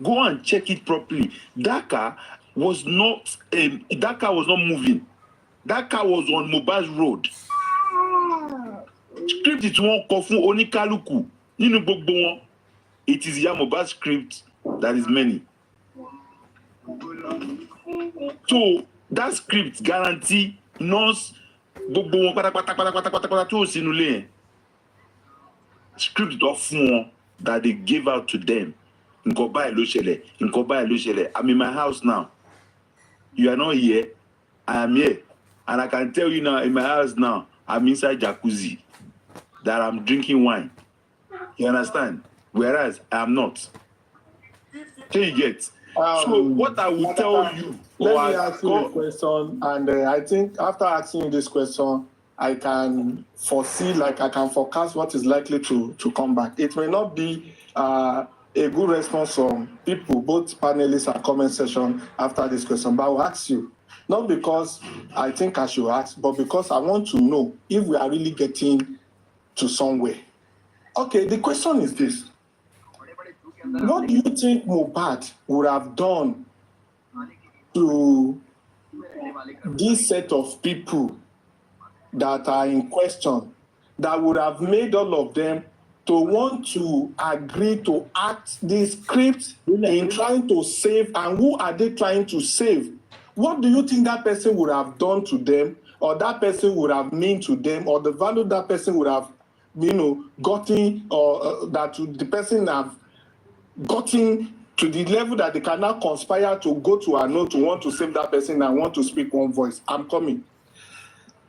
Go and check it properly. That car was not moving. That car was on Mohbad's road. Script is one kọ fún oníkálùkù nínú gbogbo wọn. It is Mohbad's script that is many. So that script guarantee nurse gbogbo wọn pátápátá tó sínú ilé yẹn script tó fún wọn that they gave out to them nǹkan báyìí ló ṣẹlẹ̀ I'm in my house now you are not here I am here and I can tell you now in my house now I'm inside jacuzzi that I'm drinking wine you understand whereas I am not. So you get. So what I will tell you. Let me ask you a question, and I think after asking you this question, I can foresee, like I can forecast what is likely to come back. It may not be a good response from people, both panelists and comment section after this question, but I will ask you, not because I think I should ask, but because I want to know if we are really getting to somewhere. Okay, the question is this. What do you think Mohbad would have done to this set of people that are in question that would have made all of them to want to agree to act this script in trying to save, and who are they trying to save? What do you think that person would have done to them, or that person would have meant to them, or the value that person would have, gotten, or that the person have gotten to the level that they can now conspire to go to a note to want to save that person and want to speak one voice? I'm coming.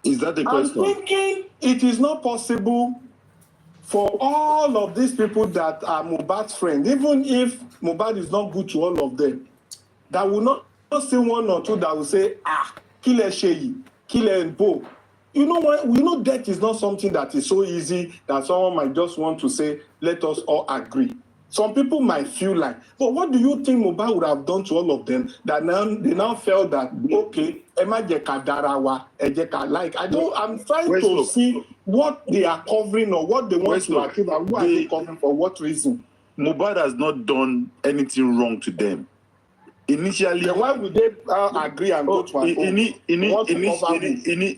Is that the question? I'm thinking it is not possible for all of these people that are Mohbad's friends, even if Mohbad is not good to all of them, that will not see one or two that will say, kill Sheyi, kill Bo. You know what? We know death is not something that is so easy that someone might just want to say, let us all agree. Some people might feel like, but what do you think Mohbad would have done to all of them that now they now felt that, okay, I'm trying to see what they are covering or what they want to achieve and who are they covering for what reason. Mohbad has not done anything wrong to them. Initially, then why would they agree and go to an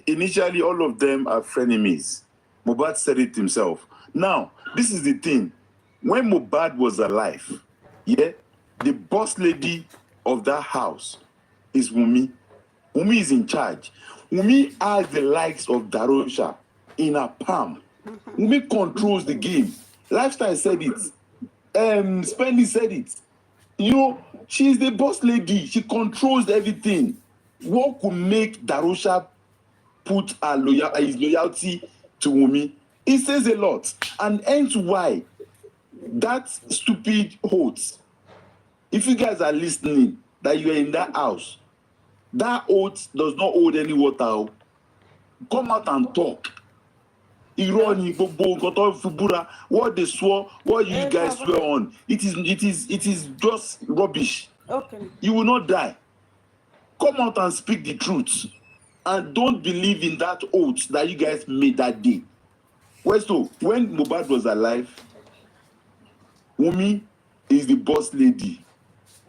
initially, all of them are frenemies. Mohbad said it himself. Now, this is the thing. When Mohbad was alive, the boss lady of that house is Wummi. Wummi is in charge. Wummi has the likes of Darosha in her palm. Wummi controls the game. Lifestyle said it. Spendy said it. She's the boss lady. She controls everything. What could make Darosha put his loyalty to Wummi? It says a lot. And hence why that stupid oath, if you guys are listening, that you are in that house, that oath does not hold any water. Come out and talk. What they swore, what you guys swear on, it is just rubbish. Okay. You will not die. Come out and speak the truth. And don't believe in that oath that you guys made that day. So when Mohbad was alive, Wummi is the boss lady.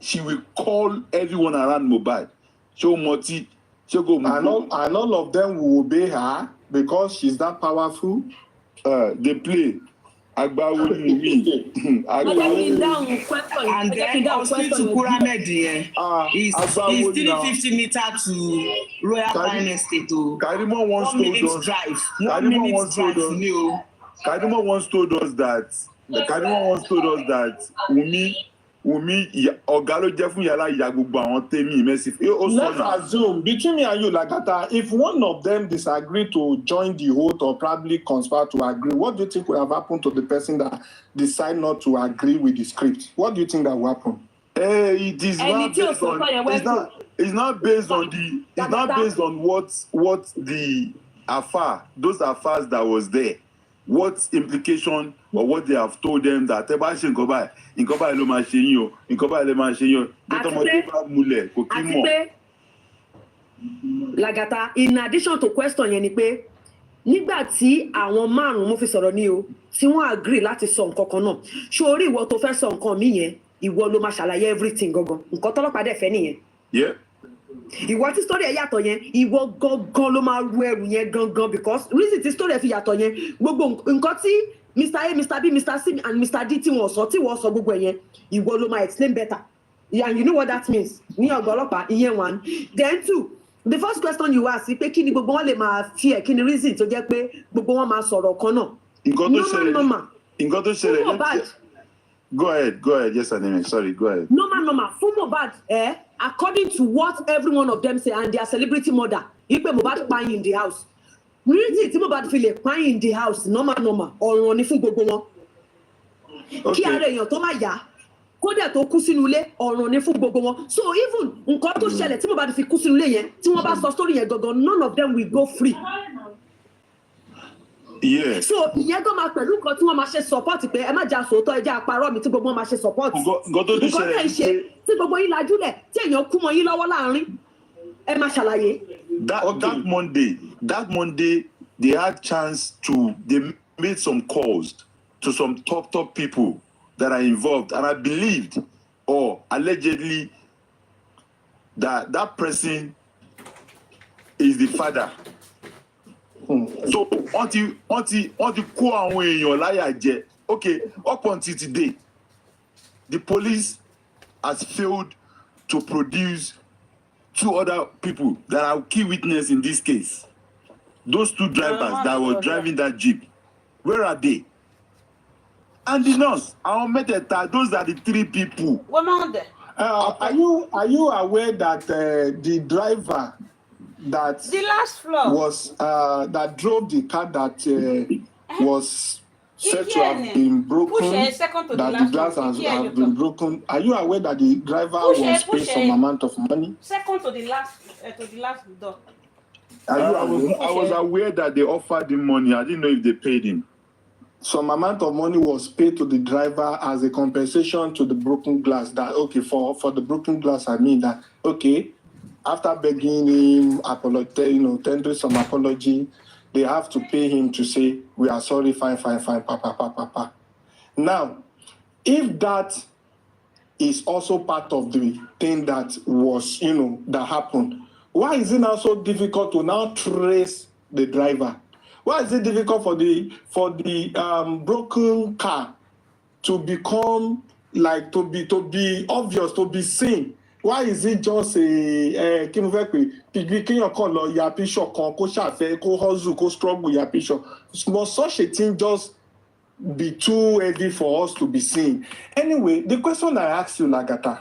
She will call everyone around Mohbad. Show Moti, show go. And all of them will obey her because she's that powerful. They play. And then hospital Pyramid is 350 meters to Royal Pine Estate. Karimoh once told us that Wummi Ogalo Jefun Yala Yagbugbo àwọn tèmi mercy. Let's assume between me and you, Lagata, if one of them disagree to join the oath or probably conspire to agree, what do you think will have happened to the person that decide not to agree with the script? What do you think that will happen? It is not based on. It's not based on the. It's not based on what the affair, those affairs that was there. What implication or what they have told them that Lagata, in addition to question yẹn ni pé nígbà tí àwọn márùn mo fi sọ̀rọ̀ ní o tí wọ́n agree láti sọ nǹkan kan náà ṣé orí ìwọ tó fẹ́ sọ nǹkan mi yẹn ìwọ ló máa ṣàlàyé everything gangan nǹkan tọ́lọ́pàá dẹ̀ fẹ́ nìyẹn. Ìwọ tí story ẹ yàtọ̀ yẹn ìwọ gangan ló máa ru ẹrù yẹn gangan because reason tí story ẹ fi yàtọ̀ yẹn gbogbo nǹkan tí Mr. A, Mr. B, Mr. C and Mr. D tí wọ́n sọ gbogbo ẹ yẹn ìwọ ló máa explain better and you know what that means ní ọ̀gá ọlọ́pàá ìyẹn one then two The first question you ask is pé kí ni gbogbo wọn lè máa fear, kí ni reason tó jẹ́ pé gbogbo wọn máa sọ̀rọ̀ kan náà. Normal. Go ahead. Yes, Anime. Sorry, go ahead. Normal. Fún Mohbad, according to what every one of them say and their celebrity mother, ipe Mohbad paying in the house. Reason tí Mohbad fi lè paying in the house, normal. Ọ̀ràn ni fún gbogbo wọn. Kí ara èèyàn tó máa yá, kódà tó kú sínú ilé, ọ̀ràn ni fún gbogbo wọn. So even nǹkan tó ṣẹlẹ̀ tí Mohbad fi kú sínú ilé yẹn, tí wọ́n bá sọ story yẹn gangan, none of them will go free. Yeah. So ìyẹn gan máa pẹ̀lú nǹkan tí wọ́n máa ṣe support pé ẹ má jà sòótọ́ ẹ jẹ́ àparọ́ mi tí gbogbo wọn máa ṣe support. Nǹkan tẹ̀ ń ṣe tí gbogbo yín lajúlẹ̀ tí èèyàn kú mọ́ yín lọ́wọ́ láàrin ẹ máa ṣàlàyé. That Monday they had chance to they made some calls to some top people that are involved, and I believed or allegedly that person is the father. So until kó àwọn èèyàn láyà jẹ, okay, up until today the police has failed to produce 2 other people that are key witness in this case. Those 2 drivers that were driving that jeep, where are they? And the nurse, those are the 3 people. Are you aware that the driver that the last floor was that drove the car that was said to have been broken, that the glass has been broken? Are you aware that the driver was paid some amount of money? Second to the last door. I was aware that they offered him money. I didn't know if they paid him. Some amount of money was paid to the driver as a compensation to the broken glass. That for the broken glass, I mean that after begging him, tendering some apology, they have to pay him to say, we are sorry, fine, papa. Now, if that is also part of the thing that was, that happened, why is it now so difficult to now trace the driver? Why is it difficult for the broken car to become to be obvious, to be seen? Why is it just a struggle? Must such a thing just be too heavy for us to be seen? Anyway, the question I asked you, Lagata,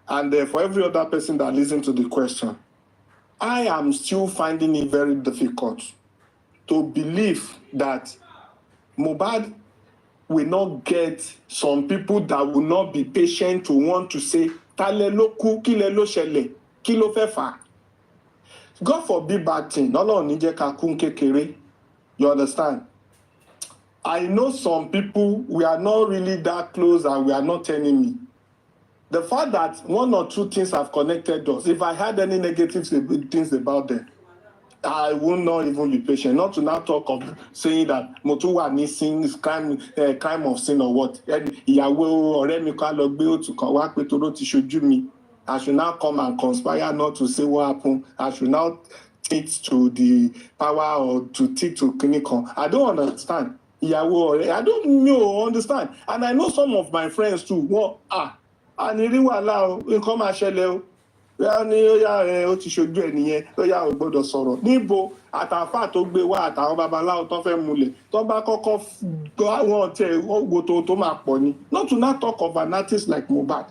and for every other person that listens to the question, I am still finding it very difficult to believe that Mohbad will not get some people that will not be patient to want to say, God forbid bad thing. You understand? I know some people, we are not really that close and we are not enemy. The fact that 1 or 2 things have connected us, if I had any negative things about them, I will not even be patient. Not to now talk of saying that Motuwa missing is crime of sin or what. I should now come and conspire not to say what happened. I should now take to the power or to take to clinical. I don't understand. I don't understand. And I know some of my friends too. And it will allow come and share. Ó ti ṣojú ẹ nìyẹn ó yá ò gbọ́dọ̀ sọ̀rọ̀ níbo àtàfà tó gbé wá àtàwọn babaláwo tó fẹ́ múlẹ̀ tó bá kọ́kọ́ wọn tẹ ògbó tó máa pọ̀ ni. Not to not talk of an artist like Mohbad.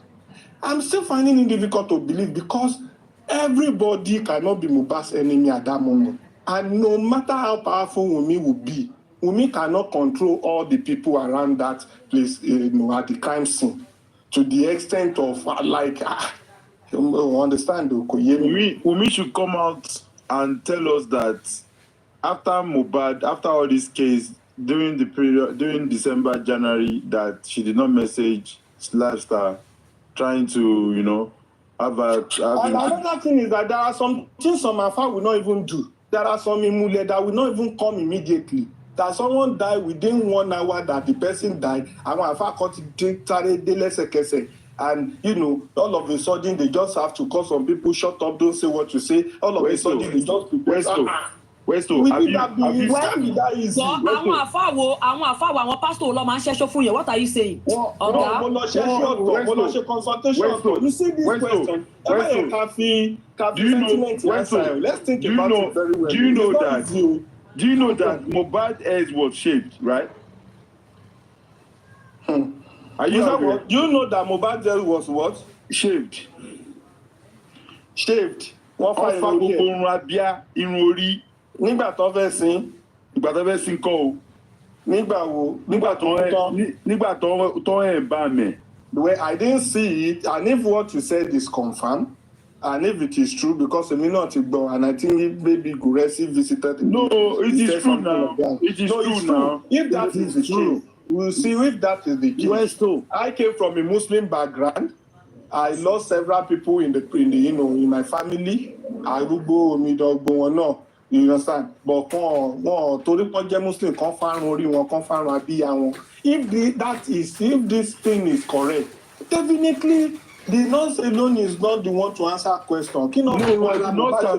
I'm still finding it difficult to believe because everybody cannot be Mohbad's enemy at that moment. And no matter how powerful Wummi will be, Wummi cannot control all the people around that place, at the crime scene to the extent of understand. Wummi should come out and tell us that after Mohbad, after all this case, during the period, during December, January, that she did not message Star trying to, have a... Another thing is that there are some things some Afa will not even do. There are some Imule that will not even come immediately. That someone died within 1 hour that the person died, and Afa got it, and all of a sudden they just have to call some people, shut up, don't say what you say. All of a sudden they just prepare. Westo, we need that be that easy. So àwọn àfáwò àwọn pastor ló máa ń ṣẹ́ṣọ́ fún yẹn. What are you saying? No, mo lọ ṣe consultation. You see this question. Let's think about it very well. Do you know that Mohbad hair was shaved, right? Are you do you know that Mohbad hair was what? Shaved. Wọ́n fa gbogbo irun abíá, irun orí. Nígbà tó fẹ́ sin kọ́ o. Nígbà wo? Nígbà tó ẹ̀ bá mẹ́. Well, I didn't see it, and if what you said is confirmed, and if it is true, because I'm not Igbo, and I think maybe Guresi visited. No, it is true now. It is true now. If that is the case, we'll see if that is the case. I came from a Muslim background. I lost several people in my family. Arugbo, Midogbo, or no. You understand? But torí pọ́n jẹ́ Muslim kan fárun orí wọn kan fárun abíyá wọn. If this thing is correct, definitely the nurse alone is not the one to answer question. The nurse can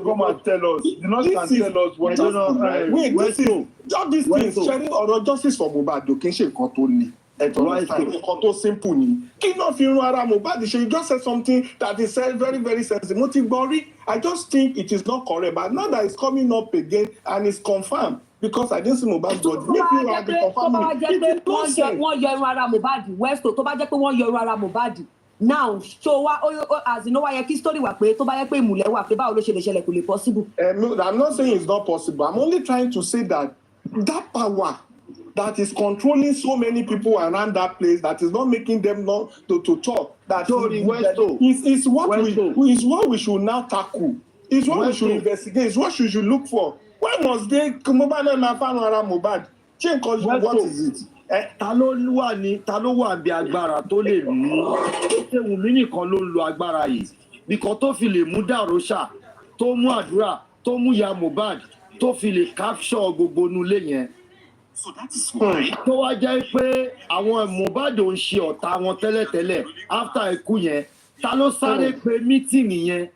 come and tell us. The nurse can tell us what happened. Wait, this is all these things. Sharing ọ̀rọ̀ justice for Mohbad kì í ṣe nǹkan tó le. Nǹkan tó simple ni. Kí náà fi run ara Mohbad ṣe? You just said something that is very very sensitive. Mo ti gbọ́ rí. I just think it is not correct, but now that it's coming up again and it's confirmed because I didn't see Mohbad body. If you are the confirming, it is nonsense. Wọ́n yọ irun ara Mohbad Westo tó bá jẹ́ pé wọ́n yọ irun ara Mohbad now so as you know why kí story wà pé tó bá yẹ pé ìmùlẹ̀ wà pé báwo ló ṣe lè ṣẹlẹ̀ kò lè possible. I'm not saying it's not possible. I'm only trying to say that power that is controlling so many people around that place that is not making them not to talk. That is what we should now tackle. It's what we should investigate. It's what we should look for. Why must they come over and find around Mohbad? What is it? Ta ló wà bí agbára tó lè mú ṣé Wùmí nìkan ló ń lo agbára yìí bìkan tó fi lè mú dàróṣà tó mú àdúrà tó mú ya Mohbad tó fi lè capture gbogbo nulẹ̀ yẹn. Tó wá jẹ́ pé àwọn Mohbad ò ń ṣe ọ̀tá wọn tẹ́lẹ̀tẹ́lẹ̀ after ikú yẹn ta ló sáré pé meeting yẹn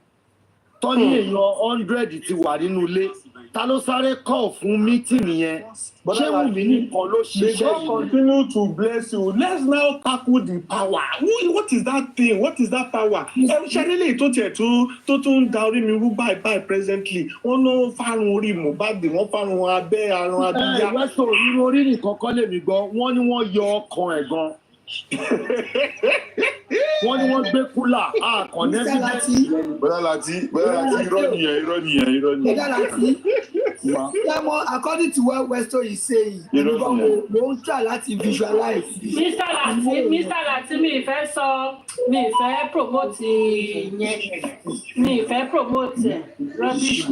tó ní èèyàn 100 ti wà nínú ilé ta ló sáré call fún meeting yẹn ṣé Wùmí nìkan ló ṣiṣẹ́ yìí. God continue to bless you. Let's now tackle the power. What is that thing? What is that power? Ṣẹ́rílẹ̀ tó tiẹ̀ tó tún da orí mi rú báyìí presently. Wọ́n ló fárun orí Mohbad, wọ́n fárun abẹ́ àrùn abíyá. Wẹ́sọ̀ irun orí nìkan kọ́ lèmi gan, wọ́n ní wọ́n yọ ọkàn ẹ̀ gan. Wọ́n ní wọ́n gbé kúlà àkànní Bọ́lá láti irọ́ nìyẹn. According to what Westo is saying, we won't try to visualize. Mr. Lati, mi ìfẹ́ promote rubbish.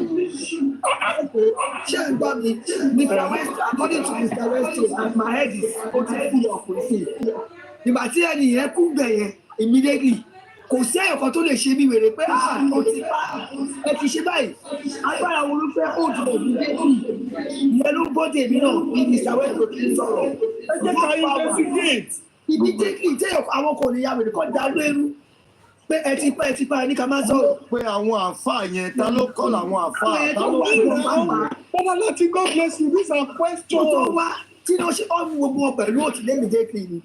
Mr. Westo, according to Mr. Westo, and my head is totally full of questions. Ìgbà tí ẹni yẹn kú bẹ̀yẹn immediately kò sí ẹ̀kọ́ tó lè ṣe bí wèrè pé ó ti pa ẹ ti ṣe báyìí agbára wo ló fẹ́ hold for immediately ìyẹn ló bọ́ tèmi náà ní Mr. Westo kì í sọ̀rọ̀ ẹ jẹ́ ká investigate immediately tẹ́ àwọn kò ní ya wèrè kọ́ dá lóru pé ẹ ti pa ní ká má sọ̀rọ̀. Pé àwọn àáfàá yẹn ta ló kọ́ làwọn àáfàá ta ló pè wọ́n. Bọ́lá láti God bless you, these are questions. Tó wá tí wọ́n ṣe ọ́n gbogbo wọn pẹ̀lú òtún immediately ni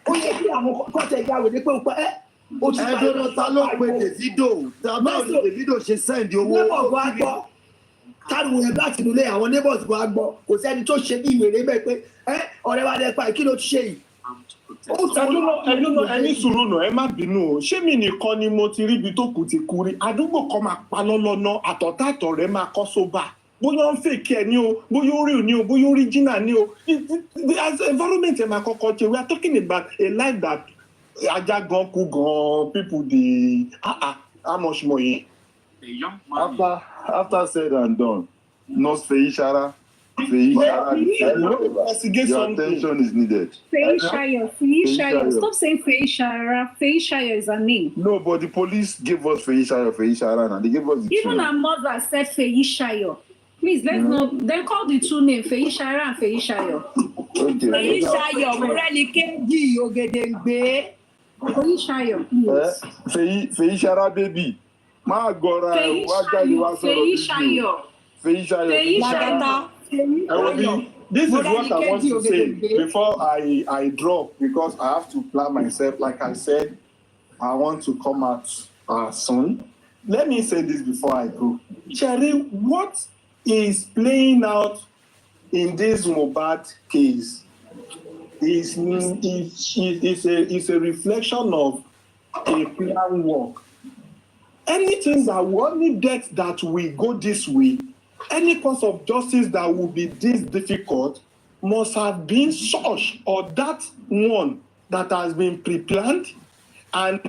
ó yẹ kí àwọn kọ́tẹ̀ ìgbà wèrè pé ó pa ẹ́. Ẹ̀dọ́dọ̀ ta ló pe Davido tàbá Davido ṣe send owó. Neighbors wa gbọ́ táwọn yẹn láti nílé àwọn neighbors wa gbọ́ kò sẹ́ni tó ṣe bí ìwèrè bẹ́ẹ̀ pé ọ̀rẹ́ wa dẹ́ pa kí ló ti ṣe yìí. Ẹni sùúrù náà ẹ má bínú o ṣé mi nìkan ni mo ti rí ibi tó kù ti kú rí àdúgbò kan máa pa lọ́lọ́nà àtọ̀tàtọ̀ rẹ̀ máa kọ́ sóbà bóyá ó ń fèkì ẹ ní o bóyá ó rí ò ní o bóyá ó rí jìnnà ní o as environment ẹ máa kọ́kọ́ ṣe we are talking about a life that ajá gan kú gan people dey how much more yẹn. After said and done, nurse Feishara, your attention is needed. Feishara. Stop saying Feishara. Feishara is a name. No, but the police gave us Feishara, and they gave us the even our mother said Feishara. Please, let's not. They call the two names Feishara and Feishara. Okay. Feishara, Morenikeji, Ogedengbe. Feishara, Feishara baby. Ma gora, Feishara. This is what I want to say before I drop, because I have to plan myself. Like I said, I want to come out soon. Let me say this before I go. Cherry, what is playing out in this Mohbad case is a reflection of a plan work. Anything that any death that will go this way, any cause of justice that will be this difficult must have been such, or that one that has been pre-planned and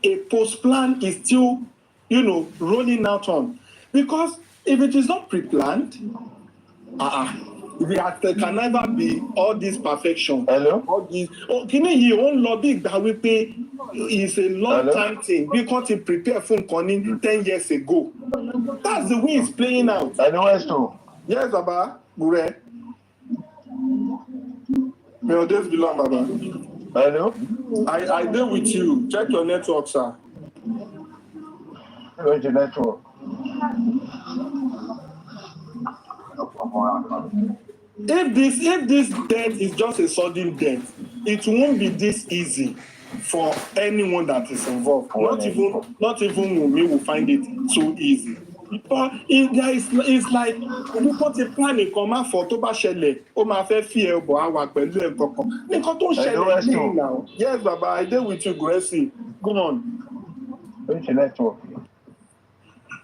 a post-plan is still, rolling out on. Because if it is not pre-planned, there can never be all this perfection. Hello? All this. Can you own lobby that we pay is a long time thing. We can't prepare for 10 years ago. That's the way it's playing out. Yes, Baba. Gure. May your days be long, Baba. Hello? I deal with you. Check your network, sir. Where's your network? If this death is just a sudden death, it won't be this easy for anyone that is involved. Not even Wummi will find it so easy. But it's like because the plan is come out for Toba Shele, o ma fe fi ebo awa pẹ̀lú e kankan. Nǹkan tó ṣẹlẹ̀ now. Yes, Baba, I deal with you, Gracie. Go on. Where's your network?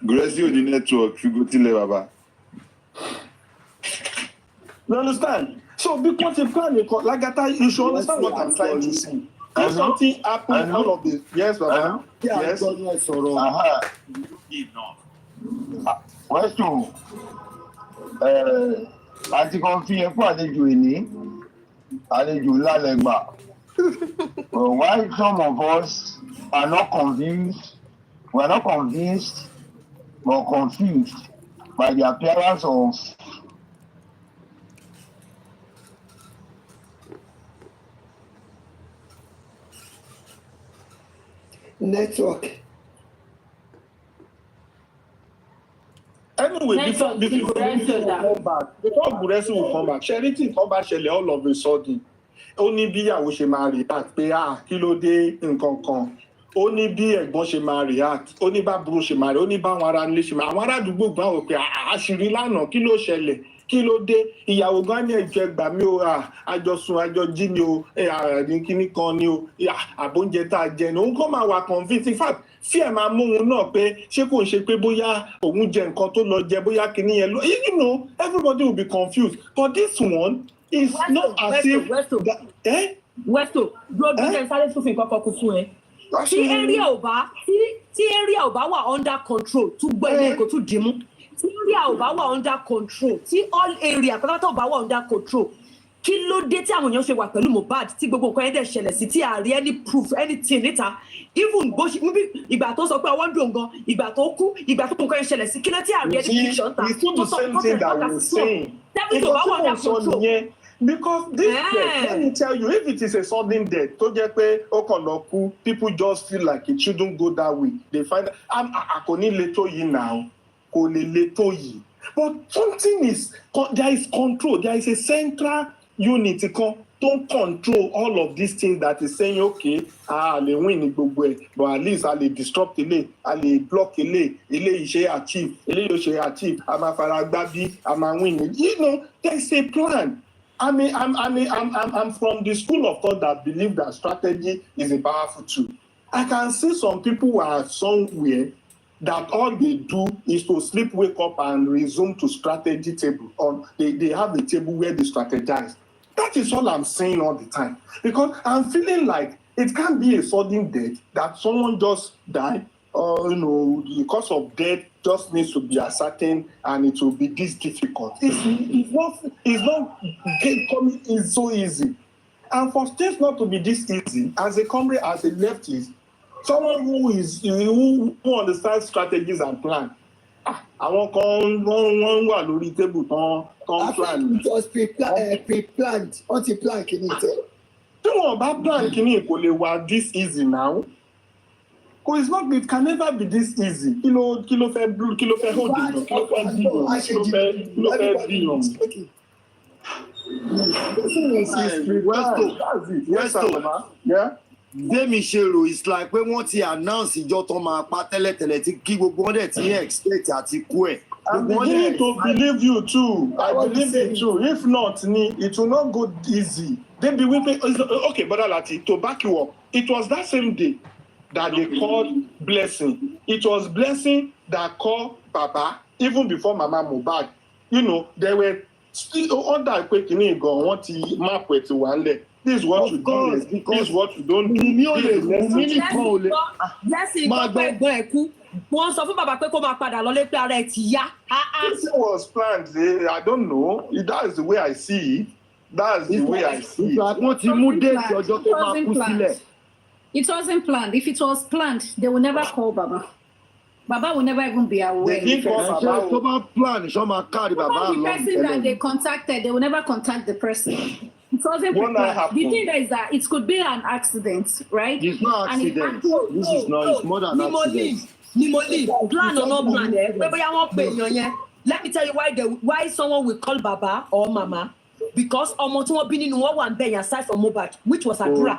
Gracie on the network, you go till Baba. You understand? So because the plan is like that, you should understand what I'm trying to say. If something happens, all of this. Yes, Baba. Yes. Question. Àti kan fi yẹn fún àlejò ìní, àlejò lálẹ́gbà. Why some of us are not convinced, we are not convinced or confused by the appearance of network. Anyway, before Buresi will come back, Charity come back, all of a sudden. Ó ní bí ìyàwó ṣe máa react pé kí ló dé nǹkan kan. Ó ní bí ẹ̀gbọ́n ṣe máa react, ó ní bá àbúrò ṣe máa react, ó ní bá àwọn ará ilé ṣe máa. Àwọn ará àdúgbò gbà wò pé àṣírí lánàá kí ló ṣẹlẹ̀, kí ló dé. Ìyàwó gan ní ẹjọ́ ẹgbà mi o, àjọsùn àjọjí ni o, ní kíní kan ni o, àbóúnjẹ tá a jẹ ni. Òun kàn máa wà convinced. In fact, fí ẹ̀ máa mú òun náà pé ṣé kò ń ṣe pé bóyá òun jẹ nǹkan tó lọ jẹ bóyá kíní yẹn lọ. Everybody will be confused. But this one is not as if. Westo, gbogbo ẹ̀ sáré sófin kọ́kọ́ kú fún ẹ. Tí area ò bá wà under control, tún gbọ́ ilé ẹ̀kọ́ tún dìímú. Tí area ò bá wà under control, tí all area pátápátá ò bá wà under control, kí ló dé tí àwọn èèyàn ṣe wà pẹ̀lú Mohbad tí gbogbo nǹkan yẹn dẹ̀ ṣẹlẹ̀ sí tí a rí any proof anything níta, even bó ṣe ìgbà tó sọ pé ọwọ́ ń dùn gan, ìgbà tó kú, ìgbà tó nǹkan yẹn ṣẹlẹ̀ sí kí ló tí a rí any picture ta. It's not the same thing that we're saying. Because this death, let me tell you, if it is a sudden death, tó jẹ́ pé ó kàn lọ kú, people just feel like it shouldn't go that way. They find kò ní le tó yìí now, kò lè le tó yìí. But something is, there is control, there is a central unit kan tó control all of these things that is saying, okay, a lè win ní gbogbo ẹ̀, but at least a lè disrupt ilé, a lè block ilé ìṣe achieve, ilé yóò ṣe achieve, a máa fara gbá bí, a máa win. There is a plan. I'm from the school of thought that believe that strategy is a powerful tool. I can see some people who are somewhere that all they do is to sleep, wake up, and resume to strategy table. They have the table where they strategize. That is all I'm saying all the time. Because I'm feeling like it can't be a sudden death that someone just died, or the cause of death just needs to be ascertained, and it will be this difficult. It's so easy. And for things not to be this easy, as a comrade, as a leftist, someone who understands strategies and plan. Àwọn kan wọ́n wà lórí table tán plan. It was pre-planned. Wọ́n ti plan kìíní tẹ́. Tí wọ́n bá plan kìíní kò lè wà this easy now. But it's not. It can never be this easy. Kilo fair blue, kilo fair holding, kilo fair billion. Yeah. Demishero is like when wọ́n ti announce ìjọ tó máa pa tẹ́lẹ̀tẹ́lẹ̀ tí kí gbogbo wọn dẹ̀ ti expect àti kú ẹ̀. I'm beginning to believe you too. I believe you too. If not, it will not go easy. They be weeping. Okay, Brother Lati, to back you up, it was that same day that they called Blessing. It was Blessing that called Baba even before Mama Mohbad. You know, they were still on that quick in go want to map with one leg. This is what you do. This is what you don't do. Wọ́n sọ fún bàbá pé kó máa padà lọ lé pé ara ẹ̀ ti yá. This was planned. I don't know. That is the way I see it. That's the way I see it. It wasn't planned. If it was planned, they will never call Baba. Baba will never even be aware. They didn't call Baba. Plan. The person that they contacted, they will never contact the person. It wasn't planned. The thing is that it could be an accident, right? It's not an accident. This is not. It's more than an accident. Plan or no plan. Let me tell you why someone will call Baba or Mama. Because ọmọ tí wọ́n bí nínú wọn wà ń bẹ̀yàn aside from Mohbad, which was àdúrà.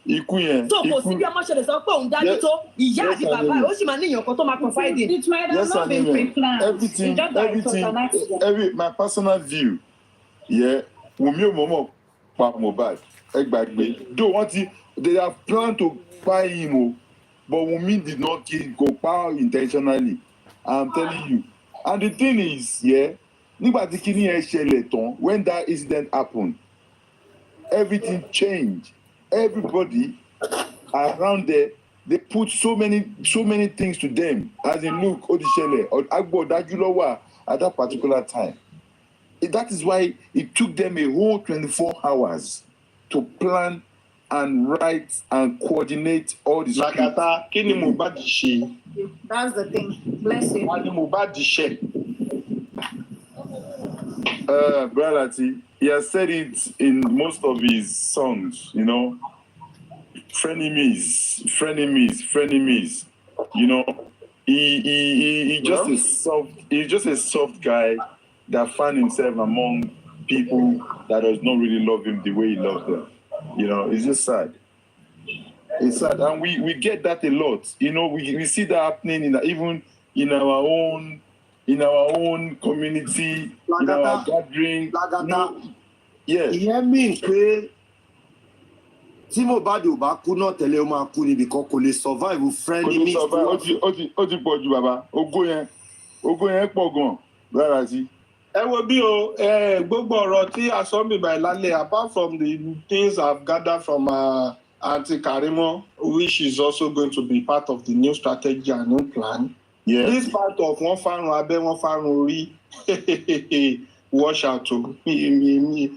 Ikú yẹn. So kò sí bí ọmọ ṣe lè sọ pé òun dájú tó ìyá àti bàbá ó sì máa níyàn kan tó máa confide in. It might have not been pre-planned. Everything, my personal view, yeah, Wummi ò mọ̀ọ́mọ̀ pa Mohbad, ẹ gbàgbé. Though they have planned to buy him, but Wummi did not go power intentionally. I'm telling you. And the thing is, yeah, nígbà tí kíní ẹ ṣẹlẹ̀ tán, when that incident happened, everything changed. Everybody around there, they put so many things to them. As in, look, Odishele or Agbo Dajulowa at that particular time. That is why it took them a whole 24 hours to plan and write and coordinate all this. That's the thing. Bless you. Brother T, he has said it in most of his songs, you know. Frenemies. You know, he's just a soft guy that found himself among people that does not really love him the way he loves them. You know, it's just sad. It's sad, and we get that a lot. You know, we see that happening even in our own community, in our gathering. Yeah. Ìyẹn means pé tí Mohbad ò bá kú náà tẹ́lẹ̀ ó máa kú ni because kò lè survive friendly meet. Ó ti pọ̀ jù bàbá. Ògo yẹn pọ̀ gan rárá sí. Ẹ wo bí o gbogbo ọ̀rọ̀ tí a sọ mi báyìí lálẹ́ apart from the things I've gathered from Aunty Karimoh, which is also going to be part of the new strategy and new plan. Yeah. This part of wọ́n fárun abẹ́ wọ́n fárun orí wash out to me.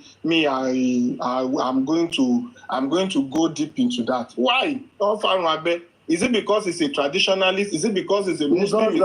I'm going to go deep into that. Why? Wọ́n fárun abẹ́. Is it because it's a traditionalist? Is it because it's a Muslim? Is it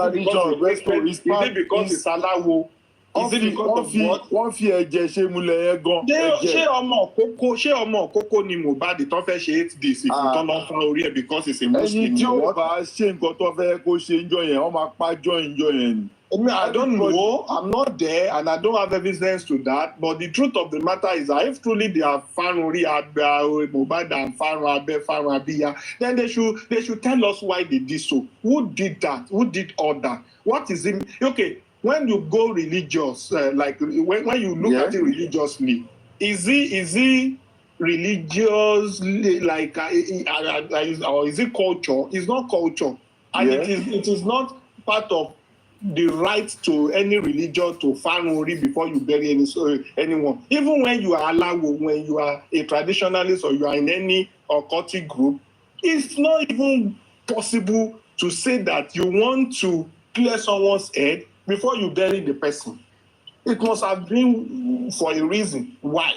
because it's Aláwo? Is it because of what? Wọ́n fi ẹ̀jẹ̀ ṣe múlẹ̀ yẹn gan. Ṣé ọmọ kókó ni Mohbad tó fẹ́ ṣe 8 days ìfúntán náà fún orí ẹ̀ because it's a Muslim? Ẹni tí ó bá ṣe nǹkan tó fẹ́ kó ṣe ń jọ yẹn, wọ́n máa pa jọ ìjọ yẹn. I don't know. I'm not there, and I don't have evidence to that. But the truth of the matter is that if truly they are Faruri Mohbad and Farun Abiya, then they should tell us why they did so. Who did that? Who did all that? What is it? Okay, when you go religious, like when you look at it religiously, is it religious like or is it culture? It's not culture, and it is not part of the right to any religion to family before you bury anyone. Even when you are Alawo, when you are a traditionalist or you are in any occultic group, it's not even possible to say that you want to clear someone's head before you bury the person. It must have been for a reason. Why?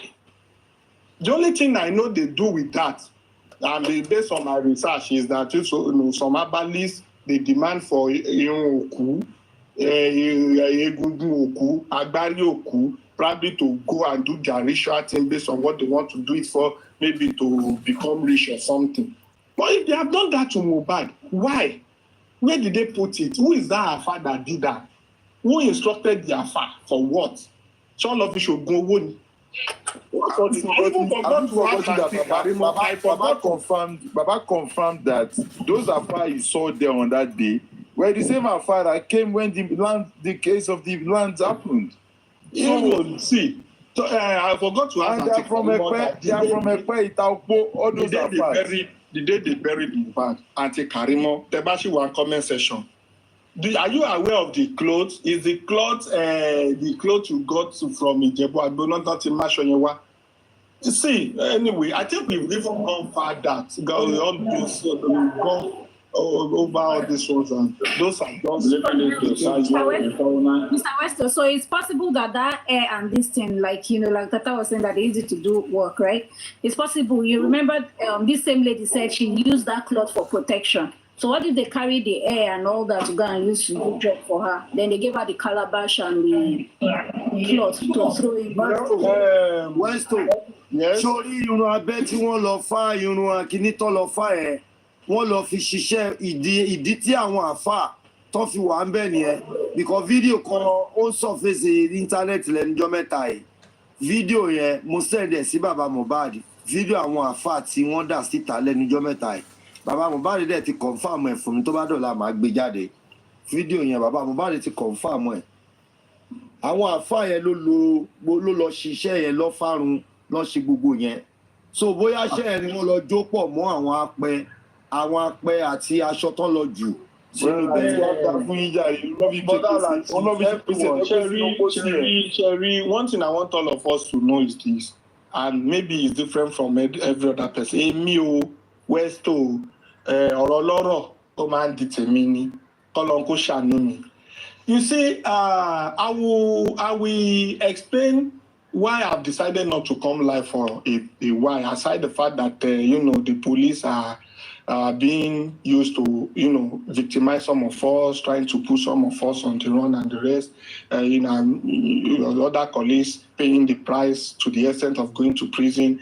The only thing I know they do with that, and based on my research, is that some herbalists, they demand for oku, egungun oku, agbari oku, probably to go and do their ritual thing based on what they want to do it for, maybe to become rich or something. But if they have done that to Mohbad, why? Where did they put it? Who is that Alpha that did that? Who instructed the Alpha for what? So all of you should go one. Baba confirmed that those Alpha you saw there on that day were the same Alpha that came when the case of the lands happened. So see, so, I forgot to ask. And they are from Ekpe, Itaukpo, all those Alphas. The day they buried Mohbad, Auntie Karimoh, Tebashi one comment section. Are you aware of the clothes? Is the clothes you got from Ijebu Agbono not in Mashoyewa? You see, anyway, I think we've even gone far that gone over all these ones, and those are just Mr. Wester, so it's possible that air and this thing, like Tata was saying, that it's easy to do work, right? It's possible. You remember this same lady said she used that cloth for protection. So what if they carry the air and all that to go and use to do job for her? Then they gave her the calabash and the cloth to throw in. Westo, sórí irun abẹ́ tí wọ́n lọ fá irun akínítọ́ lọ fá ẹ̀ wọ́n lọ fi ṣiṣẹ́ ìdí tí àwọn àfà tó fi wà ń bẹ̀ nìyẹn because fídíò kan ó sọ̀fẹ́sẹ̀ íńtánẹ́ẹ̀tì lẹ́nujọ́ mẹ́ta yìí fídíò yẹn mo sẹ́ndẹ̀ sí bàbá Mohbad fídíò àwọn àfà tí wọ́n dà síta lẹ́nujọ́ mẹ́ta yìí bàbá Mohbad dẹ̀ ti confam ẹ̀ fún mi tó bá dọ̀la màá gbé jáde fídíò yẹn bàbá Mohbad ti confam ẹ̀ àwọn àfà yẹn ló lọ ṣiṣẹ́ yẹn lọ́fàrun lọ́ ṣe gbogbo yẹn so bóyá ṣẹ́ ẹ̀ ni wọ́n lọ jó pọ̀ mọ́ àwọn apẹ àti aṣọ tán lọ jù sínú bẹ́ẹ̀. One thing I want all of us to know is this, and maybe it's different from every other person. Èmi o Westo ọ̀rọ̀ lọ́rọ̀ tó máa ń di tèmi ni kọ́lọ́n kó ṣàánú mi. You see, I will explain why I've decided not to come live for a while, aside the fact that the police are being used to victimize some of us, trying to put some of us on the run, and the rest other colleagues paying the price to the extent of going to prison,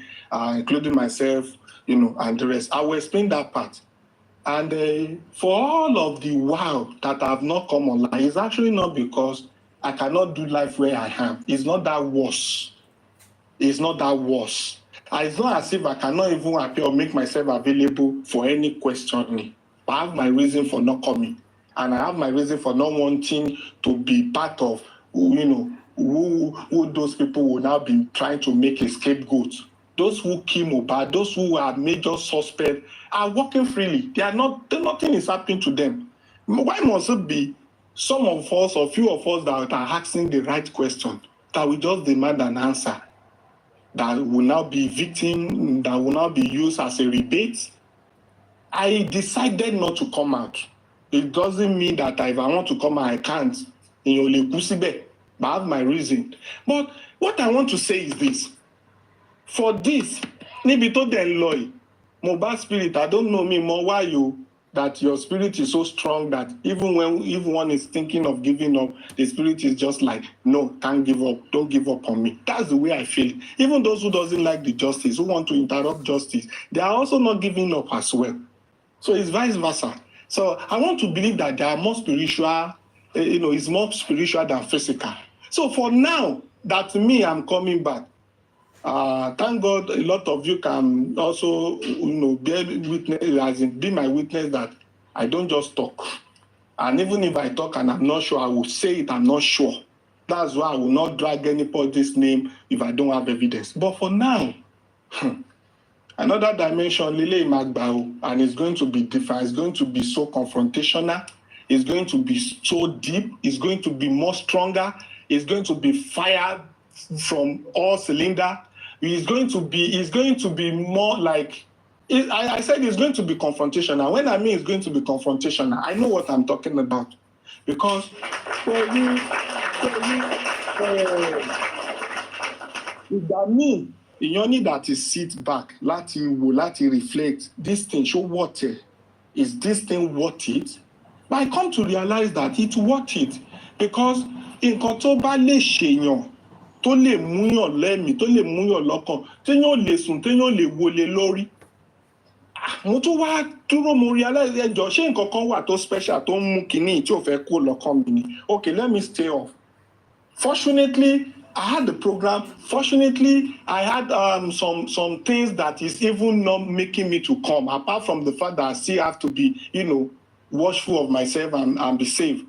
including myself, and the rest. I will explain that part. And for all of the while that I've not come online, it's actually not because I cannot do life where I am. It's not that worse. It's not that worse. It's not as if I cannot even appear or make myself available for any questioning. I have my reason for not coming. And I have my reason for not wanting to be part of, who those people will now be trying to make a scapegoat. Those who kill Mohbad, those who are major suspects, are walking freely. Nothing is happening to them. Why must it be some of us or few of us that are asking the right question, that we just demand an answer, that will now be victim, that will now be used as a rebate? I decided not to come out. It doesn't mean that if I want to come out, I can't. But I have my reason. But what I want to say is this. For this, Nibito Den Loy, Mohbad spirit, I don't know me more why that your spirit is so strong that even when one is thinking of giving up, the spirit is just like, no, can't give up, don't give up on me. That's the way I feel. Even those who doesn't like the justice, who want to interrupt justice, they are also not giving up as well. So it's vice versa. So I want to believe that they are more spiritual, it's more spiritual than physical. So for now, that me, I'm coming back. Thank God a lot of you can also, bear witness, be my witness that I don't just talk. And even if I talk and I'm not sure, I will say it, I'm not sure. That's why I will not drag anybody's name if I don't have evidence. But for now, another dimension, Lile Magbao, and it's going to be different. It's going to be so confrontational. It's going to be so deep. It's going to be more stronger. It's going to be fire from all cylinders. It's going to be more like, I said it's going to be confrontational. When I mean it's going to be confrontational, I know what I'm talking about. Because you need that to sit back, láti reflect, this thing, show what is this thing worth it? But I come to realize that it's worth it. Because in Kotoba le ṣèyàn, tó lè múyàn lẹ́mìí, tó lè múyàn lọ́kàn, téèyàn lè sùn, téèyàn lè wọlé lórí. mo tún wá dúró mo realize ẹjọ́ ṣé nǹkan kan wà tó special tó ń mú kinní tí ò fẹ́ kó lọ́kàn mi ni. Okay, let me stay off. Fortunately, I had the program. Fortunately, I had some things that is even not making me to come, apart from the fact that I still have to be, watchful of myself and be safe.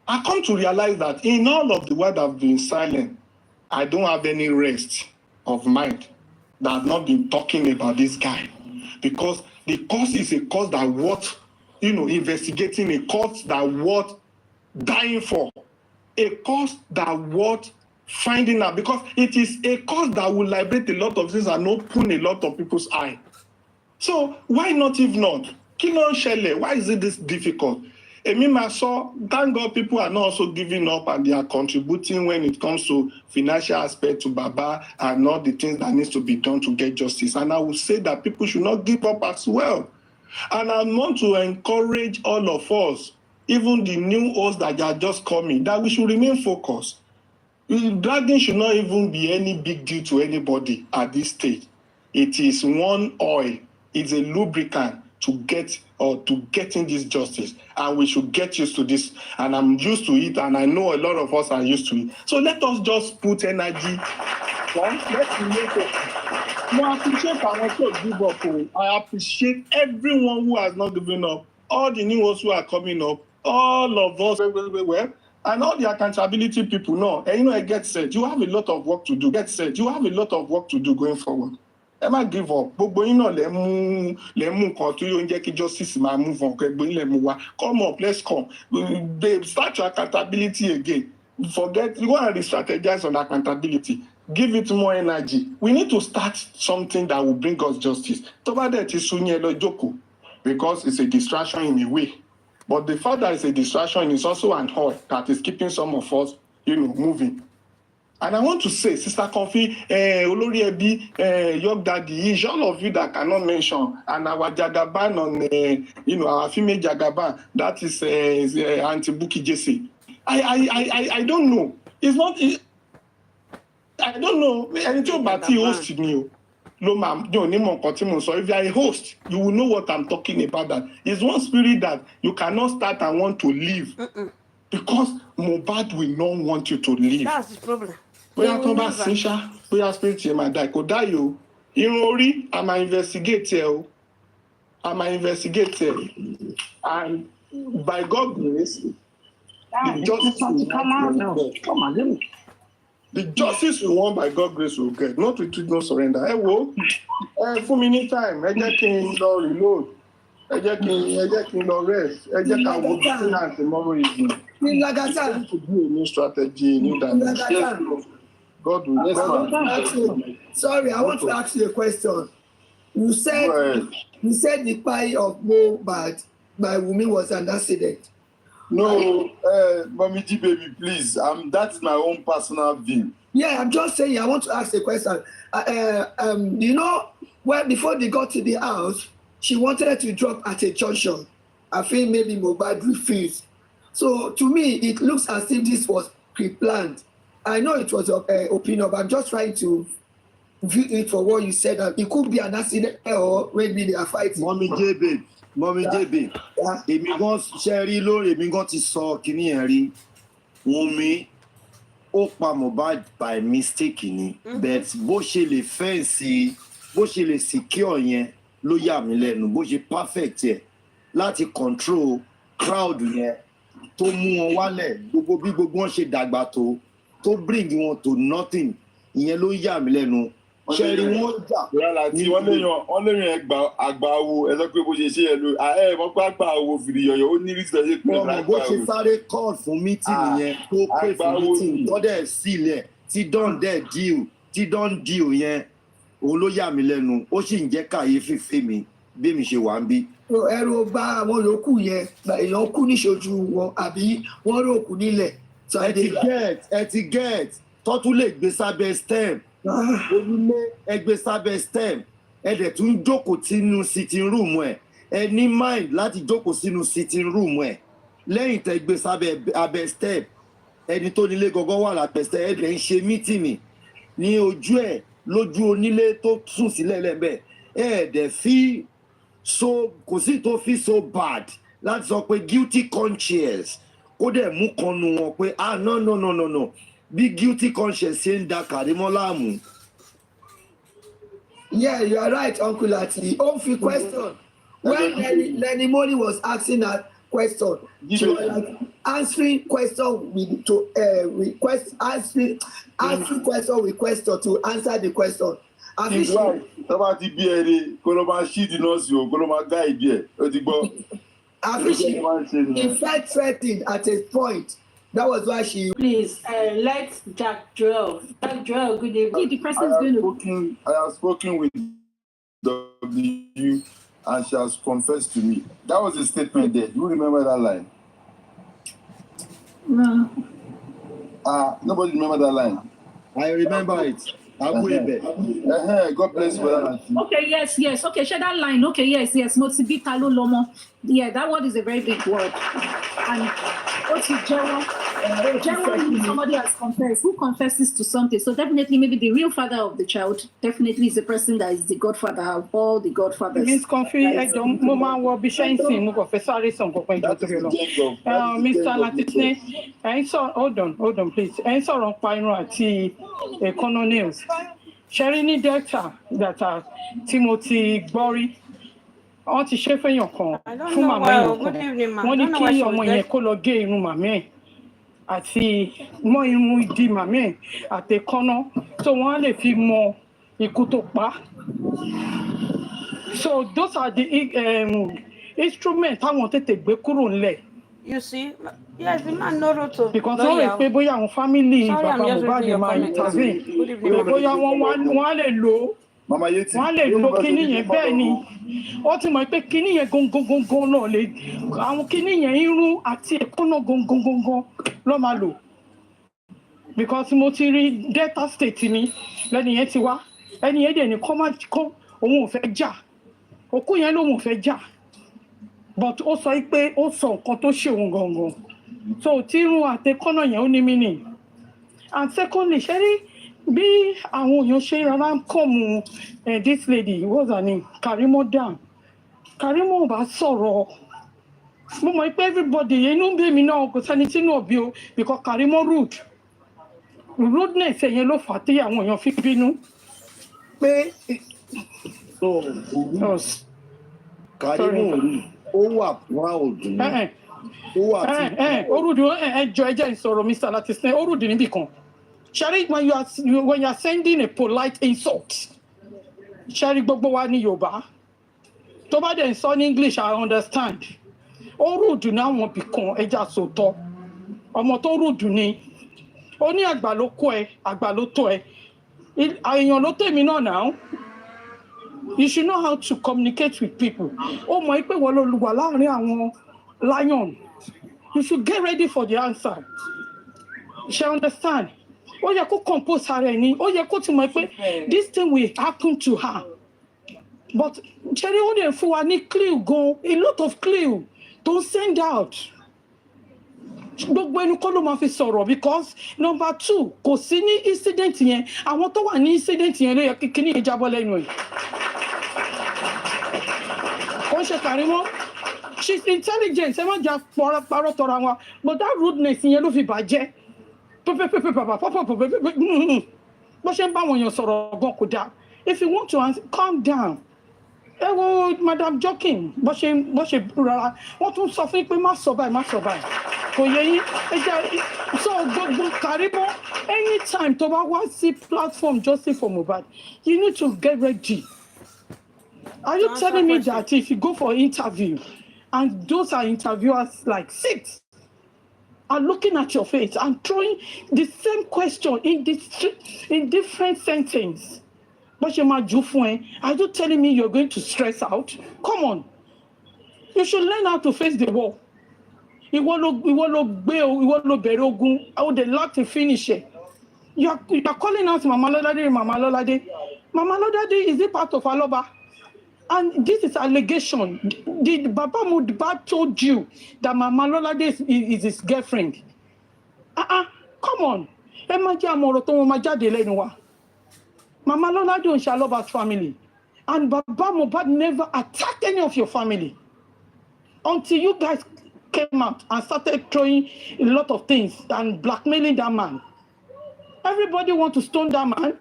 I come to realize that in all of the world I've been silent, I don't have any rest of mind that I've not been talking about this guy. Because the cause is a cause that worth, investigating, a cause that worth dying for, a cause that worth finding out, because it is a cause that will liberate a lot of things and open a lot of people's eyes. So why not if not? Kí ló ń ṣẹlẹ̀? Why is it this difficult? Èmi máa sọ, thank God people are not also giving up and they are contributing when it comes to financial aspect to Baba and all the things that needs to be done to get justice. And I would say that people should not give up as well. And I want to encourage all of us, even the new hosts that are just coming, that we should remain focused. Dragging should not even be any big deal to anybody at this stage. It is one oil. It's a lubricant to getting this justice, and we should get used to this. And I'm used to it, and I know a lot of us are used to it. So let us just put energy. Let's make it. I appreciate our to give up. I appreciate everyone who has not given up. All the new ones who are coming up. All of us, and all the accountability people. No, and I get said. You have a lot of work to do. Get said. You have a lot of work to do going forward. Emma give up. Gbogbo yín náà lẹ mú nǹkan tó yóò ń jẹ́ kí justice máa move on. Gbogbo yín lẹ mú wá. Come up, let's come. Babe, start your accountability again. Forget, you want to re-strategize on accountability. Give it more energy. We need to start something that will bring us justice. Tó bá dẹ̀ ti sún yẹn lọ jókòó, because it's a distraction in a way. But the fact that it's a distraction is also an oil that is keeping some of us, moving. And I want to say, Sister Kofi, Olori Ebi, York Daddy, all of you that cannot mention, and our Jagaban on, our female Jagaban, that is Auntie Buki Jesse. I don't know. It's not. I don't know. Anything about the host new. No, ma'am, so if you are a host, you will know what I'm talking about. That it's one spirit that you cannot start and want to leave. Because Mohbad will not want you to leave. That's the problem. Bóyá tó bá sin ṣá, bóyá spirit yẹn máa die, kò die o. Irun orí, a máa investigate ẹ o. A máa investigate ẹ. And by God's grace, the justice will come out now. Come on, let me. The justice we want by God's grace will get. Not retreat, no surrender. Ẹ wo, fún mi ní time, ẹ jẹ́ kí n lọ reload. Ẹ jẹ́ kí n lọ rest. Ẹ jẹ́ ká wo finance tomorrow evening. To do a new strategy, a new dimension. God will. Sorry, I want to ask you a question. You said the pie of Mohbad by Wummi was an accident. No, Mommy G baby, please. That's my own personal view. Yeah, I'm just saying. I want to ask a question. Before they got to the house, she wanted to drop at a junction. I feel maybe Mohbad refused. So to me, it looks as if this was pre-planned. I know it was your opinion, but I'm just trying to view it for what you said. It could be an accident or maybe they are fighting. Mommy J babe, èmi gan ṣe rí lórí èmi gan ti sọ kíní ẹ̀ rí. Wunmi ó pa Mohbad by mistake ni, but bó ṣe lè fẹ́ǹsì, bó ṣe lè secure yẹn ló yà mí lẹ́nu, bó ṣe perfect yẹn láti control crowd yẹn tó mú wọn wálẹ̀, gbogbo bí gbogbo wọn ṣe dàgbà tó bring wọn to nothing, ìyẹn ló yà mí lẹ́nu. Ṣẹ́rí wọ́n jà. Wọ́n léyìn àgbà awo ẹ sọ pé bó ṣe ṣe ẹ ló mọ̀ pé àgbà awo fìdí yọ̀yọ̀ ó ní rísí ẹ̀ṣẹ̀ pé àgbà awo. Bó ṣe sáré call fún meeting yẹn tó pè fún meeting tó dẹ̀ sílẹ̀ tí don deal yẹn òun ló yà mí lẹ́nu, ó sì ń jẹ́ kàyéfì fèmí bí mi ṣe wà ń bí. Ẹ̀rù bà àwọn yòókù yẹn, èèyàn kú níṣojú wọn àbí wọ́n ròkù nílẹ̀. Ẹ ti get tọ́tún lè gbé sábẹ́ stem. Onílé ẹgbẹ́ sábẹ́ stem, ẹ dẹ̀ tún jókòó sínú sitting room ẹ ní mind láti jókòó sínú sitting room lẹ́yìn tẹ́ gbé sábẹ́ abẹ́ stem, ẹni tó nílé gọ́gọ́ wà lápẹ́ stem, ẹ dẹ̀ ń ṣe mítìnì ní ojú ẹ̀ lójú onílé tó sùn sílẹ̀ lẹ́bẹ̀, ẹ dẹ̀ fi so kò sí tó feel so bad láti sọ pé guilty conscience kó dẹ̀ mú kan nu wọn pé no bí guilty conscience ṣe ń da Karimoh láàmú. Yeah, you are right, Uncle Lati. Only question. When Lenny Money was asking that question, she was like answering question with answering question with question to answer the question. I think she, in fact threatened at a point. That was why she. Please, let Jack Joel. Jack Joel, good evening. The person's going to. I have spoken with W and she has confessed to me. That was a statement there. Do you remember that line? No. Nobody remember that line. I remember it. God bless you. Okay, yes. Okay, share that line. Okay, yes. Motsibita Lomo. Yeah, that word is a very big word. And what's somebody has confessed. Who confesses to something? So definitely, maybe the real father of the child definitely is the person that is the godfather of all the godfathers. Miss Confi, I don't will be sharing some confessor some Mr. Latitne, I saw hold on, please. I saw on Pino at Econonews. Sharing data that Timothy Bori. Wọ́n ti ṣe fẹ́yàn kan fún màmá yẹn kan wọ́n ní kí ọmọ yẹn kó lọ gé irun màmá ẹ̀ àti mọ́ irun ìdí màmá ẹ̀ àtẹ̀kọ́nà so wọ́n á lè fi mọ ikú tó pa. So those are the instruments táwọn tètè gbé kúrò ńlẹ̀. You see, yes, the man no roto. Because wọ́n rè pé bóyá àwọn family bàbá Mohbad máa intervene bóyá wọ́n á lè lò ó. Wọ́n lè lo kíní yẹn bẹ́ẹ̀ ni ó ti mọ̀ pé kíní yẹn góńgóńgóńgó náà lè àwọn kíní yẹn irun àti èkóná góńgóńgóńgó ló máa lò because mo ti rí Delta State ni lẹ́ni yẹn ti wá ẹni yẹn dẹ̀ ní kó òun ò fẹ́ jà òkú yẹn lòun ò fẹ́ jà but ó sọ pé ó sọ nǹkan tó ṣe òun gangan so tí irun àti èkóná yẹn ó ní meaning and secondly ṣe rí bí àwọn èèyàn ṣe rárá ń kọ́ mu this lady what's her name Karimoh down Karimoh bá sọ̀rọ̀ mo mọ̀ pé everybody inú bí mi náà kò sẹ́ni tí náà bí o because Karimoh rudeness ẹ̀yẹn ló fà á tí àwọn èèyàn fi bínú pé. Karimoh ó wà proud ni ó wà tí. orúdi ẹjọ ẹjẹ ìsọ̀rọ̀ Mr. Latisne orúdi níbì kan. Sherry, when you are sending a polite insult, Sherry gbogbo wa ní Yorùbá. Tó bá dẹ̀ sọ ní English, I understand. Ó rùdù náà wọn bì kan ẹja sòótọ́. Ọmọ tó rùdù ni. Ó ní àgbà ló kó ẹ, àgbà ló tó ẹ. Èèyàn ló tèmi náà now. You should know how to communicate with people. Ó mọ̀ pé wọ́n ló wà láàrin àwọn lion. You should get ready for the answer. She understand. Ó yẹ kó compose ara ẹ̀ ni ó yẹ kó ti mọ̀ pé this thing will happen to her but Jerry ó dẹ̀ fún wa ní clue gan a lot of clue to send out gbogbo ẹnu kọ́ ló máa fi sọ̀rọ̀ because number 2 kò sí ní incident yẹn àwọn tó wà ní incident yẹn ló yẹ kíní yẹn jábọ́ lẹ́nu ẹ̀ kò ń ṣe Karimoh she's intelligent ẹ má jà parọ́ tọra wọn but that rudeness yẹn ló fi bàjẹ́. If you want to answer, calm down. Madam joking, what tún sọ fún pé má sọ báyìí. Kò yé yín. So gbogbo Karimoh, anytime tó bá wá sí platform Justice for Mohbad, you need to get ready. Are you telling me that if you go for interview and those are interviewers like 6 are looking at your face and throwing the same question in different sentences. But are you telling me you're going to stress out? Come on. You should learn how to face the wall. You want to how they like to finish it. You are calling out Mama Lolade. Mama Lolade, is it part of Aloba? And this is allegation. Did Baba Mohbad told you that Mama Lolade is his girlfriend? Come on. Mama Lolade and Shaloba's family. And Baba Mohbad never attacked any of your family until you guys came out and started throwing a lot of things and blackmailing that man. Everybody want to stone that man.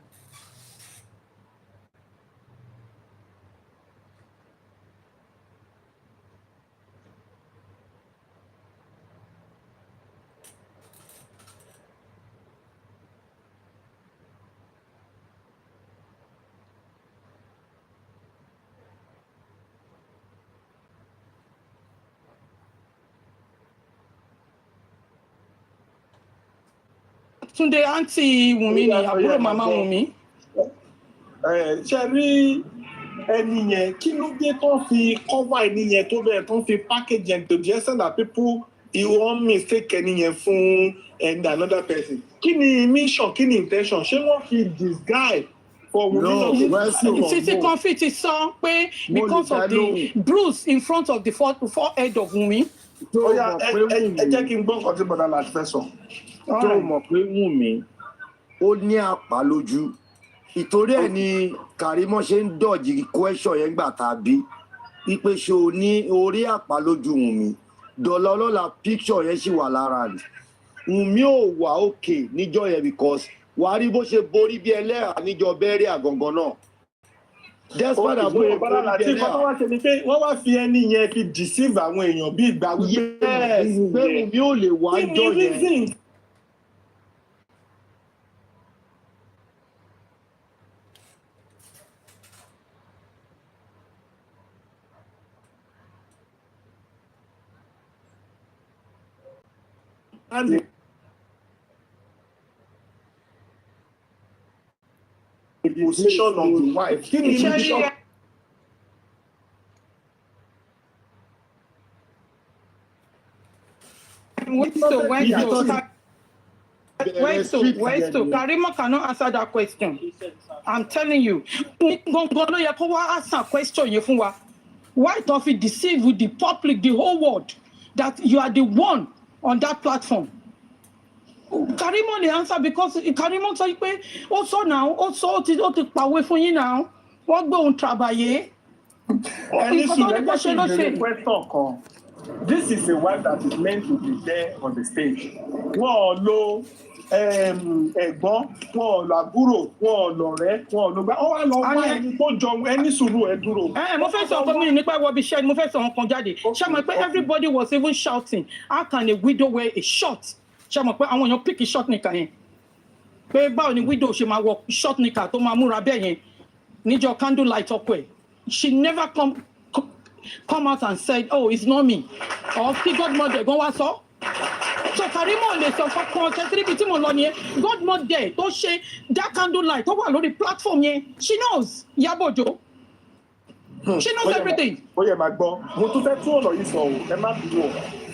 Túndé àǹtí Wùmí ni àbúrò màmá Wùmí. Ṣé rí ẹni yẹn kí ló dé tó fi cover ẹni yẹn tó bẹ́ẹ̀ tó fi package yẹn to the extent that people wọ́n mistake ẹni yẹn fún and another person. Kí ni mission, kí ni intention? Ṣé wọ́n fi disguise for Wùmí? Sisi Comfy ti sọ pé because of the bruise in front of the forehead of Wùmí. Ẹ jẹ́ kí n gbọ́ nǹkan tí bọ̀dá láti fẹ́ sọ. Tó mọ̀ pé Wùmí ó ní àpá lójú ìtorí ẹ̀ ni Karimoh ṣe ń dọ̀jì question yẹn gbà tàbí wípé ṣe o ní orí àpá lójú Wùmí dọ̀là ọlọ́la picture yẹn ṣì wà lára rẹ̀ Wùmí ò wà òkè níjọ́ yẹn because wàá rí bó ṣe borí bí ẹlẹ́hà níjọ́ bẹ́ẹ̀rẹ̀ àgàngàn náà. Despite àbúrò bọ́lá láti ìfọ́tọ́ wá ṣe ni pé wọ́n wá fi ẹni yẹn fi deceive àwọn èèyàn bí ìgbà wípé pé Wùmí ò lè wá jọ yẹn. And the position of the wife. Wait, Karimoh cannot answer that question. I'm telling you. Answer question. Why don't we deceive with the public, the whole world, that you are the one on that platform? Karimoh the answer because Karimoh sọ pé also now ó ti pàwé fún yín now wọ́n gbé òun travailler. This is a wife that is meant to be there on the stage. Wọ́n lo ẹ̀gbọ́n, wọ́n lo àbúrò, wọ́n lo ọ̀rẹ́, wọ́n lo gbá. Ó wá lọ wá ẹni tó jọ ẹni sùúrù ẹ dúró. Mo fẹ́ sọ fún mi nípa ìwọ bí ṣẹ́ mo fẹ́ sọ nǹkan jáde. Ṣé mo pé everybody was even shouting, how can a widow wear a short? Ṣé mo pé àwọn èèyàn pick short nìkan yẹn? Pé báwo ni widow ṣe máa wọ short nìkan tó máa múra bẹ́ẹ̀ yẹn níjọ́ candlelight ọkọ ẹ̀? She never come out and said, oh, it's not me. Or kí godmother gan wá sọ. So Karimoh lè sọ fọ́kàn ṣẹ́tìrìbì tí mo lọ nìyẹn. Godmother tó ṣe that candlelight tó wà lórí platform yẹn, she knows. Ìyábọ̀ Òjó. She knows everything. Ó yẹ máa gbọ́, mo tún fẹ́ tún ọ̀nà yìí sọ ọ́, ẹ má dúró.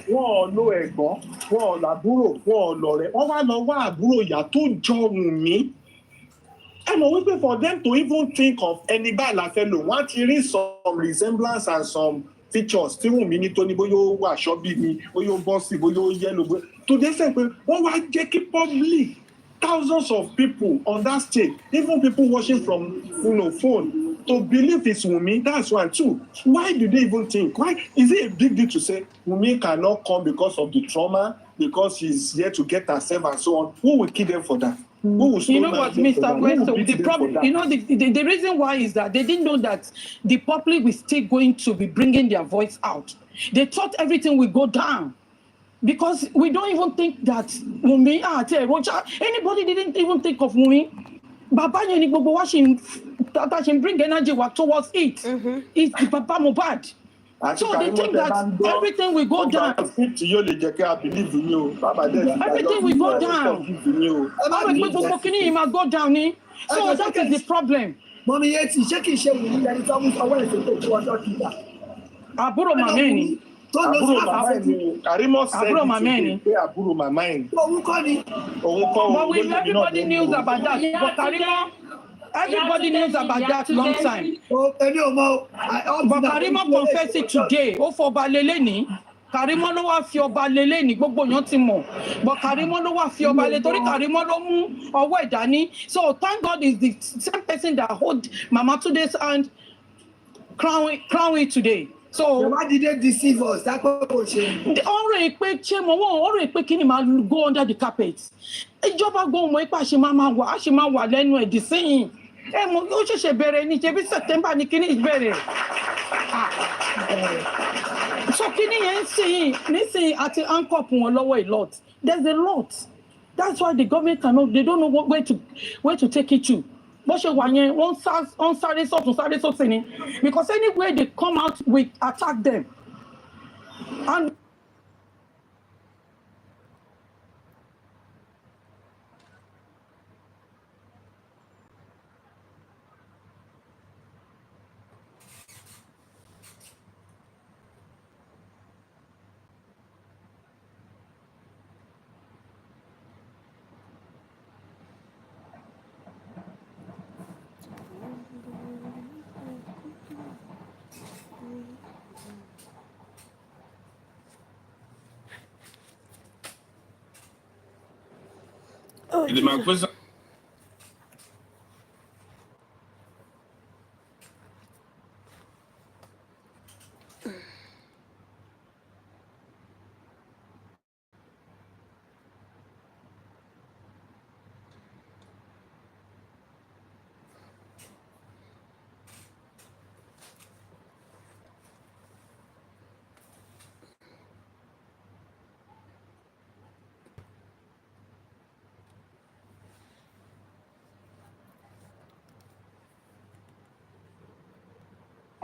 Wọ́n lo ẹ̀gbọ́n, wọ́n làbúrò, wọ́n lọ̀rẹ́. Wọ́n wá lọ wá àbúrò ìyá tó jọ Wùmí. ẹ mọ̀ wípé for them to even think of ẹni báyìí la fẹ́ lò wọ́n ti rí some resemblance and some features tí Wùmí ní tó ní bóyá ó wà ṣọ́bí ni bóyá ó bọ́ sí bóyá ó yẹ́lò to the extent pé wọ́n wá jẹ́ kí public thousands of people on that stage even people watching from phone to believe it's Wùmí. That's one too. Why do they even think? Why is it a big deal to say Wùmí cannot come because of the trauma, because she's here to get herself and so on? Who will kill them for that? You know what, Mr. Westo, the problem, you know, the reason why is that they didn't know that the public was still going to be bringing their voice out. They thought everything would go down because we don't even think that Wùmí, anybody didn't even think of Wùmí. Baba yẹn gbogbo wa ṣe bring energy towards it. It's the Baba Mohbad. So they think that everything will go down. Everything will go down. Go down. So that is the problem. Mommy, yet you check it. Àbúrò màmá ni. Karimoh said àbúrò màmá ni. But everybody knew about that. But Karimoh, everybody knows about that long time. But Karimoh confessed it today. Ó fọba lélẹ̀ ní. Karimoh ló wá fi ọba lélẹ̀ ní gbogbo èèyàn ti mọ̀. But Karimoh ló wá fi ọba lé torí Karimoh ló mú ọwọ́ ìdání. So thank God is the same person that hold Mama Tunde's hand crown it today. So why did they deceive us? That's what we're saying. Already go under the carpet. Ìjọba gbọ́ mọ̀ ipa ṣe máa wà lẹ́nu ẹ̀ dísìn. Ó ṣẹ̀ṣẹ̀ bẹ̀rẹ̀ ní ṣebí September ní kíní ìbẹ̀rẹ̀. So kíní yẹn nísìn àti anchor wọn lọ́wọ́ a lot. There's a lot. That's why the government they don't know where to take it to. Bó ṣe wà yẹn wọ́n sáré sọ́tún ni because anywhere they come out we attack them. And My question.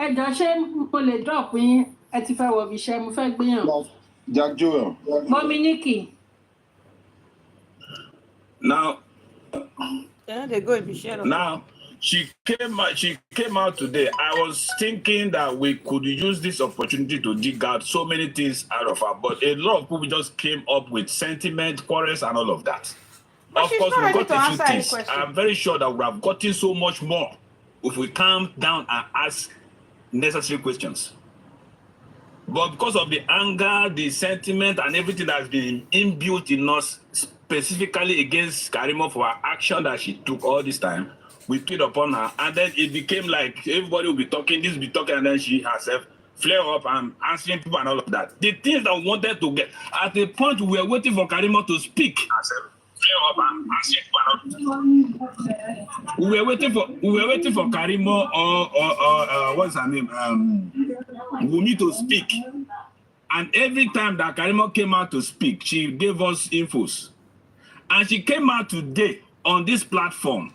Ẹjọ́ ṣé mo lè drop yín ẹ ti fẹ́ wọ ibi iṣẹ́ mo fẹ́ gbéyàn. Jack Joel. Mọ́mí Nikki. Now, They go and be shared. now she came out today. I was thinking that we could use this opportunity to dig out so many things out of her, but a lot of people just came up with sentiment, quarrels, and all of that. But of she's course, not we ready got to a few answer any things. question. I'm very sure that we have gotten so much more if we calm down and ask necessary questions. But because of the anger, the sentiment, and everything that's been inbuilt in us, specifically against Karimoh for her action that she took all this time, we put upon her, and then it became like everybody will be talking, this will be talking, and then she herself flare up and answering people and all of that. The things that we wanted to get, at the point we were waiting for Karimoh to speak herself. We were waiting for Karimoh or what's her name? Wummi to speak. And every time that Karimoh came out to speak, she gave us infos. And she came out today on this platform.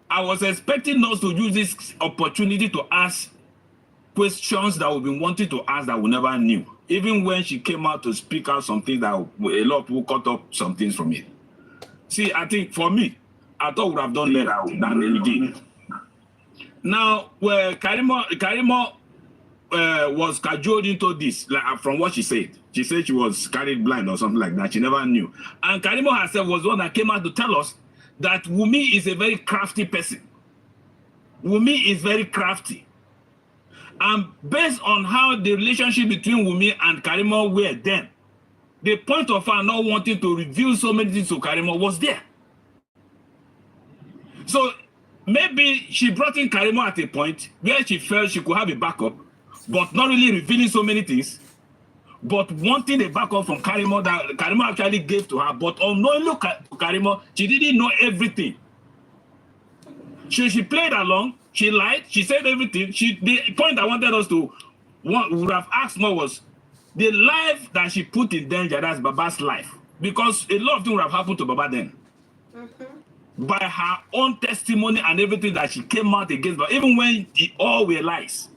I was expecting us to use this opportunity to ask questions that we've been wanting to ask that we never knew. Even when she came out to speak out some things that a lot of people cut up some things from it. See, I think for me, I thought we would have done better than we did. Now, where Karimoh was cajoled into this, like, from what she said. She said she was carried blind or something like that. She never knew. And Karimoh herself was one that came out to tell us that Wummi is a very crafty person. Wummi is very crafty. And based on how the relationship between Wummi and Karimoh were then, the point of her not wanting to reveal so many things to Karimoh was there. So maybe she brought in Karimoh at a point where she felt she could have a backup, but not really revealing so many things, but wanting a backup from Karimoh that Karimoh actually gave to her. But unknowingly to Karimoh, she didn't know everything. She played along, she lied, she said everything. The point I wanted us to would have asked more was the life that she put in danger, that's Baba's life. Because a lot of things would have happened to Baba then. By her own testimony and everything that she came out against, but even when all were lies.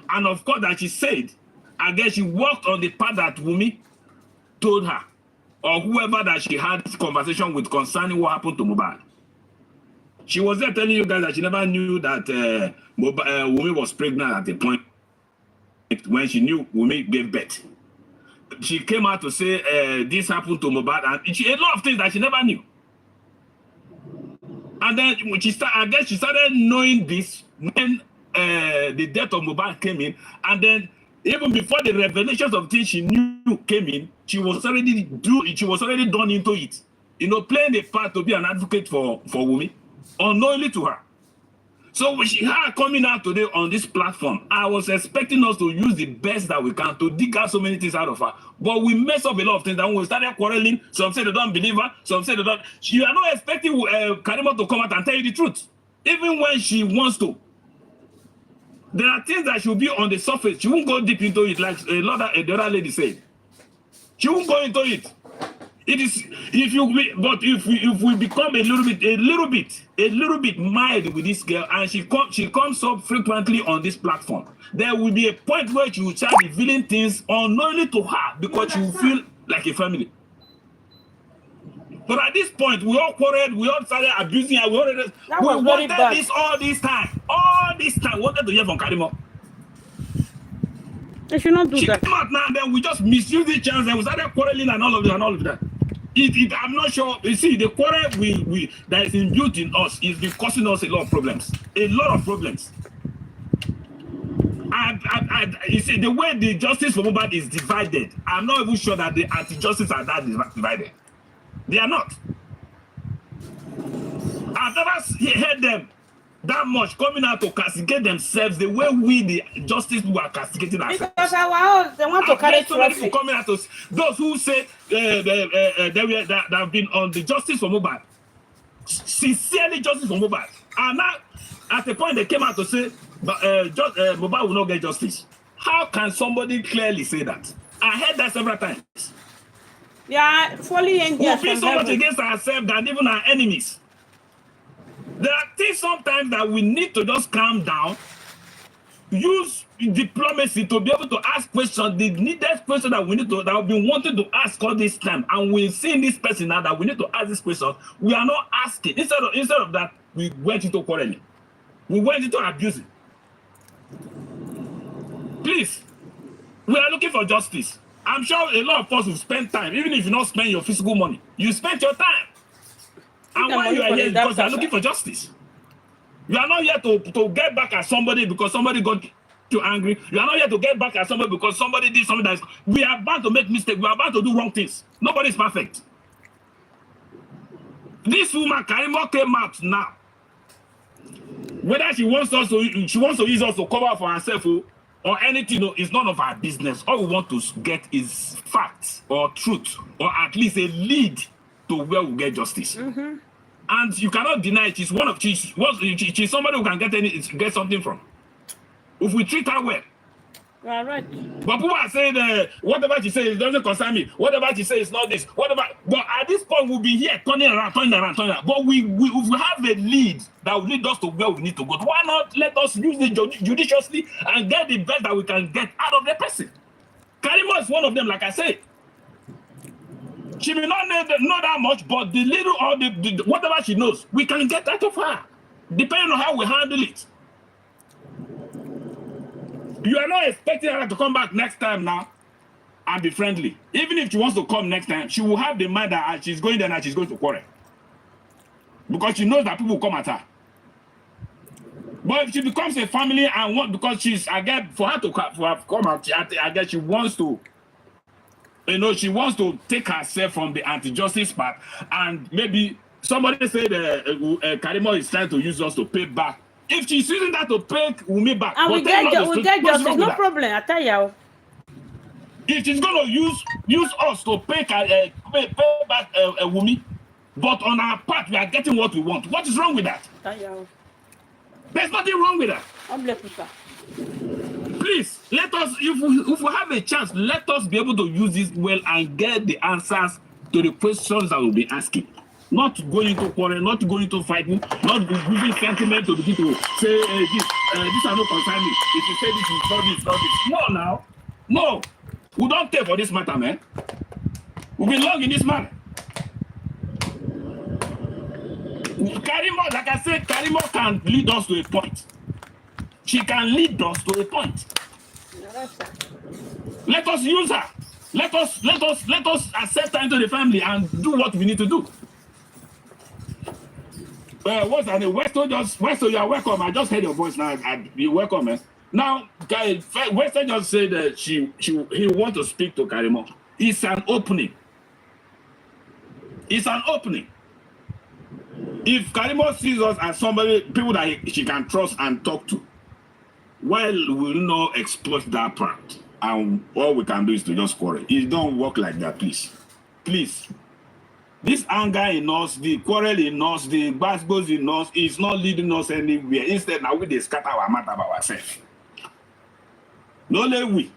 And of course that she said, I guess she walked on the path that Wummi told her, or whoever that she had this conversation with concerning what happened to Mohbad. She was there telling you guys that she never knew that Wummi was pregnant at the point when she knew Wummi gave birth. She came out to say this happened to Mohbad, and a lot of things that she never knew. And then I guess she started knowing this when the death of Mohbad came in, and then even before the revelations of things she knew came in, she was already done into it. You know, playing a part to be an advocate for Wummi, unknowingly to her. So with her coming out today on this platform, I was expecting us to use the best that we can to dig out so many things out of her. But we mess up a lot of things. And when we started quarreling, some say they don't believe her, some say they don't. You are not expecting Karimoh to come out and tell you the truth, even when she wants to. There are things that should be on the surface. She won't go deep into it, like the other lady said. She won't go into it. It is if we become a little bit mild with this girl, and she comes up frequently on this platform, there will be a point where she will start revealing things unknowingly to her because she will feel like a family. But at this point, we all quarreled, we all started abusing her, we wanted this all this time, wanted to hear from Karimoh. They should not do she that. She came out now, and then we just misused the chance, and we started quarreling and all of that. I'm not sure. You see, the quarrel that is imbued in us is causing us a lot of problems. You see, the way the justice for Mohbad is divided, I'm not even sure that the anti-justice are that divided. They are not. I've never heard them that much coming out to castigate themselves the way we, the justice, who are castigating ourselves. Because they want to carry people coming out to those who say that have been on the justice for Mohbad, sincerely justice for Mohbad, and now at the point they came out to say Mohbad will not get justice. How can somebody clearly say that? I heard that several times. Yeah, fully engaged. We feel so much against ourselves than even our enemies. There are things sometimes that we need to just calm down, use diplomacy to be able to ask questions, the needed question that we need to, that we've been wanting to ask all this time, and we're seeing this person now that we need to ask this question. We are not asking. Instead of that, we went into quarreling. We went into abusing. Please, we are looking for justice. I'm sure a lot of us will spend time, even if you don't spend your physical money, you spend your time. And why you are here because you are looking for justice. You are not here to get back at somebody because somebody got you angry. You are not here to get back at somebody because somebody did something that is... We are about to make mistakes. We are about to do wrong things. Nobody is perfect. This woman, Karimoh, came out now. Whether she wants to use us to cover for herself or anything, it's none of our business. All we want to get is facts or truth, or at least a lead to where we get justice. Mm-hmm. And you cannot deny it. She's somebody who can get something from. If we treat her well. All right. But people are saying whatever she says doesn't concern me. Whatever she says is not this. Whatever. But at this point, we'll be here turning around. But if we have a lead that will lead us to where we need to go, why not let us use it judiciously and get the best that we can get out of the person? Karimoh is one of them, like I said. She may not know that much, but the little or the whatever she knows, we can get out of her, depending on how we handle it. You are not expecting her to come back next time now and be friendly. Even if she wants to come next time, she will have the mind that she's going there and she's going to quarrel. Because she knows that people will come at her. But if she becomes a family and because for her to come out, I guess she wants to, she wants to take herself from the anti-justice part, and maybe somebody said Karimoh is trying to use us to pay back. If she's using that to pay Wummi back, and we get justice, no problem. I tell you. If she's going to use us to pay back Wummi, but on our part we are getting what we want. What is wrong with that? There's nothing wrong with that. Please, let us, if we have a chance, let us be able to use this well and get the answers to the questions that we'll be asking. Not going to quarrel, not going to fighting, not giving sentiment to the people who say this are not concern me. If you say this is not this, not this. No, now. No. We don't care for this matter, man. We belong in this matter. Karimoh, like I said, Karimoh can lead us to a point. She can lead us to a point. Let us use her. Let us accept her into the family and do what we need to do. What's her name? Westo, you are welcome. I just heard your voice now. You're welcome, man. Now, Westo just said that he wants to speak to Karimoh. It's an opening. It's an opening. If Karimoh sees us as somebody, people that she can trust and talk to, well, we will not exploit that part. And all we can do is to just quarrel. It don't work like that, please. Please. This anger in us, the quarrel in us, the goes in us, is not leading us anywhere. Instead, now we dey scatter our matter by ourselves. No let we.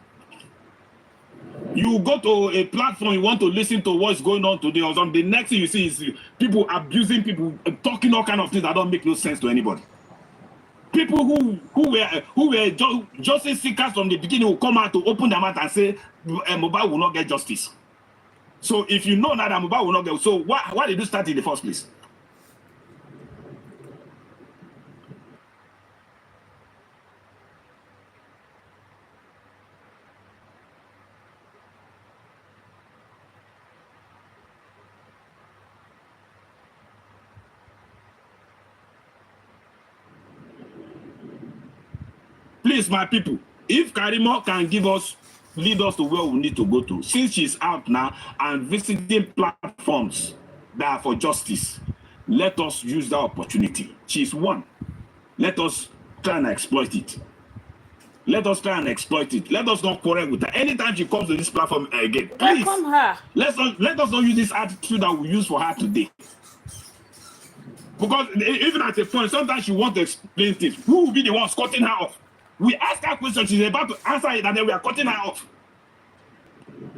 You go to a platform, you want to listen to what's going on today or something. The next thing you see is people abusing people, talking all kind of things that don't make no sense to anybody. People who were justice seekers from the beginning will come out to open their mouth and say Mohbad will not get justice. So if you know that Mohbad will not get, so why did you start in the first place? Please, my people, if Karimoh can lead us to where we need to go to, since she's out now and visiting platforms that are for justice, let us use that opportunity. She's one. Let us try and exploit it. Let us try and exploit it. Let us not quarrel with her. Anytime she comes to this platform again, please, welcome her. Let us not use this attitude that we use for her today. Because even at a point, sometimes she wants to explain things. Who will be the one cutting her off? We ask her question, she's about to answer it, and then we are cutting her off.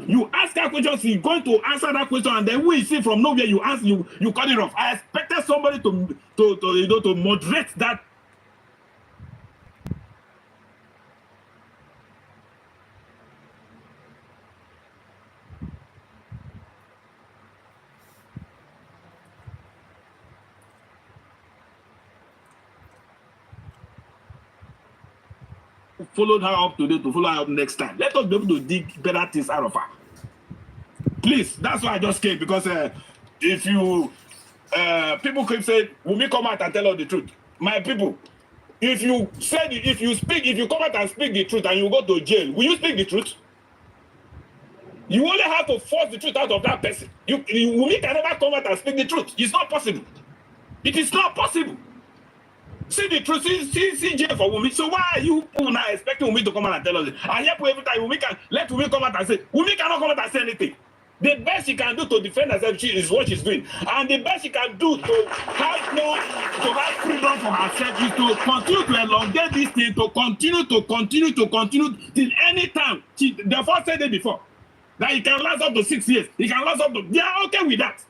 You ask her question, she's going to answer that question, and then we see from nowhere you answer, you cut it off. I expected somebody to moderate that. Followed her up today to follow her up next time. Let us be able to dig better things out of her. Please, that's why I just came, because if you people keep saying, Wummi come out and tell us the truth. My people, if you come out and speak the truth and you go to jail, will you speak the truth? You only have to force the truth out of that person. Wummi can never come out and speak the truth. It's not possible. It is not possible. See the truth, see jail for Wummi. So why are you now expecting Wummi to come out and tell us it? I hear every time Wummi come out and say, Wummi cannot come out and say anything. The best she can do to defend herself is what she's doing. And the best she can do to have freedom for herself is to continue to elongate this thing, to continue till any time. The first said it before, that it can last up to 6 years. It can last up to, they are okay with that.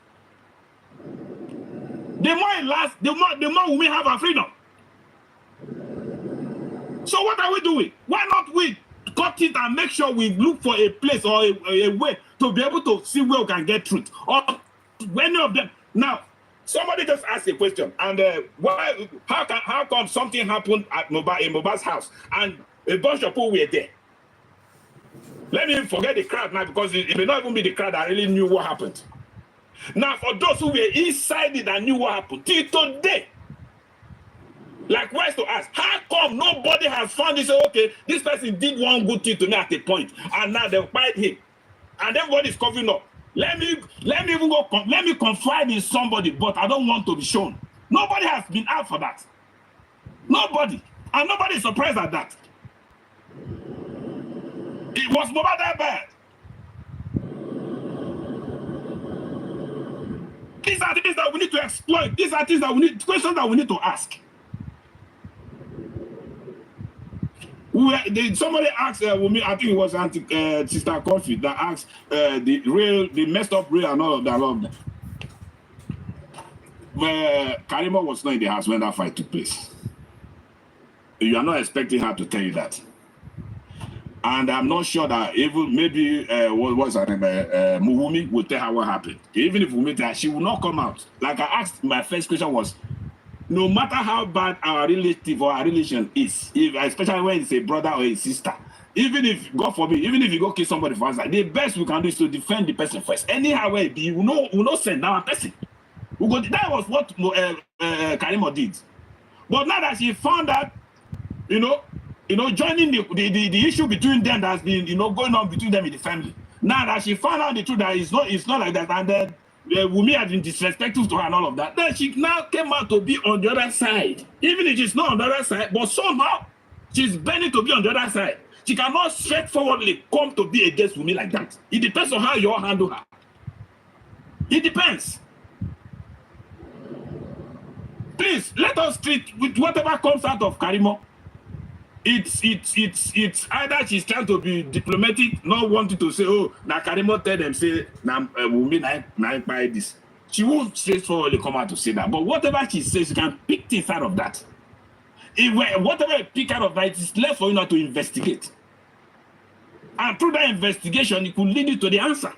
The more it lasts, the more Wummi have her freedom. So what are we doing? Why not we cut it and make sure we look for a place or a way to be able to see where we can get truth? Or any of them. Now, somebody just asked a question, and how come something happened at in Mohbad's house and a bunch of people were there? Let me forget the crowd now, because it may not even be the crowd that really knew what happened. Now, for those who were inside it and knew what happened, till today, like, where's to ask? How come nobody has found this? Okay, this person did one good thing to me at a point, and now they'll fight him, and everybody's covering up. Let me confide in somebody, but I don't want to be shown. Nobody has been out for that. Nobody, and nobody is surprised at that. It was Mohbad that bad. These are things that we need to exploit. These are things that we need, questions that we need to ask. Somebody asked Wummi, I think it was Sister Coffee, that asked the messed up real and all of that. Karimoh was not in the house when that fight took place. You are not expecting her to tell you that. And I'm not sure that even maybe what's her name, Wummi will tell her what happened. Even if Wummi tell her, she will not come out. Like I asked, my first question was, no matter how bad our relative or our relation is, especially when it's a brother or a sister, even if, God forbid, even if you go kill somebody for us, the best we can do is to defend the person first. Anyhow, we not send down a person. That was what Karimoh did. But now that she found out, joining the issue between them that's been going on between them in the family. Now that she found out the truth that it's not like that, and then Wummi had been disrespectful to her and all of that. Then she now came out to be on the other side. Even if she's not on the other side, but somehow she's bending to be on the other side. She cannot straightforwardly come to be against Wummi like that. It depends on how you all handle her. It depends. Please, let us treat with whatever comes out of Karimoh. It's either she's trying to be diplomatic, not wanting to say, oh, now Karimoh tell them, say, now Wummi now buy this. She won't straightforwardly come out to say that. But whatever she says, you can pick things out of that. Whatever you pick out of that, it's left for you not to investigate. And through that investigation, it could lead you to the answer.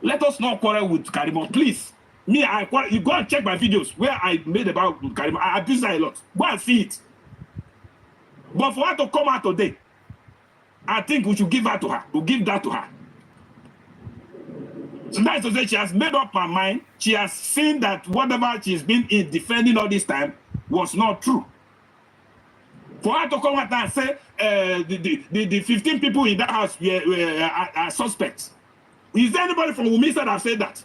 Let us not quarrel with Karimoh, please. Me, you go and check my videos where I made about Karimoh. I abuse her a lot. Go and see it. But for her to come out today, I think we should give her to her. We'll give that to her. So that's to say she has made up her mind. She has seen that whatever she's been defending all this time was not true. For her to come out and say the 15 people in that house are suspects. Is there anybody from Wummi that have said that?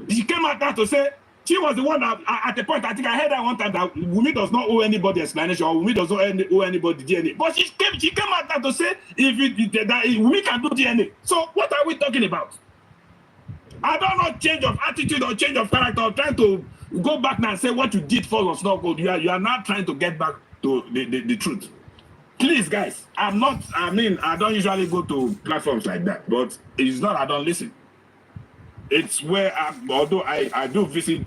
She came out there to say she was the one that, at the point, I think I heard that one time that Wummi does not owe anybody explanation or Wummi does not owe anybody DNA. But she came out there to say that Wummi can do DNA. So what are we talking about? I don't know change of attitude or change of character or trying to go back now and say what you did for was not good. You are now trying to get back to the truth. Please, guys, I don't usually go to platforms like that, but it's not I don't listen. It's where, although I do visit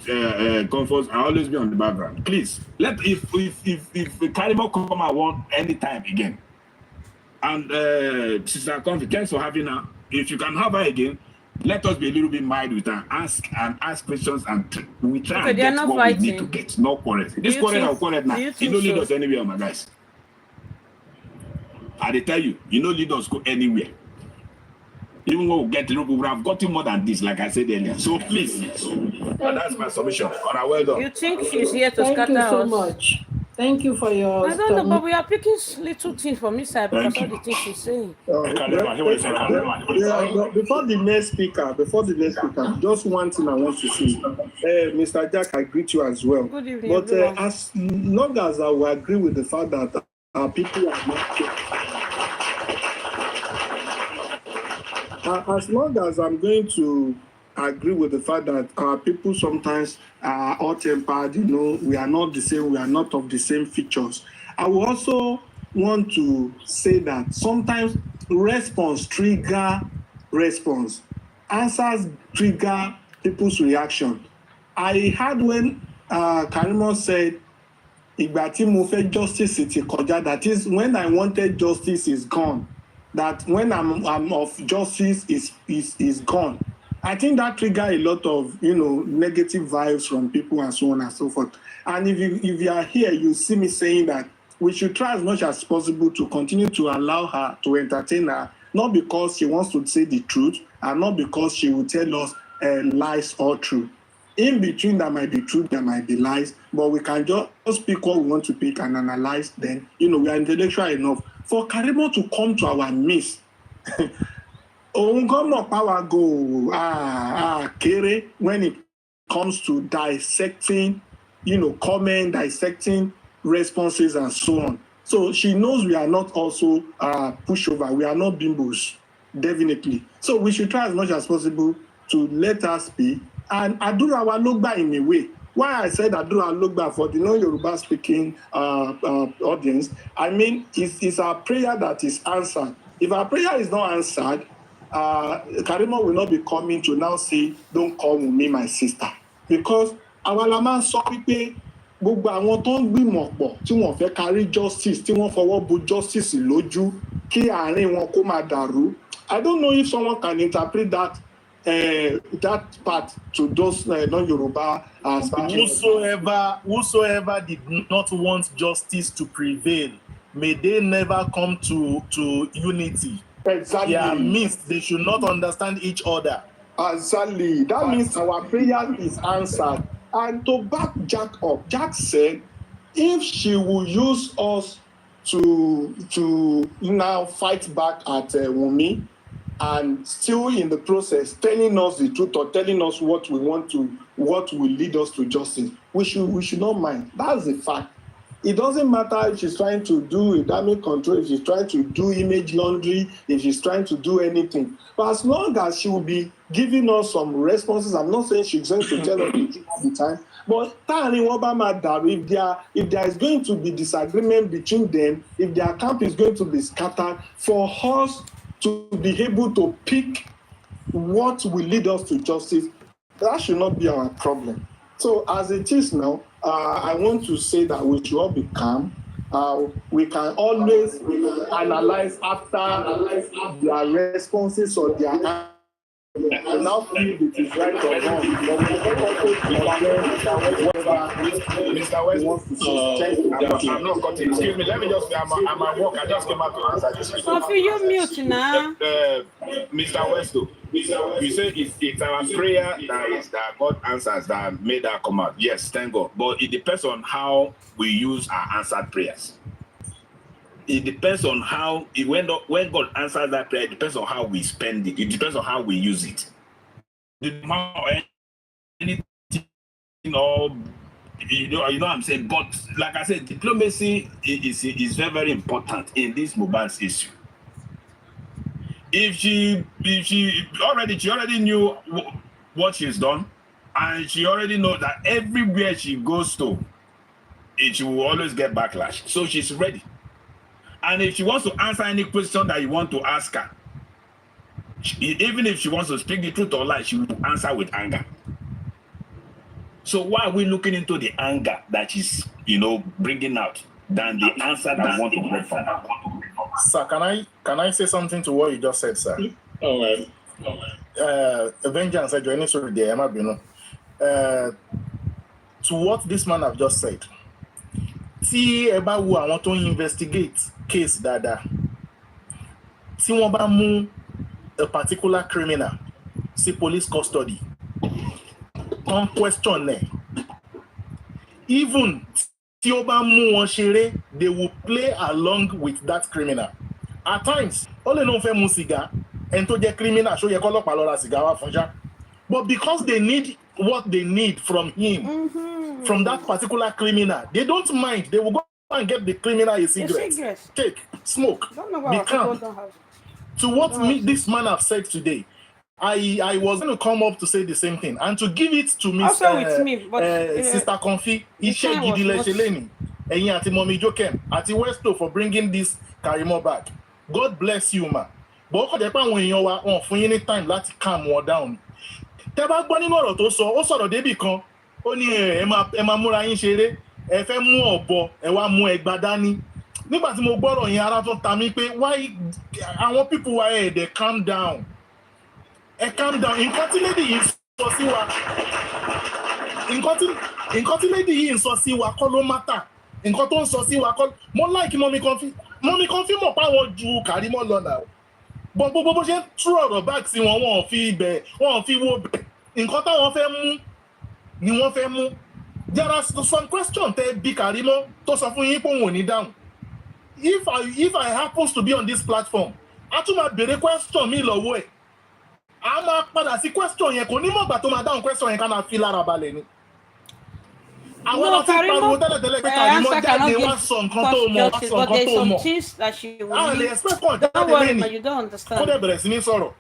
conference, I always be on the background. Please, if Karimoh come I want anytime again, and Sister Comfy, thanks for having her. If you can have her again, let us be a little bit mild with her. Ask questions, and we try and get what fighting. We need to get. No quarrel. This quarrel now, quarrel now. You don't lead us anywhere, my guys. I tell you, you don't lead us go anywhere. Even when we get to we would have gotten more than this, like I said earlier. So please, that's my submission. All right, well done. You think she's here to scatter us? Thank you so much. Thank you for your. I don't know, but we are picking little things from this side because all the things she's saying. Before the next speaker, just one thing I want to say. Mr. Jack, I greet you as well. Good evening, but as long as I will agree with the fact that our people are not. As long as I'm going to agree with the fact that our people sometimes are hot-tempered, we are not the same, we are not of the same features. I will also want to say that sometimes response trigger response. Answers trigger people's reaction. I heard when Karimoh said, "Ìgbà tí mo fẹ́ justice ti kọjá," that is, when I wanted justice is gone. That when I'm of justice is gone. I think that trigger a lot of negative vibes from people and so on and so forth. And if you are here, you see me saying that we should try as much as possible to continue to allow her to entertain her, not because she wants to say the truth and not because she will tell us lies or truth. In between, there might be truth, there might be lies, but we can just pick what we want to pick and analyze. Then we are intellectual enough. For Karimoh to come to our midst, power go kere when it comes to dissecting, comment, dissecting responses and so on. So she knows we are not also pushover. We are not bimbos, definitely. So we should try as much as possible to let her speak. And Adura wa logba in a way. Why I said Adura logba for the non-Yoruba speaking audience, I mean, it's our prayer that is answered. If our prayer is not answered, Karimoh will not be coming to now say, "Don't call me my sister." Because our lama sọ wípé gbogbo àwọn tó ń gbìmọ̀ pọ̀ tí wọ́n fẹ́ carry justice, tí wọ́n fọwọ́ bu justice lójú kí àárín wọn kó máa dàrú. I don't know if someone can interpret that part to those non-Yoruba speaking. Whosoever did not want justice to prevail, may they never come to unity. Exactly. They are mixed. They should not understand each other. Exactly. That means our prayer is answered. And to back Jack up, Jack said, if she will use us to now fight back at Wummi, and still in the process telling us the truth or telling us what will lead us to justice. We should not mind. That's the fact. It doesn't matter if she's trying to do damage control, if she's trying to do image laundry, if she's trying to do anything. But as long as she will be giving us some responses, I'm not saying she's going to tell us the truth all the time, but if there is going to be disagreement between them, if their camp is going to be scattered, for us to be able to pick what will lead us to justice, that should not be our problem. So as it is now, I want to say that we should all be calm. We can always analyze after their responses or their and now feel it is right or wrong. Mr. West, I'm not cutting. Excuse me, let me just, I'm at work. I just came out to answer this question. Sophie, you mute now. Mr. Westo, you say it's our prayer that God answers that made that come out. Yes, thank God. But it depends on how we use our answered prayers. It depends on how, when God answers that prayer, it depends on how we spend it. It depends on how we use it. Anything, you know what I'm saying? But like I said, diplomacy is very, very important in this Mohbad's issue. If she already knew what she's done, and she already knows that everywhere she goes to, she will always get backlash. So she's ready. And if she wants to answer any question that you want to ask her, even if she wants to speak the truth or lie, she will answer with anger. So why are we looking into the anger that she's, bringing out than the answer that we want to get from her? Sir, can I say something to what you just said, sir? All right. Vengeance, to what this man have just said. Tí ẹ bá wo àwọn tó investigate case dáadáa, tí wọ́n bá mú a particular criminal sí police custody, on question ẹ̀, even tí ó bá mú wọn ṣeré, they will play along with that criminal. At times, ó lè náà fẹ́ mu sìgá, ẹni tó jẹ́ criminal ṣó yẹ kọ́lọ́pàá lọ ra sìgá wá fún ṣá. But because they need what they need from him, from that particular criminal, they don't mind. They will go and get the criminal a cigarette. Take, smoke, be calm. To what this man have said today, I was going to come up to say the same thing and to give it to Miss Sister Comfy. Iṣẹ́ gidi lẹ ṣe lẹ́ni. Ẹ̀yin àti Mommy Jokem àti Westo for bringing this Karimoh back. God bless you, ma. But ó kọ̀ jẹ́ pé àwọn èèyàn wa wọn fún yín ní time láti calm wọn down. Tẹ́ bá gbọ́ nínú ọ̀rọ̀ tó sọ, ó sọ̀rọ̀ débì kan. Ó ní ẹ máa múra yín ṣeré, ẹ fẹ́ mú ọ̀bọ, ẹ wá mú ẹgba dání. Nígbà tí mo gbọ́rọ̀ yẹn ara tó ta mí pé why àwọn people wa they calm down. Ẹ calm down. Nǹkan tí lady yìí sọ sí wa. Nǹkan tí lady yìí sọ sí wa kọ́ ló matter. Nǹkan tó ń sọ sí wa kọ́. Mo like Mommy Comfy. Mommy Comfy mọ̀ pé àwọn ju Karimoh lọ náà. But bó ṣe tú ọ̀rọ̀ back sí wọn, wọn ò fi wo bẹ̀. Nǹkan táwọn fẹ́ mú ni wọ́n fẹ́ mú. There are some questions tẹ́ bí Karimoh tó sọ fún yín pé òun ò ní dáhùn. If I happens to be on this platform, a tún máa béèrè question mi lọ́wọ́ ẹ̀. A máa padà sí question yẹn, kò ní mọ̀gbà tó máa dáhùn question yẹn ká máa fi lára balẹ̀ ni. Àwọn ọ̀tí pariwo tẹ́lẹ̀tẹ́lẹ̀ pé Karimoh jáde wá sọ nǹkan tó mọ̀, wá sọ nǹkan tó mọ̀. A lè expect kàn jáde lẹ́yìn kó dẹ̀ bẹ̀rẹ̀ sí ní sọ̀rọ̀.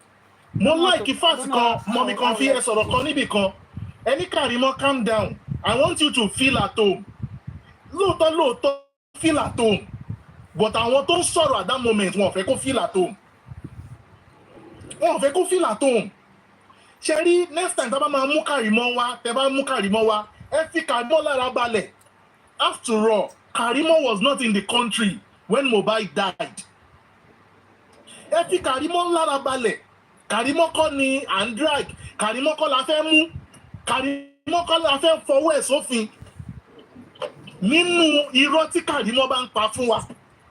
Mo like fact kan, Mommy Comfy ẹ sọ̀rọ̀ kan níbì kan. Any Karimoh, calm down. I want you to feel at home. Lóòótọ́, feel at home. But àwọn tó ń sọ̀rọ̀ at that moment, wọ́n fẹ́ kó feel at home. Wọ́n fẹ́ kó feel at home. Ṣẹ́rí, next time tá bá máa mú Karimoh wá, tẹ́ bá mú Karimoh wá, ẹ fi Karimoh lára balẹ̀. After all, Karimoh was not in the country when Mohbad died. Ẹ fi Karimoh lára balẹ̀. Karimoh kọ́ ni and drag. Karimoh kọ́ la fẹ́ mú. Karimoh kọ́ la fẹ́ fọwọ́ ẹ̀ sófin. Nínú irọ́ tí Karimoh bá ń pa fún wa.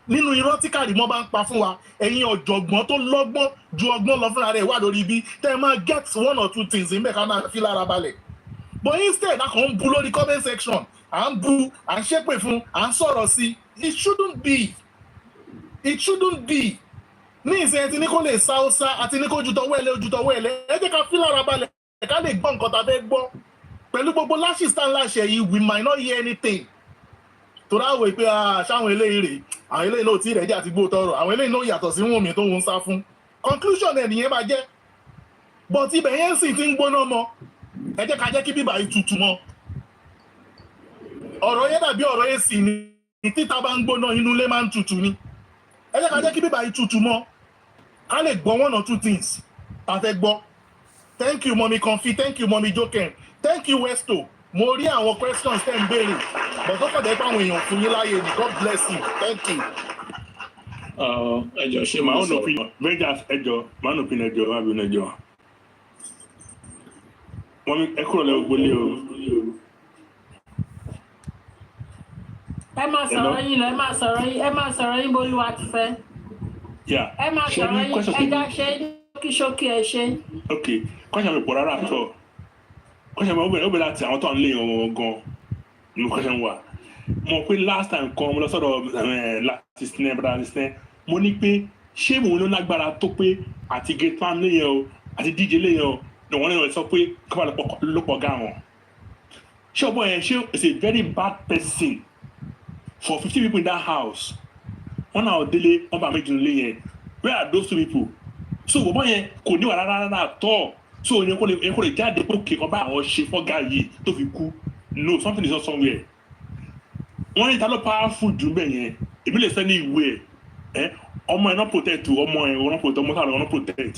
Nínú irọ́ tí Karimoh bá ń pa fún wa. Ẹ̀yin ọ̀jọ̀gbọ́n tó lọ́gbọ́n ju ọgbọ́n lọ fúnra rẹ̀ wà lórí ibi. Tẹ́ ẹ máa get one or two things in ká máa fi lára balẹ̀. But instead, a kàn ń bu lórí comment section. À ń bu, à ń ṣépè fún, à ń sọ̀rọ̀ sí. It shouldn't be. It shouldn't be. ní ìsìn tí ní kó lè sáúsá àti ní kó ojútọ̀wọ́ ẹ̀lẹ́ ẹ jẹ́ ká fi lára balẹ̀ ká lè gbọ́ nǹkan tá a fẹ́ gbọ́ pẹ̀lú gbogbo láṣì stand láṣẹ yìí we might not hear anything tó ráwọ̀ pé ṣáwọn eléyìí rèé àwọn eléyìí náà tí rẹ̀ jẹ́ àti gbó tọrọ àwọn eléyìí náà yàtọ̀ sí Wùnmí tó ń sá fún conclusion ẹ̀ nìyẹn máa jẹ́ but ibẹ̀ yẹn sì ti ń gbóná mọ́ ẹ jẹ́ ká jẹ́ kí bíbá yìí tutù mọ́ ọ̀rọ̀ yẹn dàbí ọ̀rọ̀ èsì ni títa bá ń gbóná inú ilé máa ń tutù ni ẹ jẹ́ ká jẹ́ kí bíbá yìí tutù mọ́ ká lè gbọ́ one or two things tá fẹ́ gbọ́. Thank you Mommy Comfy, thank you Mommy Joken, thank you Westo. Mo rí àwọn questions tẹ́ ń béèrè but ó kọ̀dẹ̀ pé àwọn èèyàn fún yín láyé ni God bless you, thank you. Ẹjọ ṣe my own opinion Vegas ẹjọ my own opinion ẹjọ wà bí ẹjọ wọn ẹ kúrò lẹ gbólé o. ẹ máa sọ̀rọ̀ yín lọ ẹ máa sọ̀rọ̀ yín bólúwa ti fẹ́. ẹ máa sọ̀rọ̀ yín ẹja ṣe ṣókí ẹ ṣe. ok kọ́ṣà mi pọ̀ rárá tọ̀ kọ́ṣà mi ó bẹ̀rẹ̀ láti àwọn tó ń lé wọn gan ní kọ́ṣà mi wà mo pé last time kan mo lọ sọ́dọ̀ láti sinẹ́ brother sinẹ́ mo ní pé ṣé mo ló lágbára tó pé àti gate man léyìn o àti DJ léyìn o ní wọ́n lè sọ pé kọ́ba ló pọ̀ gá wọn ṣé ọ̀bọ yẹn ṣé is a very bad person for 50 people in that house wọ́n náà délé wọ́n bá méjì nílé yẹn where are those 2 people so bọ̀bọ̀ yẹn kò ní wà rárá tọ́ so yẹn kò lè jáde òkè kan bá àwọn ṣe fọ́gà yìí tó fi kú no something is not somewhere wọ́n ní ta ló powerful jù bẹ́ẹ̀ yẹn èmi lè sẹ́ni ìwé ẹ̀ ọmọ ẹ̀ náà protect ọmọ ẹ̀ ọ̀nà protect ọmọ sáà ọ̀nà protect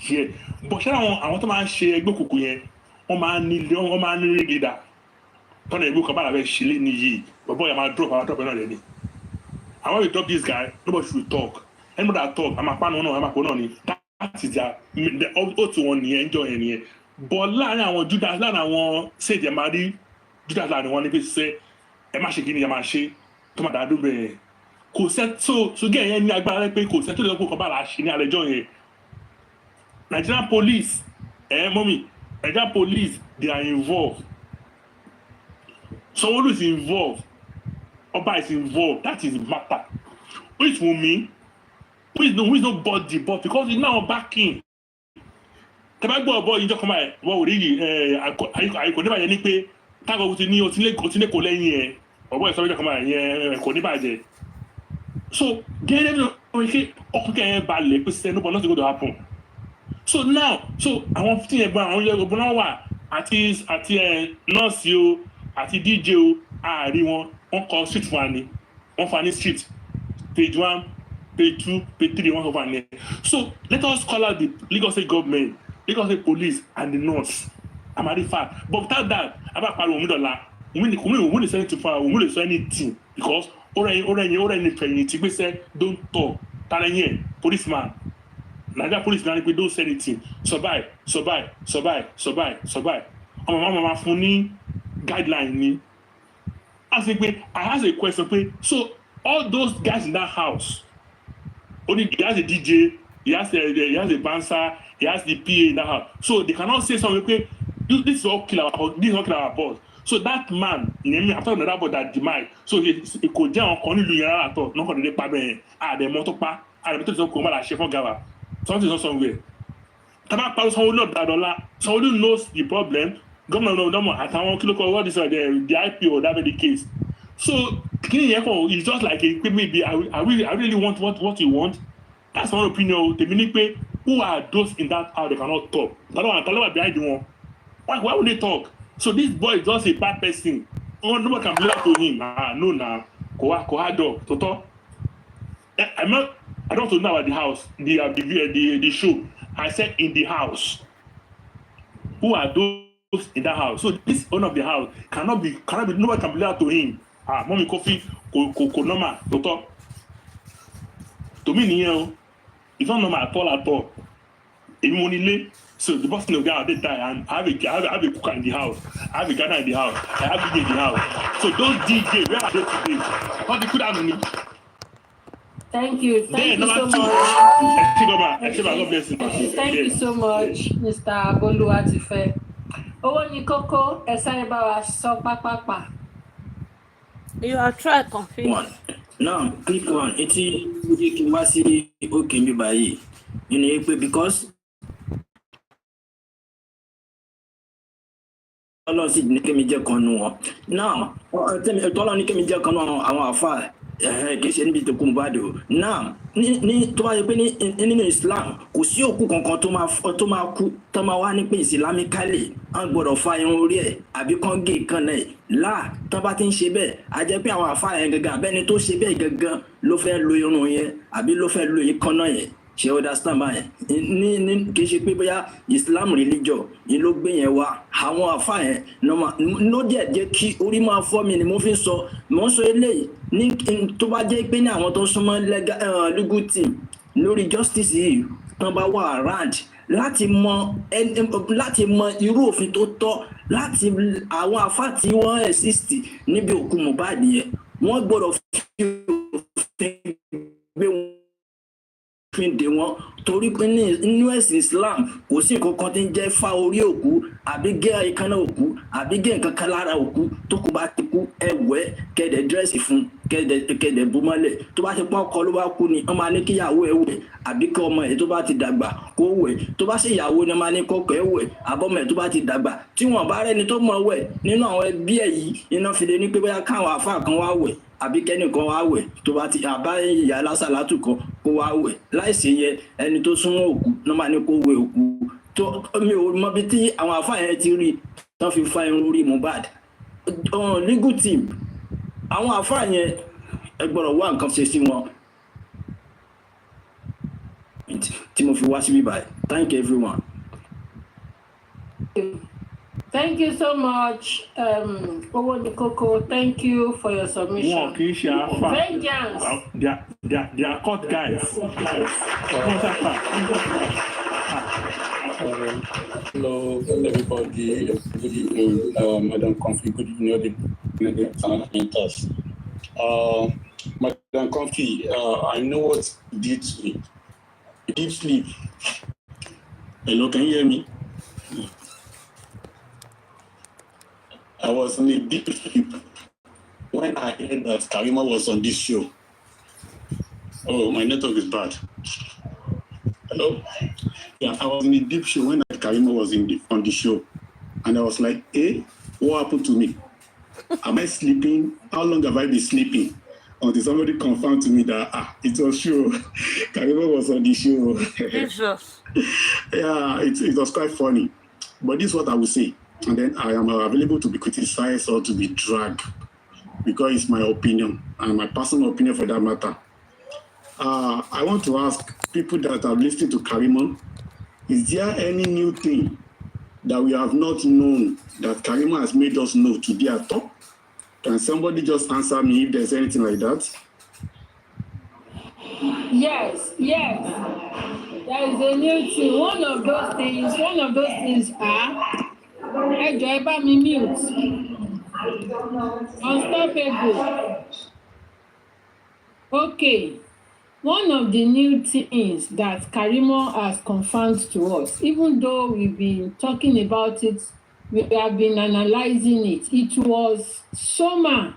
yẹ bọ̀ ṣẹ́ àwọn tó máa ń ṣe ẹgbẹ́ òkùnkùn yẹn wọ́n máa ń ní rígidà tọ́nà ẹgbẹ́ òkùnkùn bára bẹ́ẹ̀ ṣe lé ní yìí bọ̀bọ̀ yẹn máa drop ẹ̀ náà lẹ́ni I want to drop this guy nobody should talk anybody that talk I'm a fan no I'm a fan ni that is their o to one nìyẹn enjoy nìyẹn but láàrin àwọn Judas láàrin àwọn say dem ma rí Judas láàrin wọn ní pé ṣe ẹ má ṣe kí ni ẹ má ṣe tó má dáadọ́ bẹ́ẹ̀ kò sẹ́ so gẹ́ yẹn ní agbára rẹ pé kò sẹ́ tó lè kó bá la ṣe ní àlejò yẹn Nigerian police mommy Nigerian police they are involved Sanwó-Olú is involved Oba is involved that is the matter who is Wunmi who is nobody but because he's now backing tẹ́bàgbọ́ ọ̀bọ ìjọ kan báyìí wọ́n ò rí yìí àìkò níbàjẹ́ ní pé táwọn ti ní otílé kò lẹ́yìn ẹ̀ ọ̀bọ ìsọ̀rọ̀ ìjọ kan báyìí yẹn kò níbàjẹ́ so gẹ́gẹ́ bí wọ́n ṣe ọkùnkẹ́ yẹn balẹ̀ pé sẹ́ nobody nothing go to happen so now so àwọn 15 yẹn bọ́ àwọn ilé ọgbọ́n náà wà àti nọ́ọ̀sì o àti DJ o àárí wọn kọ street fún wa ni wọ́n fa ní street page 1 page 2 page 3 wọ́n sọ fún wa ni so let us call out the Lagos State government Lagos State police and the nurse amadi fact but without that abapari omidola omi dey send to far omi dey say anything because ọ̀rẹ́ fẹ̀yìn tí gbèsè don't talk tara yẹn policeman Nigeria police na pe don't say anything survive ọmọ mama fún ní guideline ni as pe I ask a question pe so all those guys in that house only he has a DJ he has a bouncer he has the PA in that house so they cannot say something pe this is all kill our boss so that man in after another boy that demise so he kò jẹ́ àwọn kan nílùú yẹn rárá tọ̀ náà kàn dédé pa bẹ́ẹ̀ àdèmọ́ tó pa àdèmọ́ tó ti sọ kò má la ṣe fún gàwá something is not somewhere tábà parí Sanwó-Olú ọ̀dàdọ́lá Sanwó-Olú knows the problem gómìnà náà àtàwọn kí ló kọ what is the IPO that very case so kí ni yẹn kọ it's just like a maybe I really want what you want that's my opinion tèmi ní pé who are those in that house they cannot talk tàlọ́wà behind wọn why would they talk so this boy is just a bad person nobody can blame to him no na kò hard up tòótọ́ I don't know about the house the show I said in the house who are those in that house so this owner of the house cannot be nobody can blame to him mommy coffee kò normal tòótọ́ to me nìyẹn o it's not normal at all èmi mo nílé so the person of God dey die and I have a cooker in the house I have a gardener in the house I have DJ in the house so those DJ where are they today how they could have me. Thank you so much. Thank you so much, Mr. Boluwatife. Owó ní kókó ẹ sáré bá wa sọ pápápá. You are trying confused. Now, quick one. It's okay, me by you know, because Ọlọ́run sì ní kémi jẹ́ kan nù wọn. Now, tọ́lọ́ ní kémi jẹ́ kan nù àwọn àfáà kì í ṣe níbi tó kún bá dé o. Now, ní tó bá yẹ pé nínú Islam kò sí òkú kankan tó máa kú tó máa wá ní pé Islamically wọ́n gbọ́dọ̀ fa irun orí ẹ̀ àbí kán gé ìkànnà ẹ̀ láà tó bá ti ń ṣe bẹ́ẹ̀ a jẹ́ pé àwọn àfáà yẹn gangan abẹ́ni tó ṣe bẹ́ẹ̀ gangan ló fẹ́ lo irun yẹn àbí ló fẹ́ lo ìkànnà yẹn. Ṣé o understand báyẹn ní kì í ṣe pé bóyá Islam religion yìí ló gbé yẹn wá àwọn àfáà yẹn ló jẹ́ kí orí máa fọ́ mi ni mo fi sọ mo ń sọ eléyìí ní tó bá jẹ́ pé ní àwọn tó súnmọ́ legal team lórí justice yìí tán bá wà around láti mọ irú òfin tó tọ́ láti àwọn àfáà tí wọ́n exist níbi òkú Mohbad yẹn wọ́n gbọ́dọ̀ fi òfin gbé wọn de wọn torí pé nínú ẹ̀sìn Islam kò sí nǹkan kan tí ń jẹ́ fa orí òkú àbí gé ìkànnà òkú àbí gé nǹkan kan lára òkú tó kù bá ti kú ẹ̀wẹ́ kẹ̀dẹ̀ dírẹ́sì fún kẹ̀dẹ̀ bó mọ́lẹ̀ tó bá ti pọ́n ọkọ ló bá kú ni wọ́n máa ní kíyàwó ẹ̀ wẹ̀ àbí kí ọmọ ẹ̀ tó bá ti dàgbà kó wẹ̀ tó bá ṣe ìyàwó ni wọ́n máa ní kọ́kọ́ ẹ̀ wẹ̀ àbọ̀mọ̀ ẹ̀ tó bá ti dàgbà tí wọ́n bá rẹ́ni tó mọ̀ wẹ̀ nínú àwọn ẹbí ẹ̀ yìí iná fi lè ní pé bóyá káwọn àfáà kan wá wẹ̀ àbí kẹ́nìkan wá wẹ̀ tó bá ti àbá ìyá lásàlátù kan kó wá wẹ̀ láìsí yẹ ẹni tó súnmọ́ òkú ló máa ní kó wẹ̀ òkú tó mi ò mọ bí tí àwọn àfáà yẹn ti rí tán fi fa irun orí Mohbad legal team àwọn àfáà yẹn ẹ gbọ́dọ̀ wá nǹkan ṣe sí wọn tí mo fi wá síbí báyìí. Thank you everyone. Thank you so much, Owodikoko. Thank you for your submission. Vengeance. They are court guys. Hello, everybody. Good evening, Madam Comfy. Good evening, Madam Comfy, I know what you did to me. You did sleep. Hello, can you hear me? I was in a deep sleep when I heard that Karimoh was on this show. Oh, my network is bad. Hello? Yeah, I was in a deep show when Karimoh was on the show. And I was like, what happened to me? Am I sleeping? How long have I been sleeping? Until somebody confirmed to me that, it was true. Karimoh was on the show. Jesus. Yeah, it was quite funny. But this is what I will say. And then I am available to be criticized or to be dragged because it's my opinion and my personal opinion for that matter. I want to ask people that have listened to Karimoh, is there any new thing that we have not known that Karimoh has made us know today at all? Can somebody just answer me if there's anything like that? Yes. There is a new thing. One of those things are ẹ bá mi mute. Unstoppable. Okay. One of the new things that Karimoh has confirmed to us, even though we've been talking about it, we have been analyzing it. It was Soma.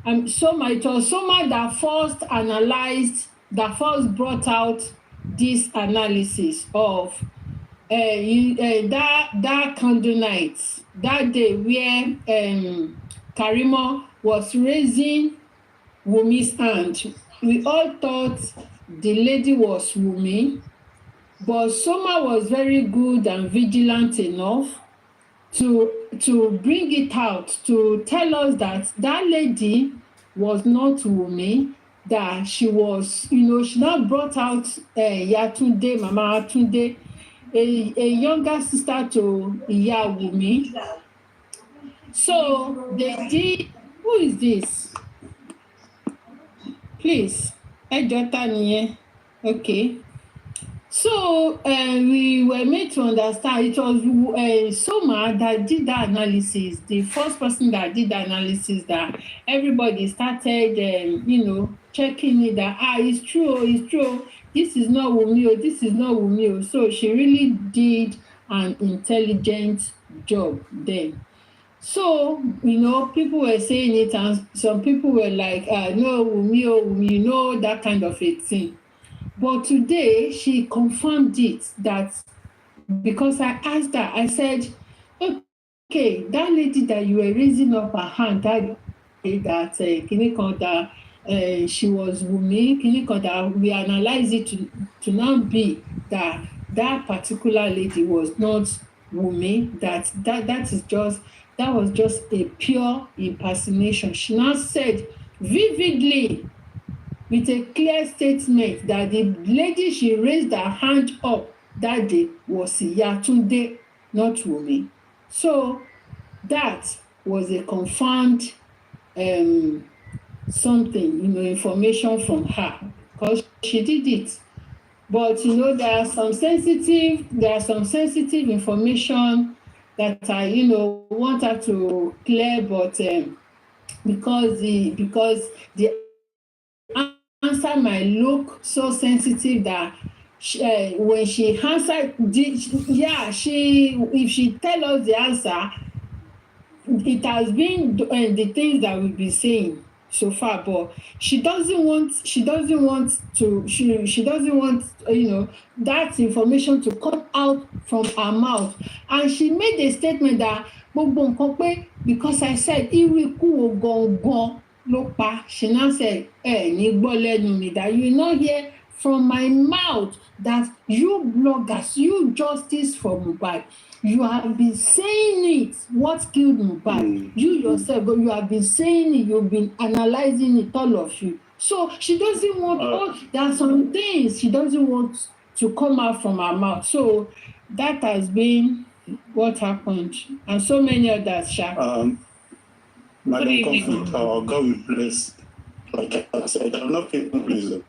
It was Soma that first analyzed, that first brought out this analysis of that candle night, that day where Karimoh was raising Wummi's hand. We all thought the lady was Wummi, but Soma was very good and vigilant enough to bring it out, to tell us that that lady was not Wummi, that she was, she now brought out Yatunde, Mama Yatunde, a younger sister to Iya Wummi. So they did. Who is this? Please, okay. So we were made to understand it was Soma that did the analysis, the first person that did the analysis, that everybody started, checking it that it's true. This is not Wummi, this is not Wummi. So she really did an intelligent job then. So, you know, people were saying it, and some people were like, no, Wummi, you know, that kind of a thing. But today, she confirmed it, that because I asked her, I said, okay, that lady that you were raising up her hand, that she was Wummi, that we analyze it to now be that particular lady was not Wummi, that was just a pure impersonation. She now said vividly, with a clear statement, that the lady she raised her hand up that day was Yatunde, not Wummi. So that was a confirmed something, you know, information from her, because she did it. But you know, there are some sensitive information that I, you know, want her to clear, but because the answer might look so sensitive that when she answered, if she tell us the answer, it has been the things that we've been saying so far, but she doesn't want you know, that information to come out from her mouth. And she made a statement that because I said irú gangan ló pa, she now said that you not hear from my mouth that you bloggers, you justice for Mohbad, you have been saying it, what killed Mohbad. You yourself, but you have been saying it, you've been analyzing it, all of you. So she doesn't want, there are some things she doesn't want to come out from her mouth. So that has been what happened, and so many others, Sha. Madam Comfort, God will bless. Like I said, I'm not feeling pleased.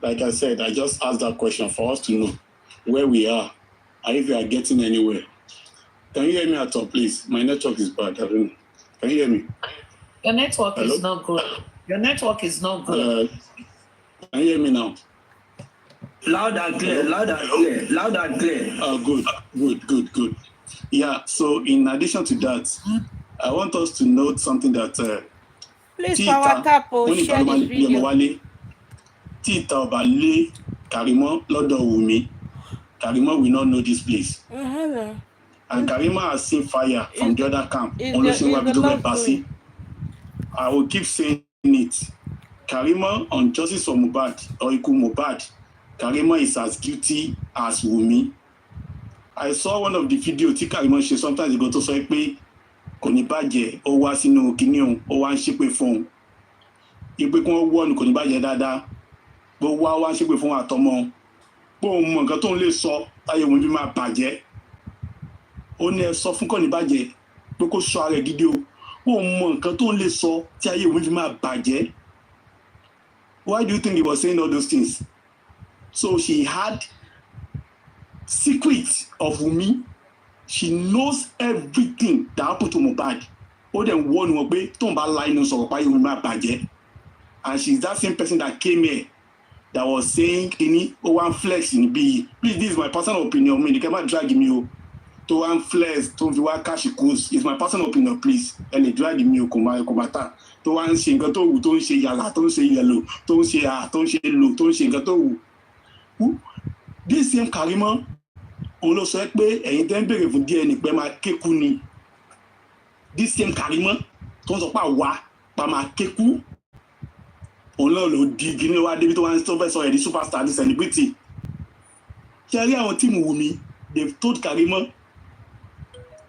Like I said, I just asked that question for us to know where we are and if we are getting anywhere. Can you hear me at all, please? My network is bad. I don't know. Can you hear me? Your network is not good. Your network is not good. Can you hear me now? Loud and clear, loud and clear, loud and clear. Good. Yeah, so in addition to that, I want us to note something that please power tap or share this video. Tita Obale Karimoh lọ́dọ̀ Wummi. Karimoh will not know this place. And Karimoh has seen fire from the other camp. I will keep saying it. Karimoh on justice for Mohbad or Iku Mohbad, Karimoh is as guilty as Wummi. I saw one of the videos tí Karimoh ṣe sometimes ago tó sọ pé kò ní bàjẹ́, ó wá sínú kíní òun, ó wá ń ṣépè fún òun. Ìpè kí wọ́n wọ́n kò ní bàjẹ́ dáadáa. Bó wá ń ṣépè fún àtọmọ. Bó òun mọ nǹkan tó ń lè sọ táyé òun bí máa bàjẹ́. Ó ní ẹ sọ fún kò ní bàjẹ́ pé kó sọ ara ẹ̀ gidi o. Bó òun mọ nǹkan tó ń lè sọ tí ayé òun bí máa bàjẹ́. Why do you think he was saying all those things? So she had secrets of Wummi. She knows everything that happened to Mohbad. Ó dẹ̀ wọ́n wọn pé tó ń bá la inú sọ̀rọ̀ páyé òun máa bàjẹ́. And she's that same person that came here that was saying kini o wan flex in be. Please, this is my personal opinion. Me, you cannot drag me o. To wan flex, to fi wa cash cruise. It's my personal opinion, please. And they drag me o komata. To wan ṣe nǹkan tó wù, tó ń ṣe yàrá, tó ń ṣe yellow, tó ń ṣe tó ń ṣe low, tó ń ṣe nǹkan tó wù. This same Karimoh, òun ló sọ pé ẹ̀yin tẹ́ ń béèrè fún DNA pé máa kéku ni. This same Karimoh tó ń sọ pé àwa pa máa kéku. Òun náà ló di gíní wá débi tó wá ń tó fẹ́ sọ ẹ̀ di superstar, di celebrity. Ṣé rí àwọn tíìmù Wummi, they've told Karimoh.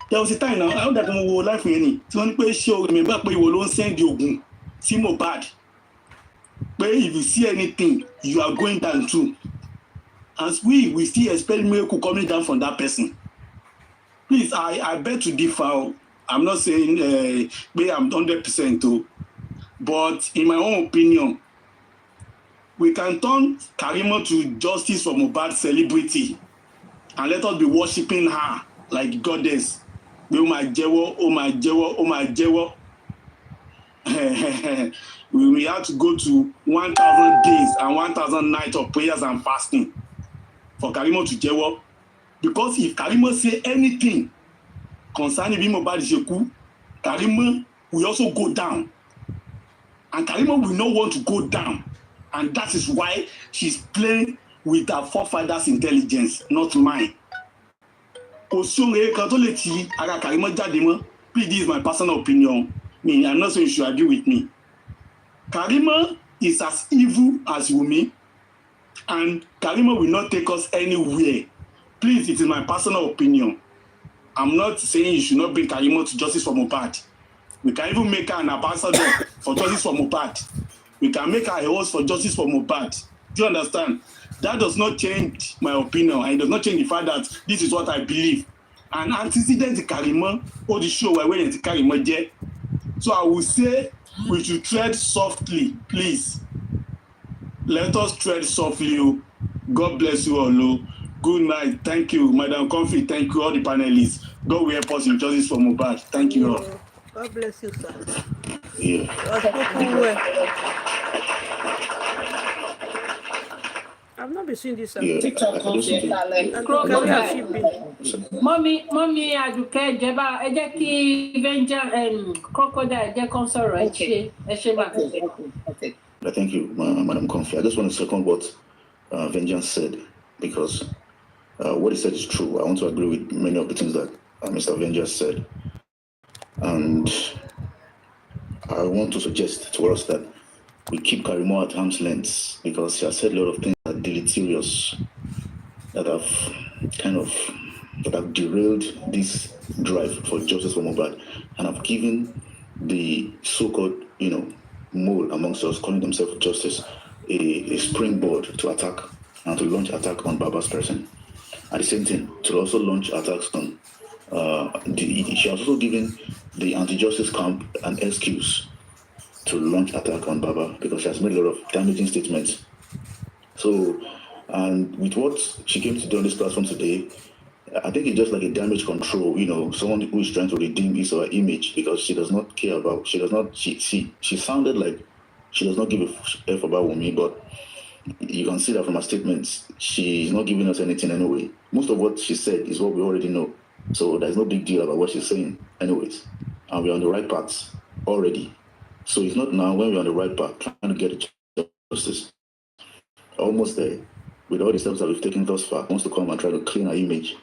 There was a time now, I know that mo wo life yẹn ni, tí wọ́n ní pé ṣé o remember pé ìwọ ló ń send oògùn sí Mohbad. Pé if you see anything, you are going down too. And we still expect miracle coming down from that person. Please, I beg to differ. I'm not saying I'm 100% too. But in my own opinion, we can turn Karimoh to justice for Mohbad celebrity and let us be worshipping her like goddess. We have to go to 1,000 days and 1,000 nights of prayers and fasting for Karimoh to jẹ́wọ́. Because if Karimoh say anything concerning bí Mohbad ṣe kú, Karimoh will also go down. And Karimoh will not want to go down. And that is why she's playing with her forefathers' intelligence, not mine. Please, this is my personal opinion. I'm not saying you should agree with me. Karimoh is as evil as Wummi, and Karimoh will not take us anywhere. Please, it is my personal opinion. I'm not saying you should not bring Karimoh to justice for Mohbad. We can even make her an ambassador for justice for Mohbad. We can make her a host for justice for Mohbad. Do you understand? That does not change my opinion, and it does not change the fact that this is what I believe. An antecedent to Karimoh, or the show where we Karimoh jet. So I will say we should tread softly, please. Let us tread softly. God bless you all. Good night. Thank you, Madam Comfy. Thank you, all the panelists. God will help us in justice for Mohbad. Thank you all. God bless you, sir. Yeah. I've not been seeing this. Yeah. TikTok Comfy. Mommy, Aduke, Jeba, ẹ jẹ́ kí Vengeance Crocodile jẹ́ kó sọ̀rọ̀ ẹ ṣé ma. Okay. Thank you, Madam Comfy. I just want to second what Vengeance said, because what he said is true. I want to agree with many of the things that Mr. Vengeance said. And I want to suggest to us that we keep Karimoh at arm's length, because she has said a lot of things that are deleterious, that have derailed this drive for justice for Mohbad, and have given the so-called, mole amongst us, calling themselves justice, a springboard to attack and to launch attack on Baba's person. At the same time, to also launch attacks on she has also given the anti-justice camp an excuse to launch attack on Baba, because she has made a lot of damaging statements. So, and with what she came to do on this platform today, I think it's just like a damage control, someone who is trying to redeem his or her image, because she does not care about, she sounded like she does not give a F about Wummi, but you can see that from her statements, she's not giving us anything anyway. Most of what she said is what we already know. So there's no big deal about what she's saying anyways. And we're on the right path already. So it's not now when we're on the right path trying to get justice. Almost there. With all the steps that we've taken thus far, wants to come and try to clean her image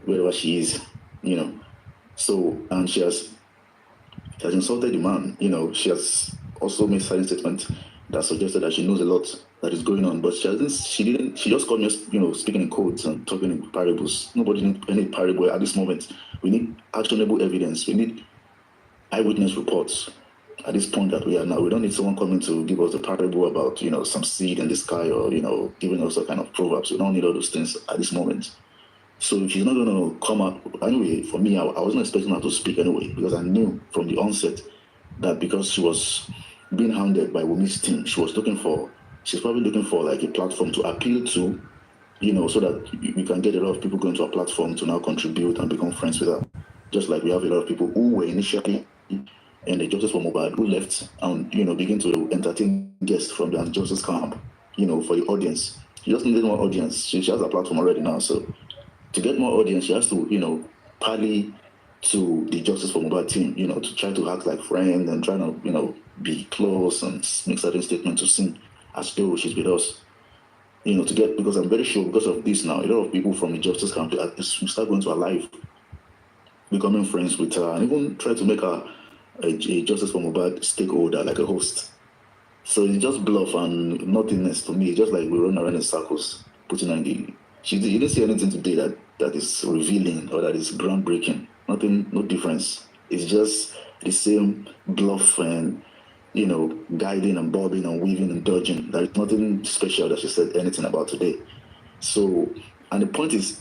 wherever she is, So, and she has insulted the man, she has also made certain statements that suggested that she knows a lot that is going on, but she just called me, speaking in codes and talking in parables. Nobody needs any parable at this moment. We need actionable evidence. We need eyewitness reports at this point that we are now. We don't need someone coming to give us a parable about, some seed in the sky, or, giving us a kind of proverbs. We don't need all those things at this moment. So if she's not going to come out, anyway, for me, I wasn't expecting her to speak anyway, because I knew from the onset that because she was being hounded by Wummi's team, she's probably looking for like a platform to appeal to, so that we can get a lot of people going to a platform to now contribute and become friends with her. Just like we have a lot of people who were initially in the Justice for Mohbad who left and, begin to entertain guests from the Justice camp, for the audience. She just needed more audience. She has a platform already now, so to get more audience, she has to, parley to the Justice for Mohbad team, to try to act like friend and try to, be close and make certain statements to seem as though she's with us, to get, because I'm very sure because of this now, a lot of people from the Justice camp start going to her live, becoming friends with her, and even try to make her a Justice for Mohbad stakeholder, like a host. So it's just bluff and nothingness to me. It's just like we run around in circles, putting on you didn't see anything today that is revealing or that is groundbreaking. Nothing, no difference. It's just the same bluff and, guiding and bobbing and weaving and dodging. There is nothing special that she said anything about today. So, and the point is,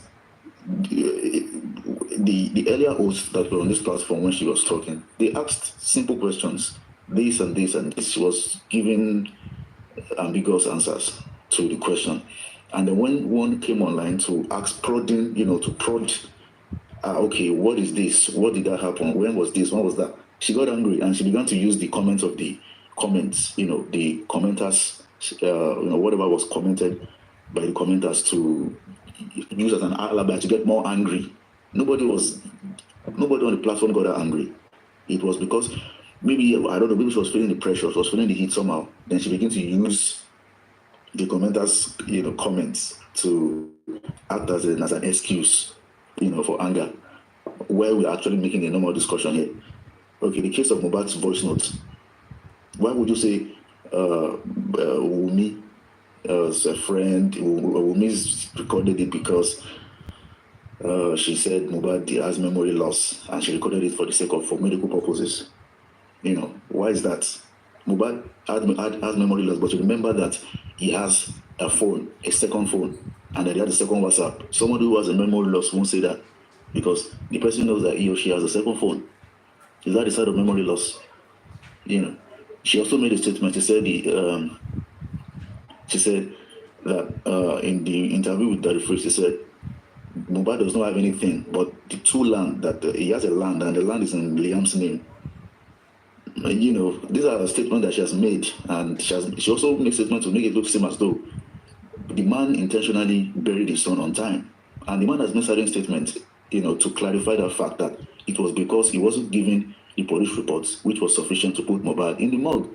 the earlier hosts that were on this platform when she was talking, they asked simple questions, this and this and this. She was giving ambiguous answers to the question. And then when one came online to ask prodding, to prod, okay, what is this? What did that happen? When was this? When was that? She got angry and she began to use the comments of the comments, the commenters, whatever was commented by the commenters to use as an alibi to get more angry. Nobody on the platform got her angry. It was because maybe, I don't know, maybe she was feeling the pressure, she was feeling the heat somehow. Then she began to use the commenters, comments to act as an excuse, for anger, where we're actually making a normal discussion here. Okay, the case of Mohbad's voice notes. Why would you say Wummi as a friend? Wummi's recorded it because she said Mohbad has memory loss, and she recorded it for the sake of for medical purposes. Why is that? Mohbad has memory loss, but you remember that he has a phone, a second phone, and then he has a second WhatsApp. Somebody who has a memory loss won't say that because the person knows that he or she has a second phone. Is that the side of memory loss? She also made a statement. She said that in the interview with Daddy Free, she said Mohbad does not have anything but the two land that he has a land, and the land is in Liam's name. These are statements that she has made, and she also made statements to make it look same as though the man intentionally buried his son on time. And the man has made certain statements, to clarify the fact that it was because he wasn't giving the police reports, which was sufficient to put Mohbad in the morgue.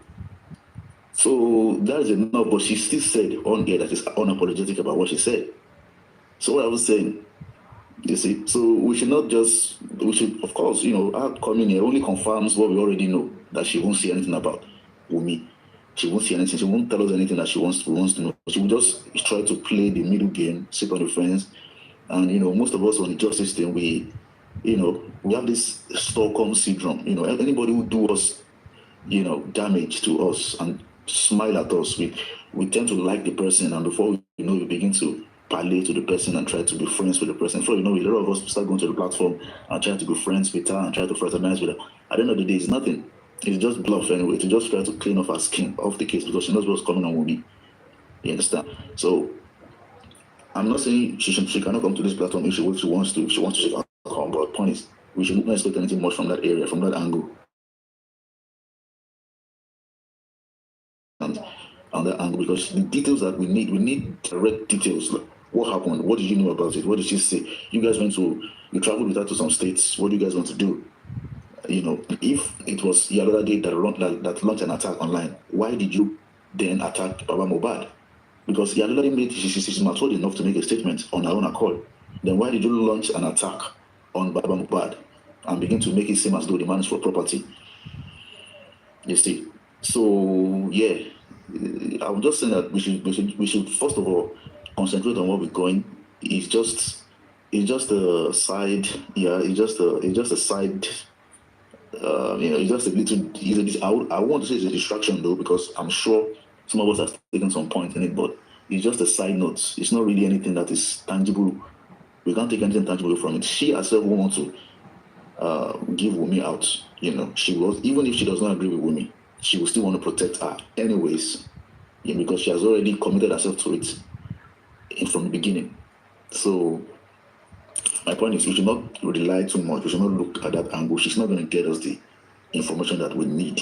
So that is enough, but she still said on air that she's unapologetic about what she said. So what I was saying, you see, so we should, of course, her coming here only confirms what we already know, that she won't say anything about Wummi. She won't say anything. She won't tell us anything that she wants to know. She will just try to play the middle game, sit on the fence. And, most of us on the justice system, we have this Stockholm syndrome. Anybody who do us, damage to us and smile at us, we tend to like the person. And before we begin to parley to the person and try to be friends with the person. Before a lot of us start going to the platform and try to be friends with her and try to fraternize with her. At the end of the day, it's nothing. It's just bluff anyway, to just try to clean off her skin off the case because she knows what's coming on with me. You understand? So I'm not saying she cannot come to this platform if she wants to. If she wants to, she can come. But point is, we should not expect anything much from that area, from that angle. And on that angle, because the details that we need direct details. Like what happened? What did you know about it? What did she say? You guys you traveled with her to some states. What do you guys want to do? If it was the other day that launched an attack online, why did you then attack Baba Mohbad? Because Yalolade she's matured enough to make a statement on her own accord. Then why did you launch an attack on Baba Mohbad and begin to make it seem as though the man is for property? You see? So yeah, I'm just saying that we should first of all concentrate on where we're going. It's just a side. Yeah, it's just a side. It's just a little. I want to say it's a distraction though, because I'm sure some of us have taken some point in it, but it's just a side note. It's not really anything that is tangible. We can't take anything tangible from it. She herself won't want to give Wummi out. She was, even if she does not agree with Wummi, she will still want to protect her anyways, because she has already committed herself to it from the beginning. So my point is, we should not rely too much. We should not look at that angle. She's not going to get us the information that we need.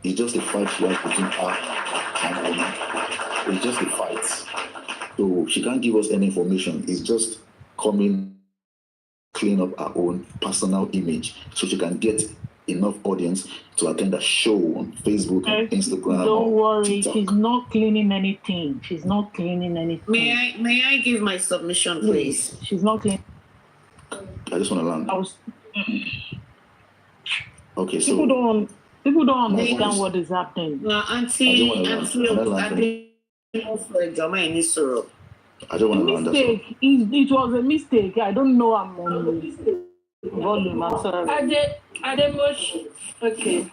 It's just a fight she has between her and Wummi. It's just a fight. So she can't give us any information. It's just coming, clean up her own personal image so she can get enough audience to attend a show on Facebook and Instagram. Don't worry, TikTok. she's not cleaning anything. She's not cleaning anything. May I give my submission, please? She's not cleaning. I just want to land. Okay, so people don't understand what is happening. No, Auntie, I don't want to land. Mistake. It was a mistake. I don't know. I'm on volume. I'm sorry. Okay.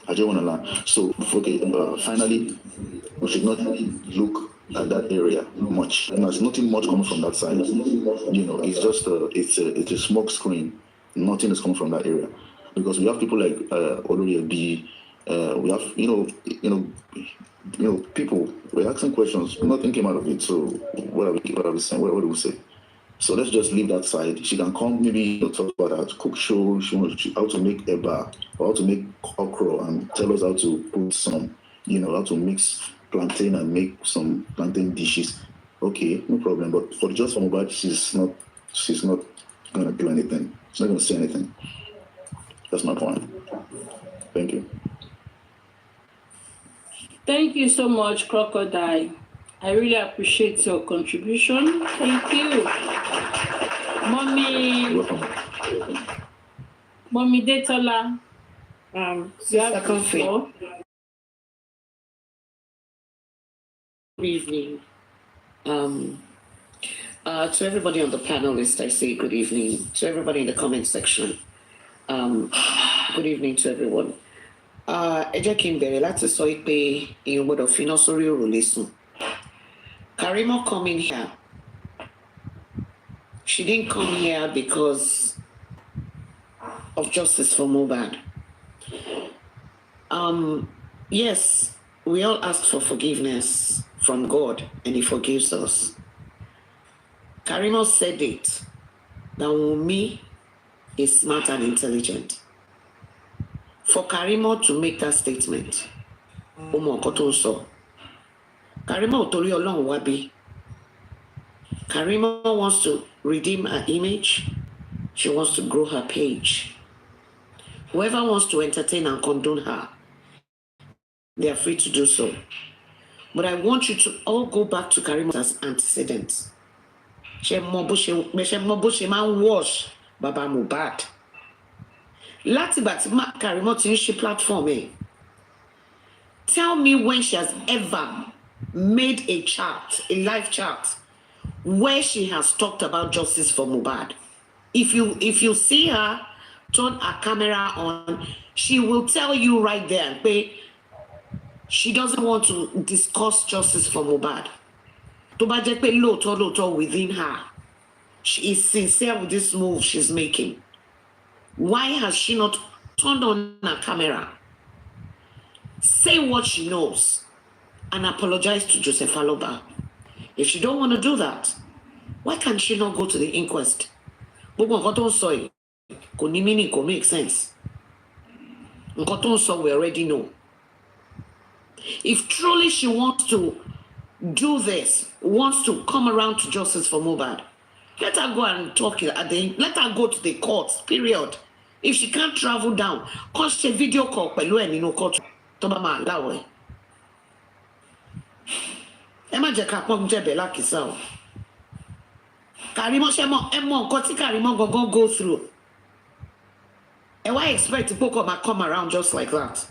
I just want to land. So, okay, finally, we should not look at that area much. There's nothing much coming from that side. It's just it's a smoke screen. Nothing is coming from that area, because we have people like Olori B. We have people. We're asking questions. Nothing came out of it. So what are we saying? What do we say? So let's just leave that side. She can come, maybe talk about her cook show. She wants how to make eba or how to make okra and tell us how to put some, how to mix plantain and make some plantain dishes. Okay, no problem. But for just from Mohbad, she's not going to do anything. She's not going to say anything. That's my point. Thank you. Thank you so much, Crocodile. I really appreciate your contribution. Thank you. Mommy Detola. Sister Comfy. Good evening. To everybody on the panelist, I say good evening. To everybody in the comment section, good evening to everyone. Ẹ jẹ́ kí n bẹ̀rẹ̀ láti sọ pé èèyàn gbọ́dọ̀ finá sórí òrùlé sùn. Karimoh coming here. She didn't come here because of justice for Mohbad. Yes, we all ask for forgiveness from God, and He forgives us. Karimoh said it, that Wummi is smart and intelligent. For Karimoh to make that statement, Karimoh torí Ọlọ́run wá bí. Karimoh wants to redeem her image. She wants to grow her page. Whoever wants to entertain and condone her, they are free to do so. But I want you to all go back to Karimoh's antecedents. She mọ bó ṣe máa ń wash Baba Mohbad. Láti ìgbà tí Karimoh ti ń ṣe platform ẹ̀. Tell me when she has ever made a chart, a live chart, where she has talked about justice for Mohbad. If you see her turn her camera on, she will tell you right there, she doesn't want to discuss justice for Mohbad. Tó bá jẹ́ pé lóòótọ́ within her, she is sincere with this move she's making. Why has she not turned on her camera, say what she knows, and apologize to Joseph Aloba? If she don't want to do that, why can't she not go to the inquest? Gbogbo nǹkan tó ń sọ yìí kò ní meaning, kò make sense. Nǹkan tó ń sọ we already know. If truly she wants to do this, wants to come around to justice for Mohbad, let her go and talk let her go to the courts, period. If she can't travel down, kó ṣe video call pẹ̀lú ẹ̀ nínú court tó bá máa allow ẹ̀. Ẹ má jẹ́ ká pọ́n jẹ̀bẹ̀ lákìsà o. Karimoh ṣe mọ ẹ mọ nǹkan tí Karimoh gangan go through. And why expect people to come around just like that?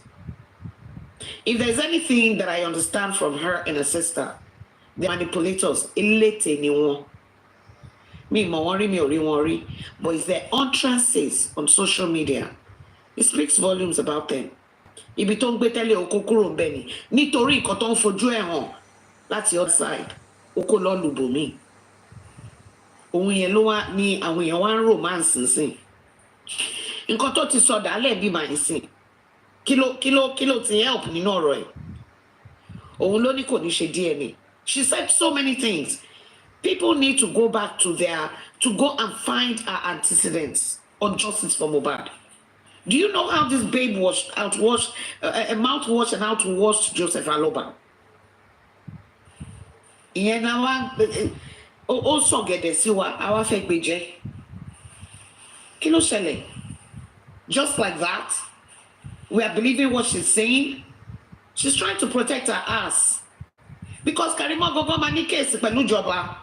If there's anything that I understand from her and her sister, the manipulators, elete ni wọ́n. Me worry, but it's their utterances on social media. It speaks volumes about them. Ibi tó ń gbé tẹ́lẹ̀ oko kúrò ń bẹ̀ ni. Nítorí nǹkan tó ń fojú ẹ̀ hàn láti outside, oko lọ lùbòmí. Òun yẹn ló wá ní àwọn èèyàn wá ń romance nsìn. Nǹkan tó ti sọ dálẹ̀ bí màá sìn. Kí ló ti help nínú ọ̀rọ̀ ẹ̀? Òun ló ní kò ní ṣe DNA. She said so many things. People need to go back to go and find her antecedents on justice for Mohbad. Do you know how this babe mouthwash and how to wash Joseph Aloba? Ìyẹn náà wá ó sọ̀gẹ̀dẹ̀ sí wa, àwa fẹ́ gbé jẹ. Kí ló ṣẹlẹ̀? Just like that, we are believing what she's saying. She's trying to protect her ass. Because Karimoh gogo ma ní case pẹ̀lú ìjọba.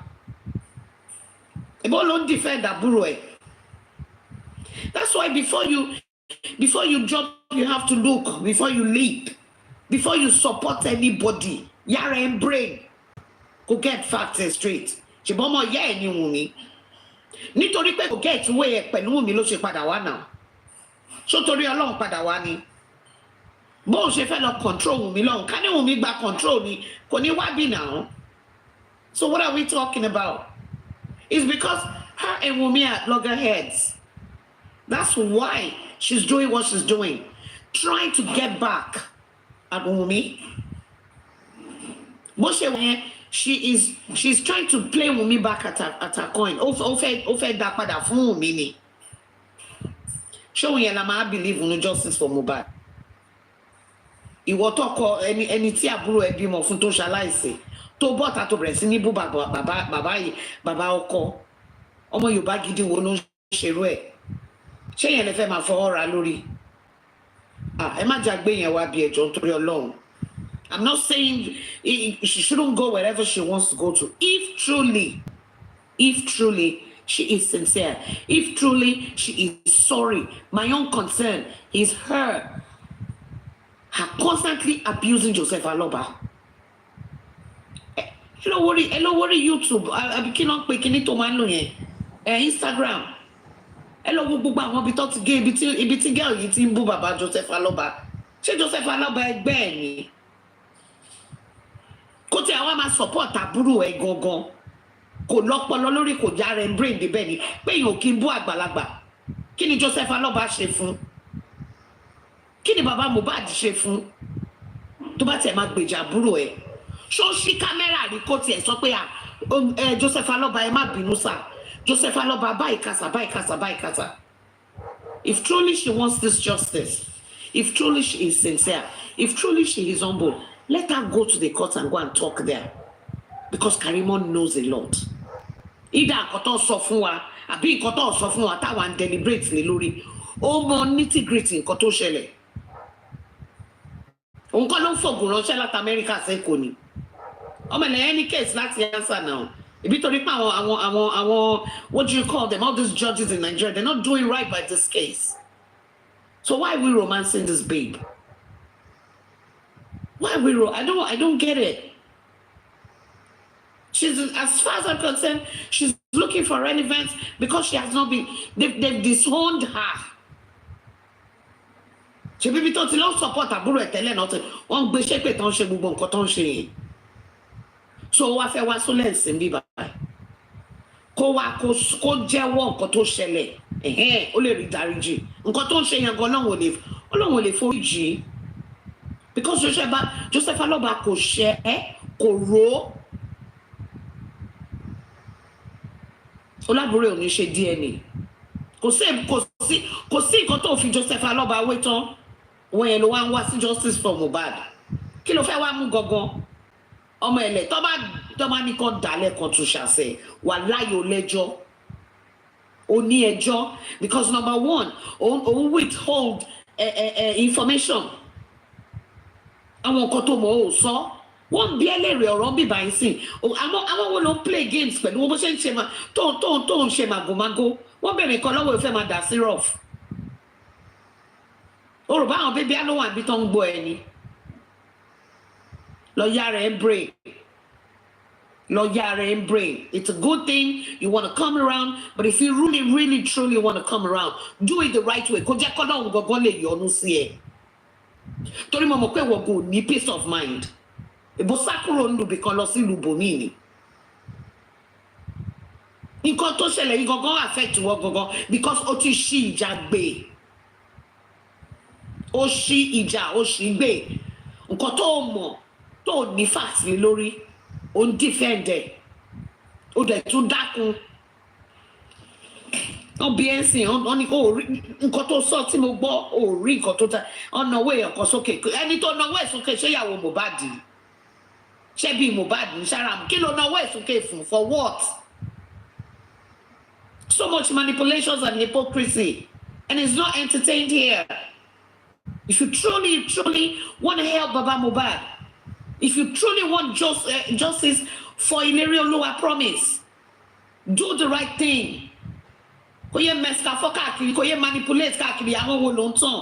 Ebo ló ń defend àbúrò ẹ̀. That's why before you jump, you have to look. Before you leap, before you support anybody, yàrá and brain, go get facts straight. Ṣùgbọ́n ọmọ ìyá ẹ̀ ni Wùnmí. Nítorí pé kò get way ẹ̀ pẹ̀lú Wùnmí ló ṣe padà wá náà. Ṣó torí Ọlọ́run padà wá ni? Bó ṣe fẹ́ lọ control Wùnmí lọ́hùn, ká ní Wùnmí gba control ni, kò ní wá bí náà. So what are we talking about? It's because her and Wùnmí are loggerheads. That's why she's doing what she's doing, trying to get back at Wùnmí. She's trying to play Wùnmí back at her coin. Ó fẹ́ dá padà fún Wùnmí ni. Ṣé òun yẹn la máa believe in justice for Mohbad? Ìwọ tó kọ ẹni tí àbúrò ẹ bímọ fún tó ṣaláìsí tó bọ́ta tó bẹ̀rẹ̀ sí ní bú bàbá ọkọ ọmọ Yorùbá gidi wo ló ń ṣerú ẹ̀? Ṣé yẹn lè fẹ́ máa fọwọ́ ra lórí? Emma Jagbe yẹn wá bí ẹjọ́ nítorí Ọlọ́run. I'm not saying she shouldn't go wherever she wants to go to. If truly she is sincere, if truly she is sorry, my own concern is her constantly abusing Joseph Aloba. Hello, worry YouTube. I kí ló ń pè kíní tó máa ń lò yẹn. Instagram. Hello, gbogbo àwọn ibi tó ti gé ibi tí girl yìí ti ń bú bàbá Joseph Aloba. Ṣé Joseph Aloba ẹgbẹ́ ẹ̀ ni? Kó tí àwa máa support àbúrò ẹ̀ gangan. Kò lọ́pọlọ lórí kò já rẹ̀ brain débẹ̀ ni pé yóò kí n bú àgbàlagbà. Kí ni Joseph Aloba ṣe fún? Kí ni bàbá Mohbad ṣe fún? Tó bá tẹ̀ máa gbèjà àbúrò ẹ̀. Ṣó ṣí kámẹ́rà rí kó tiẹ̀ sọ pé Joseph Aloba ẹ má bínú sá. Joseph Aloba báyìí kásá. If truly she wants this justice, if truly she is sincere, if truly she is humble, let her go to the court and go and talk there. Because Karimoh knows a lot. Either nǹkan tó sọ fún wa, àbí nǹkan tó sọ fún wa táwa ń deliberate lé lórí. Ó mọ nitty-gritty nǹkan tó ṣẹlẹ̀. Òun kọ́ ló ń fògùn ránṣẹ́ láti Amẹ́ríkà sẹ́kọ̀ọ́ ni. Ọmọ ilẹ̀ any case láti answer now. If you talk about what do you call them? All these judges in Nigeria, they're not doing right by this case. So why are we romancing this babe? Why are we I don't get it. She's, as far as I'm concerned, she's looking for relevance because she has not been, they've disowned her. She be told to not support her buru etele nothing. One be shape ton she gbogbo nǹkan ton ṣe. So wá fẹ́ wá silence ń bí báyìí. Kó wá kó jẹ́wọ́ nǹkan tó ṣẹlẹ̀. Ó lè rí dáríjì. Nǹkan tó ń ṣe yẹn gan Ọlọ́run ò lè foríjì. Because Joseph Aloba kò ṣe kò rò. Olábùrẹ́ ò ní ṣe DNA. Kò sí nǹkan tó fi Joseph Aloba wé tán. Wọ́n yẹn ló wá ń wá sí justice for Mohbad. Kí ló fẹ́ wá mú gangan? Ọmọ ẹ̀lẹ̀ tó bá ní kan dálẹ̀ kan tún ṣàṣẹ wà láyò lẹ́jọ́. Ó ní ẹjọ́ because number one, òun withhold information. Àwọn nǹkan tó mọ̀ ọ́ sọ. Wọ́n bí ẹlẹ́rìí ọ̀rọ̀ bíbá yín sìn. Àwọn wo ló ń play games pẹ̀lú owó bó ṣe ń ṣe tó ń ṣe màgòmágó. Wọ́n bẹ̀rẹ̀ kan lọ́wọ́ ìfẹ́ máa dà sí rough. Orùbá àwọn bébí á ló wà níbi tó ń gbọ́ ẹni. Lọ́ọ̀yà rẹ̀ ń brain. It's a good thing you want to come around, but if you really, really, truly want to come around, do it the right way. Kò jẹ́ kọ́dọ̀ òun gangan lè yọnu sí ẹ. Torí mo mọ̀ pé wọ́n kò ní peace of mind. Ìbò sákúrò ń lùbì kan lọ sí ìlú bòmí ni. Nǹkan tó ṣẹlẹ̀ yìí gangan affect wọ́n gangan because ó ti ṣí ìjà gbé. Ó ṣí ìjà ó ṣí gbé. Nǹkan tó mọ̀ tó ní fact lé lórí ó ń defend ẹ̀. Ó dẹ̀ tún dákun. Wọ́n bí ẹ́ sìn wọ́n ní kó rí nǹkan tó sọ tí mo gbọ́ ó rí nǹkan tó ta ọ̀nà owó èèyàn kan sókè ẹni tó náwó ẹ̀ sókè ṣé ìyàwó Mohbad ṣé bí Mohbad ní sára kí ló náwó ẹ̀ sókè fún for what? So much manipulations and hypocrisy and it's not entertained here. If you truly, truly want to help Baba Mohbad, if you truly want justice for Ileri Oluwa promise, do the right thing. Kò yẹ mẹ́sìkà fọ́ káàkiri, kò yẹ manipulate káàkiri àwọn wo ló ń tàn.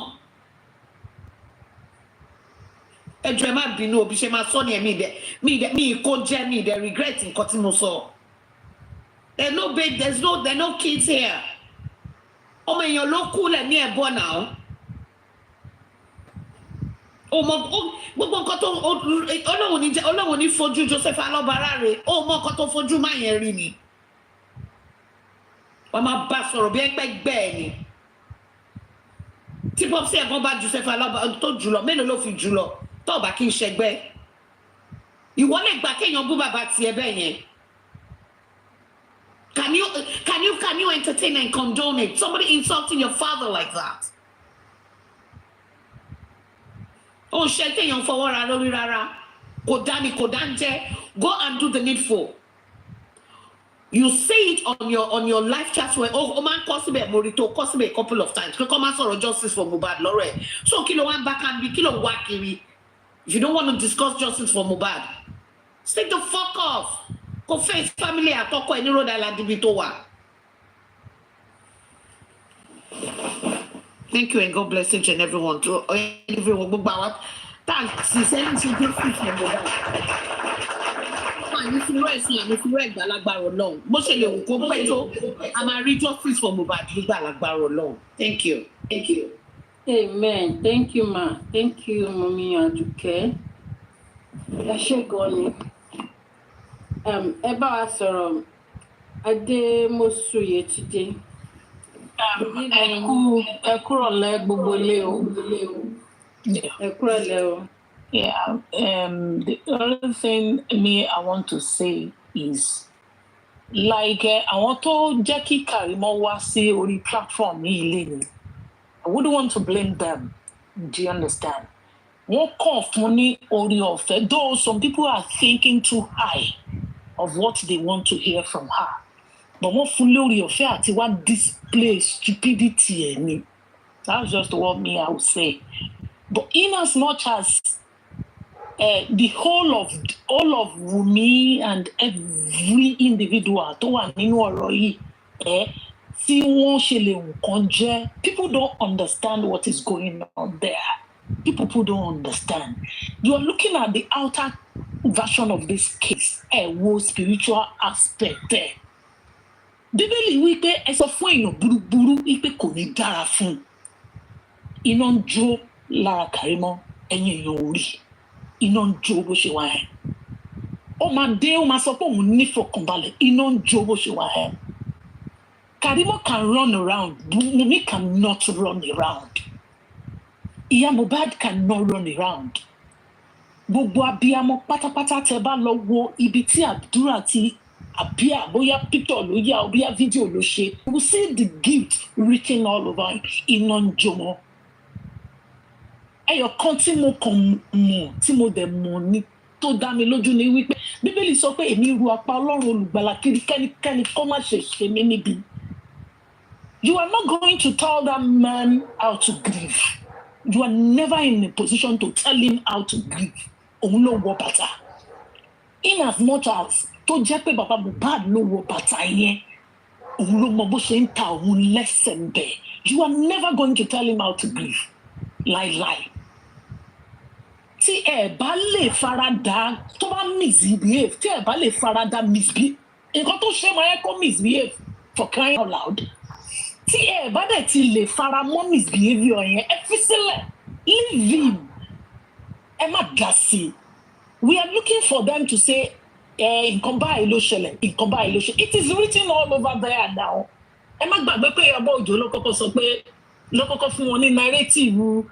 Ẹjọ́ ẹ má bínú òbí ṣe máa sọ ní ẹ̀mí mi kò jẹ́ mi ìdẹ̀ regret nǹkan tí mo sọ. There's no kids here. Ọmọ èèyàn ló kú lẹ̀ ní ẹ̀bọ náà. Gbogbo nǹkan tó Ọlọ́run ní fojú Joseph Aloba rárẹ̀. Ó mọ nǹkan tó fojú máa yẹn rí ni. Wọ́n máa bá sọ̀rọ̀ bí ẹgbẹ́ gbẹ́ ẹ̀ ni. Tí pọ́psí ẹ̀gbọ́n bá Joseph Aloba tó jùlọ, mélòó ló fi jùlọ? Tó bá kí n ṣẹgbẹ́. Ìwọ lè gbà kéèyàn bú bàbá tiẹ̀ bẹ́ẹ̀ yẹn. Can you entertain and condone it? Somebody insulting your father like that. Ó ṣe kéèyàn fọwọ́ ra lórí rárá. Kò dá ni kò dá ń jẹ́. Go and do the needful. You say it on your live chat where man Kosibe Morito Kosibe a couple of times. Come on, justice for Mohbad, Lore. So kilo one back and be kilo wakiri. If you don't want to discuss justice for Mohbad, stay the fuck off. Go face family at Toko any road island Dibitowa. Thank you and God bless each and everyone. To everyone, thanks. He said justice for Mohbad. If you read Galagbaro long, most of you go back to I'm a read justice for Mohbad Galagbaro long. Thank you. Thank you. Amen. Thank you, ma. Thank you, Mommy Aduke. Ashegoni. Eba Asorom. Ade Mosuye today. Ekurole gbogbo le o. Ekurole o. Yeah, the other thing I want to say is, like, I want to Jackie Karimoh wá sí orí platform ní ilé ni. I wouldn't want to blame them. Do you understand? Wọ́n kàn fún ní orí ọ̀fẹ́, though some people are thinking too high of what they want to hear from her. But wọ́n fún lórí ọ̀fẹ́ àti wá display stupidity ẹ̀ ni. That's just what I would say. But in as much as the whole of Wummi and every individual tó wà nínú ọ̀rọ̀ yìí, tí wọ́n ṣe lè nǹkan jẹ́, people don't understand what is going on there. People don't understand. You are looking at the outer version of this case, wo spiritual aspect there. Bíbélì wípé ẹ sọ fún èèyàn burúburú wípé kò ní dára fún. Iná ń jó lára Karimoh, ẹ̀yin èèyàn ò rí. Iná ń jó bó ṣe wà ẹ́. Ó máa dé, ó máa sọ pé òun nífọ̀kànbalẹ̀, iná ń jó bó ṣe wà ẹ́. Karimoh can run around, Wummi cannot run around. Ìyá Mohbad cannot run around. Gbogbo abiyamọ pátápátá tẹ́ bá lọ wo ibi tí àdúrà ti àbíà bóyá picture ló yá o bóyá video ló ṣe, you will see the guilt written all over iná ń jó wọn. Ẹyọ kan tí mo kàn mọ̀ tí mo dẹ̀ mọ̀ ní tó dá mi lójú ni wípé Bíbélì sọ pé èmi ru apá Ọlọ́run olùgbàlà kiri kẹ́nikẹ́ni kó má ṣe ṣe mí níbi. You are not going to tell that man how to grieve. You are never in a position to tell him how to grieve. Òun ló wọ bàtà. In as much as tó jẹ́ pé bàbá Mohbad ló wọ bàtà yẹn, òun ló mọ bó ṣe ń ta òun lẹ́sẹ̀ ń bẹ̀. You are never going to tell him how to grieve. Lie. Tí ẹ bá lè farada tó bá misbehave, tí ẹ bá lè farada misbehave, nǹkan tó ṣe máa yẹ kó misbehave for crying out loud. Tí ẹ bá dẹ̀ ti lè fara mọ́ misbehavior yẹn, ẹ fi sílẹ̀, leave him. Ẹ má dá sí. We are looking for them to say, nǹkan báyìí ló ṣẹlẹ̀, nǹkan báyìí ló ṣe. It is written all over there now. Ẹ má gbàgbé pé Ìyábọ̀ Òjó ló kọ́kọ́ sọ pé ló kọ́kọ́ fún wọn ní narrative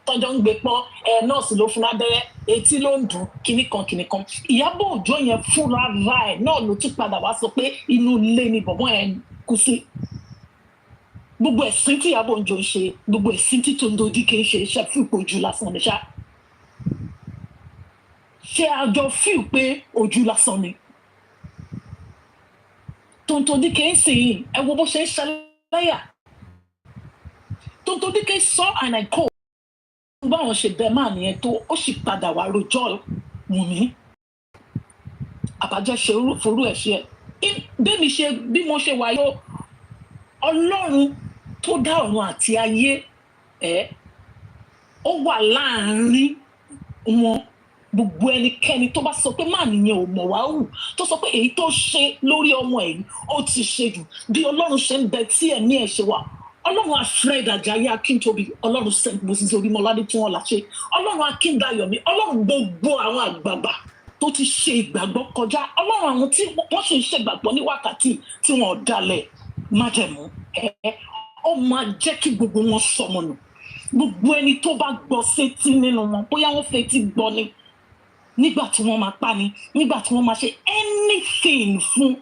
tọ́jọ́ ń gbé pọ́n nọ́ọ̀sì ló fún lábẹ́rẹ́ etí ló ń dùn kíní kan. Ìyábọ̀ Òjó yẹn fúnra ra ẹ̀ náà ló tún padà wá sọ pé inú ilé ni bọ̀bọ́n ẹ̀ kú sí. Gbogbo ẹ̀sìn tí Ìyábọ̀ Òjó ń ṣe, gbogbo ẹ̀sìn tí Tondoji kì í ṣe iṣẹ́ fún ìpojú lásán ni ṣá. Ṣé àjọ fíù pé ojú lásán ni? Tondoji kì í sìn ẹ wo bó ṣe ń ṣẹlẹ́yà. Tondoji kì í sọ and I call. Báwọn ṣe bẹ́ẹ̀ máa nìyẹn tó ó sì padà wá rojọ́ Wùmí. Àbájá ṣe forú ẹ̀ ṣe bí mo ṣe wáyé Ọlọ́run tó dá ọ̀run àti ayé ó wà láàárín wọn. Gbogbo ẹnikẹ́ni tó bá sọ pé máa nìyẹn ò mọ̀ wá hù tó sọ pé èyí tó ṣe lórí ọmọ ẹ̀ ó ti ṣe jù bí Ọlọ́run ṣe ń bẹ tí ẹ̀mí ẹ̀ ṣe wà. Ọlọ́run Alfred Ajayi Akíntóbi, Ọlọ́run St. Moses Orímọládé tí wọ́n là ṣe, Ọlọ́run Akíndáyọ̀mí, Ọlọ́run gbogbo àwọn àgbààgbà tó ti ṣe ìgbàgbọ́ kọjá, Ọlọ́run àwọn tí wọ́n ṣe ń ṣègbàgbọ́ ní wákàtí tí wọ́n dalẹ̀ májẹ̀mú ó máa jẹ́ kí gbogbo wọn sọmọ nù. Gbogbo ẹni tó bá gbọ́ sétí nínú wọn bóyá wọ́n fetí gbọ́ ni nígbà tí wọ́n máa pa ni, nígbà tí wọ́n máa ṣe anything fún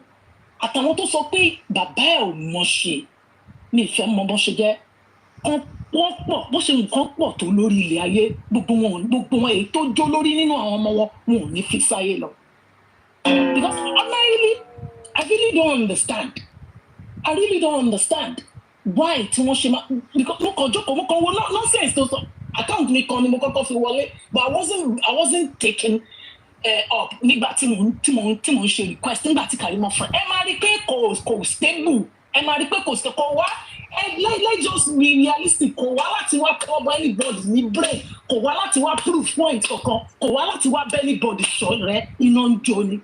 àtàwọn tó sọ pé bàbá ẹ̀ ò mọ̀ ṣe ní ìfẹ́ mọ bó ṣe jẹ́ wọ́n pọ̀ bó ṣe nǹkan pọ̀ tó lórí ilẹ̀ ayé gbogbo wọn èyí tó jó lórí nínú àwọn ọmọ wọn ò ní fi sáyé lọ. Because ordinarily I really don't understand. I really don't understand why tí wọ́n ṣe máa because mo kàn jókòó mo kàn wo nonsense tó sọ account mi kan ni mo kọ́kọ́ fi wọlé but I wasn't taking up nígbà tí mo ń ṣe request nígbà tí Karimoh fún ẹ máa rí pé kò stable ẹ máa rí pé kò wá let's just be realistic kò wá láti wá cover anybody ní brain kò wá láti wá proof point kankan kò wá láti wá bẹ́ anybody ṣọ̀rẹ́ iná ń jó ni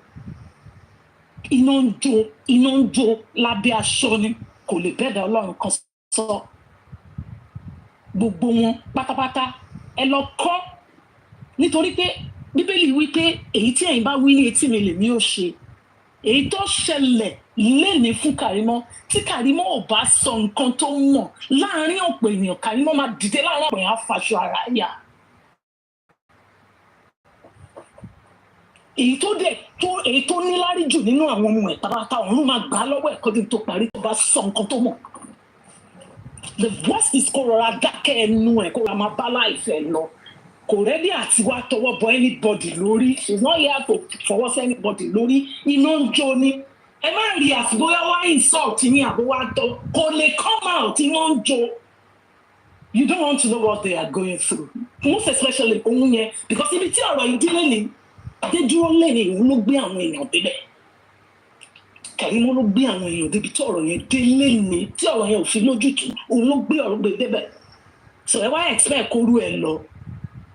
iná ń jó lábẹ́ aṣọ ni kò lè bẹ́ẹ̀dá Ọlọ́run kan sọ gbogbo wọn pátápátá ẹ lọ kọ́ nítorí pé Bíbélì wí pé èyí tí ẹ̀yin bá wí ní etí mi lèmi ò ṣe èyí tó ṣẹlẹ̀ lénìí fún Karimoh tí Karimoh ò bá sọ nǹkan tó mọ̀ láàárín ọ̀pọ̀ ènìyàn Karimoh máa dìde láàárín ọ̀pọ̀ èèyàn afaṣọ ara yà èyí tó níláárí jù nínú àwọn ọmọ ẹ̀ pátápátá ọ̀run máa gbà á lọ́wọ́ ẹ̀ kọ́dún tó parí tó bá sọ nǹkan tó mọ̀ the worst is kó rọra dákẹ́ ẹnu ẹ̀ kó rọra máa bá láìfẹ́ lọ kò rẹ́dí àti wá tọwọ́ bọ anybody lórí she's not here to fọwọ́ sí anybody lórí iná ń jó ni ẹ má rí àfibóyá wá insult ní àbó wá tọ kò lè come out iná ń jó you don't want to know what they are going through most especially òun yẹn because ibi tí ọ̀rọ̀ yìí délé ni adédúró lẹ́yìn òun ló gbé àwọn èèyàn débẹ̀ Karimoh ló gbé àwọn èèyàn débi tí ọ̀rọ̀ yẹn délé ni tí ọ̀rọ̀ yẹn ò fi lójútùú òun ló gbé ọ̀rọ̀ gbé débẹ̀ so ẹ wá expect kó rú ẹ lọ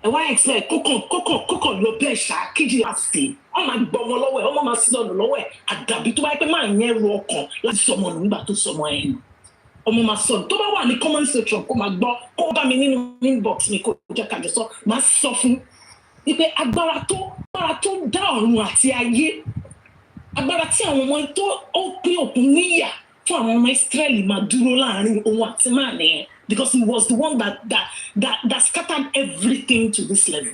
ẹ wá expect kókàn lọ bẹ́ẹ̀ ṣá kíjì àsè wọ́n máa gbọ́ ọmọ lọ́wọ́ ẹ̀ wọ́n máa sí ọ̀nà lọ́wọ́ ẹ̀ àdàbí tó bá yẹ pé máa yẹn ru ọkàn láti sọmọ nígbà tó sọmọ ẹ̀ nù ọmọ máa sọ tó bá wà ní comment section kó máa gbọ́ kó bá mi nínú inbox mi kó jẹ́ kájọ sọ máa sọ fún wípé agbára tó dá ọ̀run àti ayé agbára tí àwọn ọmọ tó ó pín òkun níyà fún àwọn ọmọ Ísírẹ́lì máa dúró láàrin òun àti máa nìyẹn because he was the one that scattered everything to this level.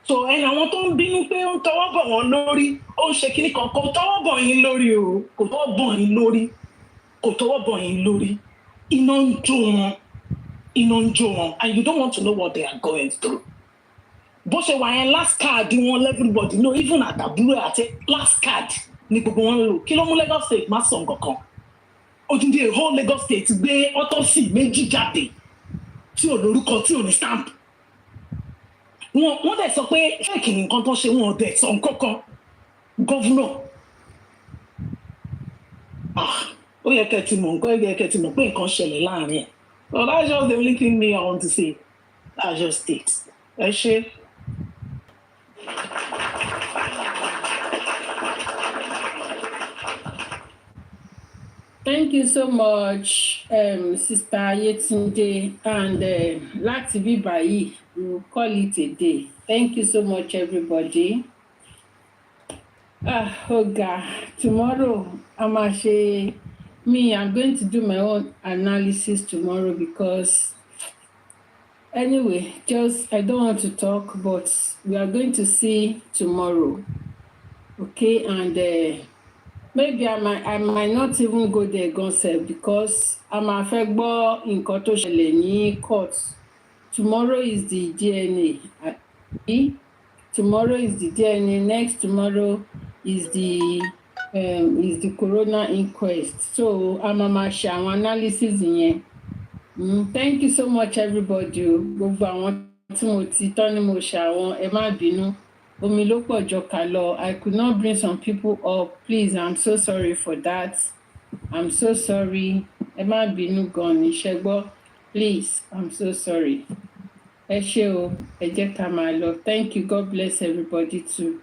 So ẹni àwọn tó ń bínú pé ó ń tọwọ́ bọ̀ wọ́n lórí ó ń ṣe kíní kan kò tọwọ́ bọ̀ yín lórí o kò tọwọ́ bọ̀ yín lórí iná ń jó wọn and you don't want to know what they are going through. Bó ṣe wà yẹn last card wọn everybody know even àtàbúrò àti last card ni gbogbo wọn lò kí ló mú Lagos State má sọ nǹkan kan odindi a whole Lagos State gbé autopsy méjì jáde tí ò lórúkọ tí ò ní stamp wọ́n dẹ̀ sọ pé fẹ́ẹ̀kì nǹkan tó ṣe wọn dẹ̀ sọ nǹkan kan gọ́vùnà ó yẹ kẹ́ ti mọ̀ pé nǹkan ṣẹlẹ̀ láàrin ẹ̀ so that's just the only thing me I want to say that's just it ẹ ṣé. Thank you so much, Sister Yetunde, and láti bí báyìí, we'll call it a day. Thank you so much, everybody. Tomorrow, I'm going to do my own analysis tomorrow because, anyway, I don't want to talk, but we are going to see tomorrow. Okay, and maybe I might not even go there gonself because I'm afraid gbọ́ nǹkan tó ṣẹlẹ̀ ní court. Tomorrow is the DNA. Tomorrow is the DNA. Next tomorrow is the coroner inquest. So I'm ṣe àwọn analysis yẹn. Thank you so much, everybody. Gbogbo àwọn tí mo ti tọ́ ni mo ṣe àwọn ẹ má bínú. Omi ló pọ̀ jọ kà lọ. I could not bring some people up. Please, I'm so sorry for that. I'm so sorry. Ẹ má bínú gan ni ṣẹ́gbọ́. Please, I'm so sorry. Ẹ ṣé o, ẹ jẹ́ ká máa lọ. Thank you. God bless everybody too.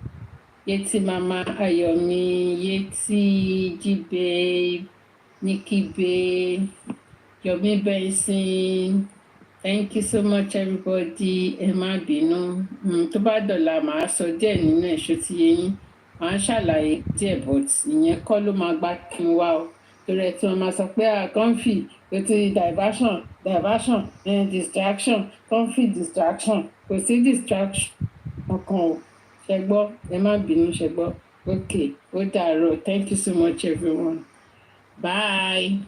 Yeti Mama Ayomi, Yeti Jibe, Nikki Bay, Yomi Benson. Thank you so much, everybody. Ẹ má bínú. Tó bá dọ̀la màá sọ díẹ̀ nínú ẹ̀ṣọ́ tí yẹn màá ṣàlàyé díẹ̀ but ìyẹn kọ́ ló máa gbá kí n wá o. Torí ẹ̀ tí wọ́n máa sọ pé comfy ètò diversion distraction comfy distraction kò sí distraction ọkàn o. Ṣẹ́gbọ́ ẹ má bínú ṣẹ́gbọ́. Okay, ó dàárọ̀. Thank you so much, everyone. Bye.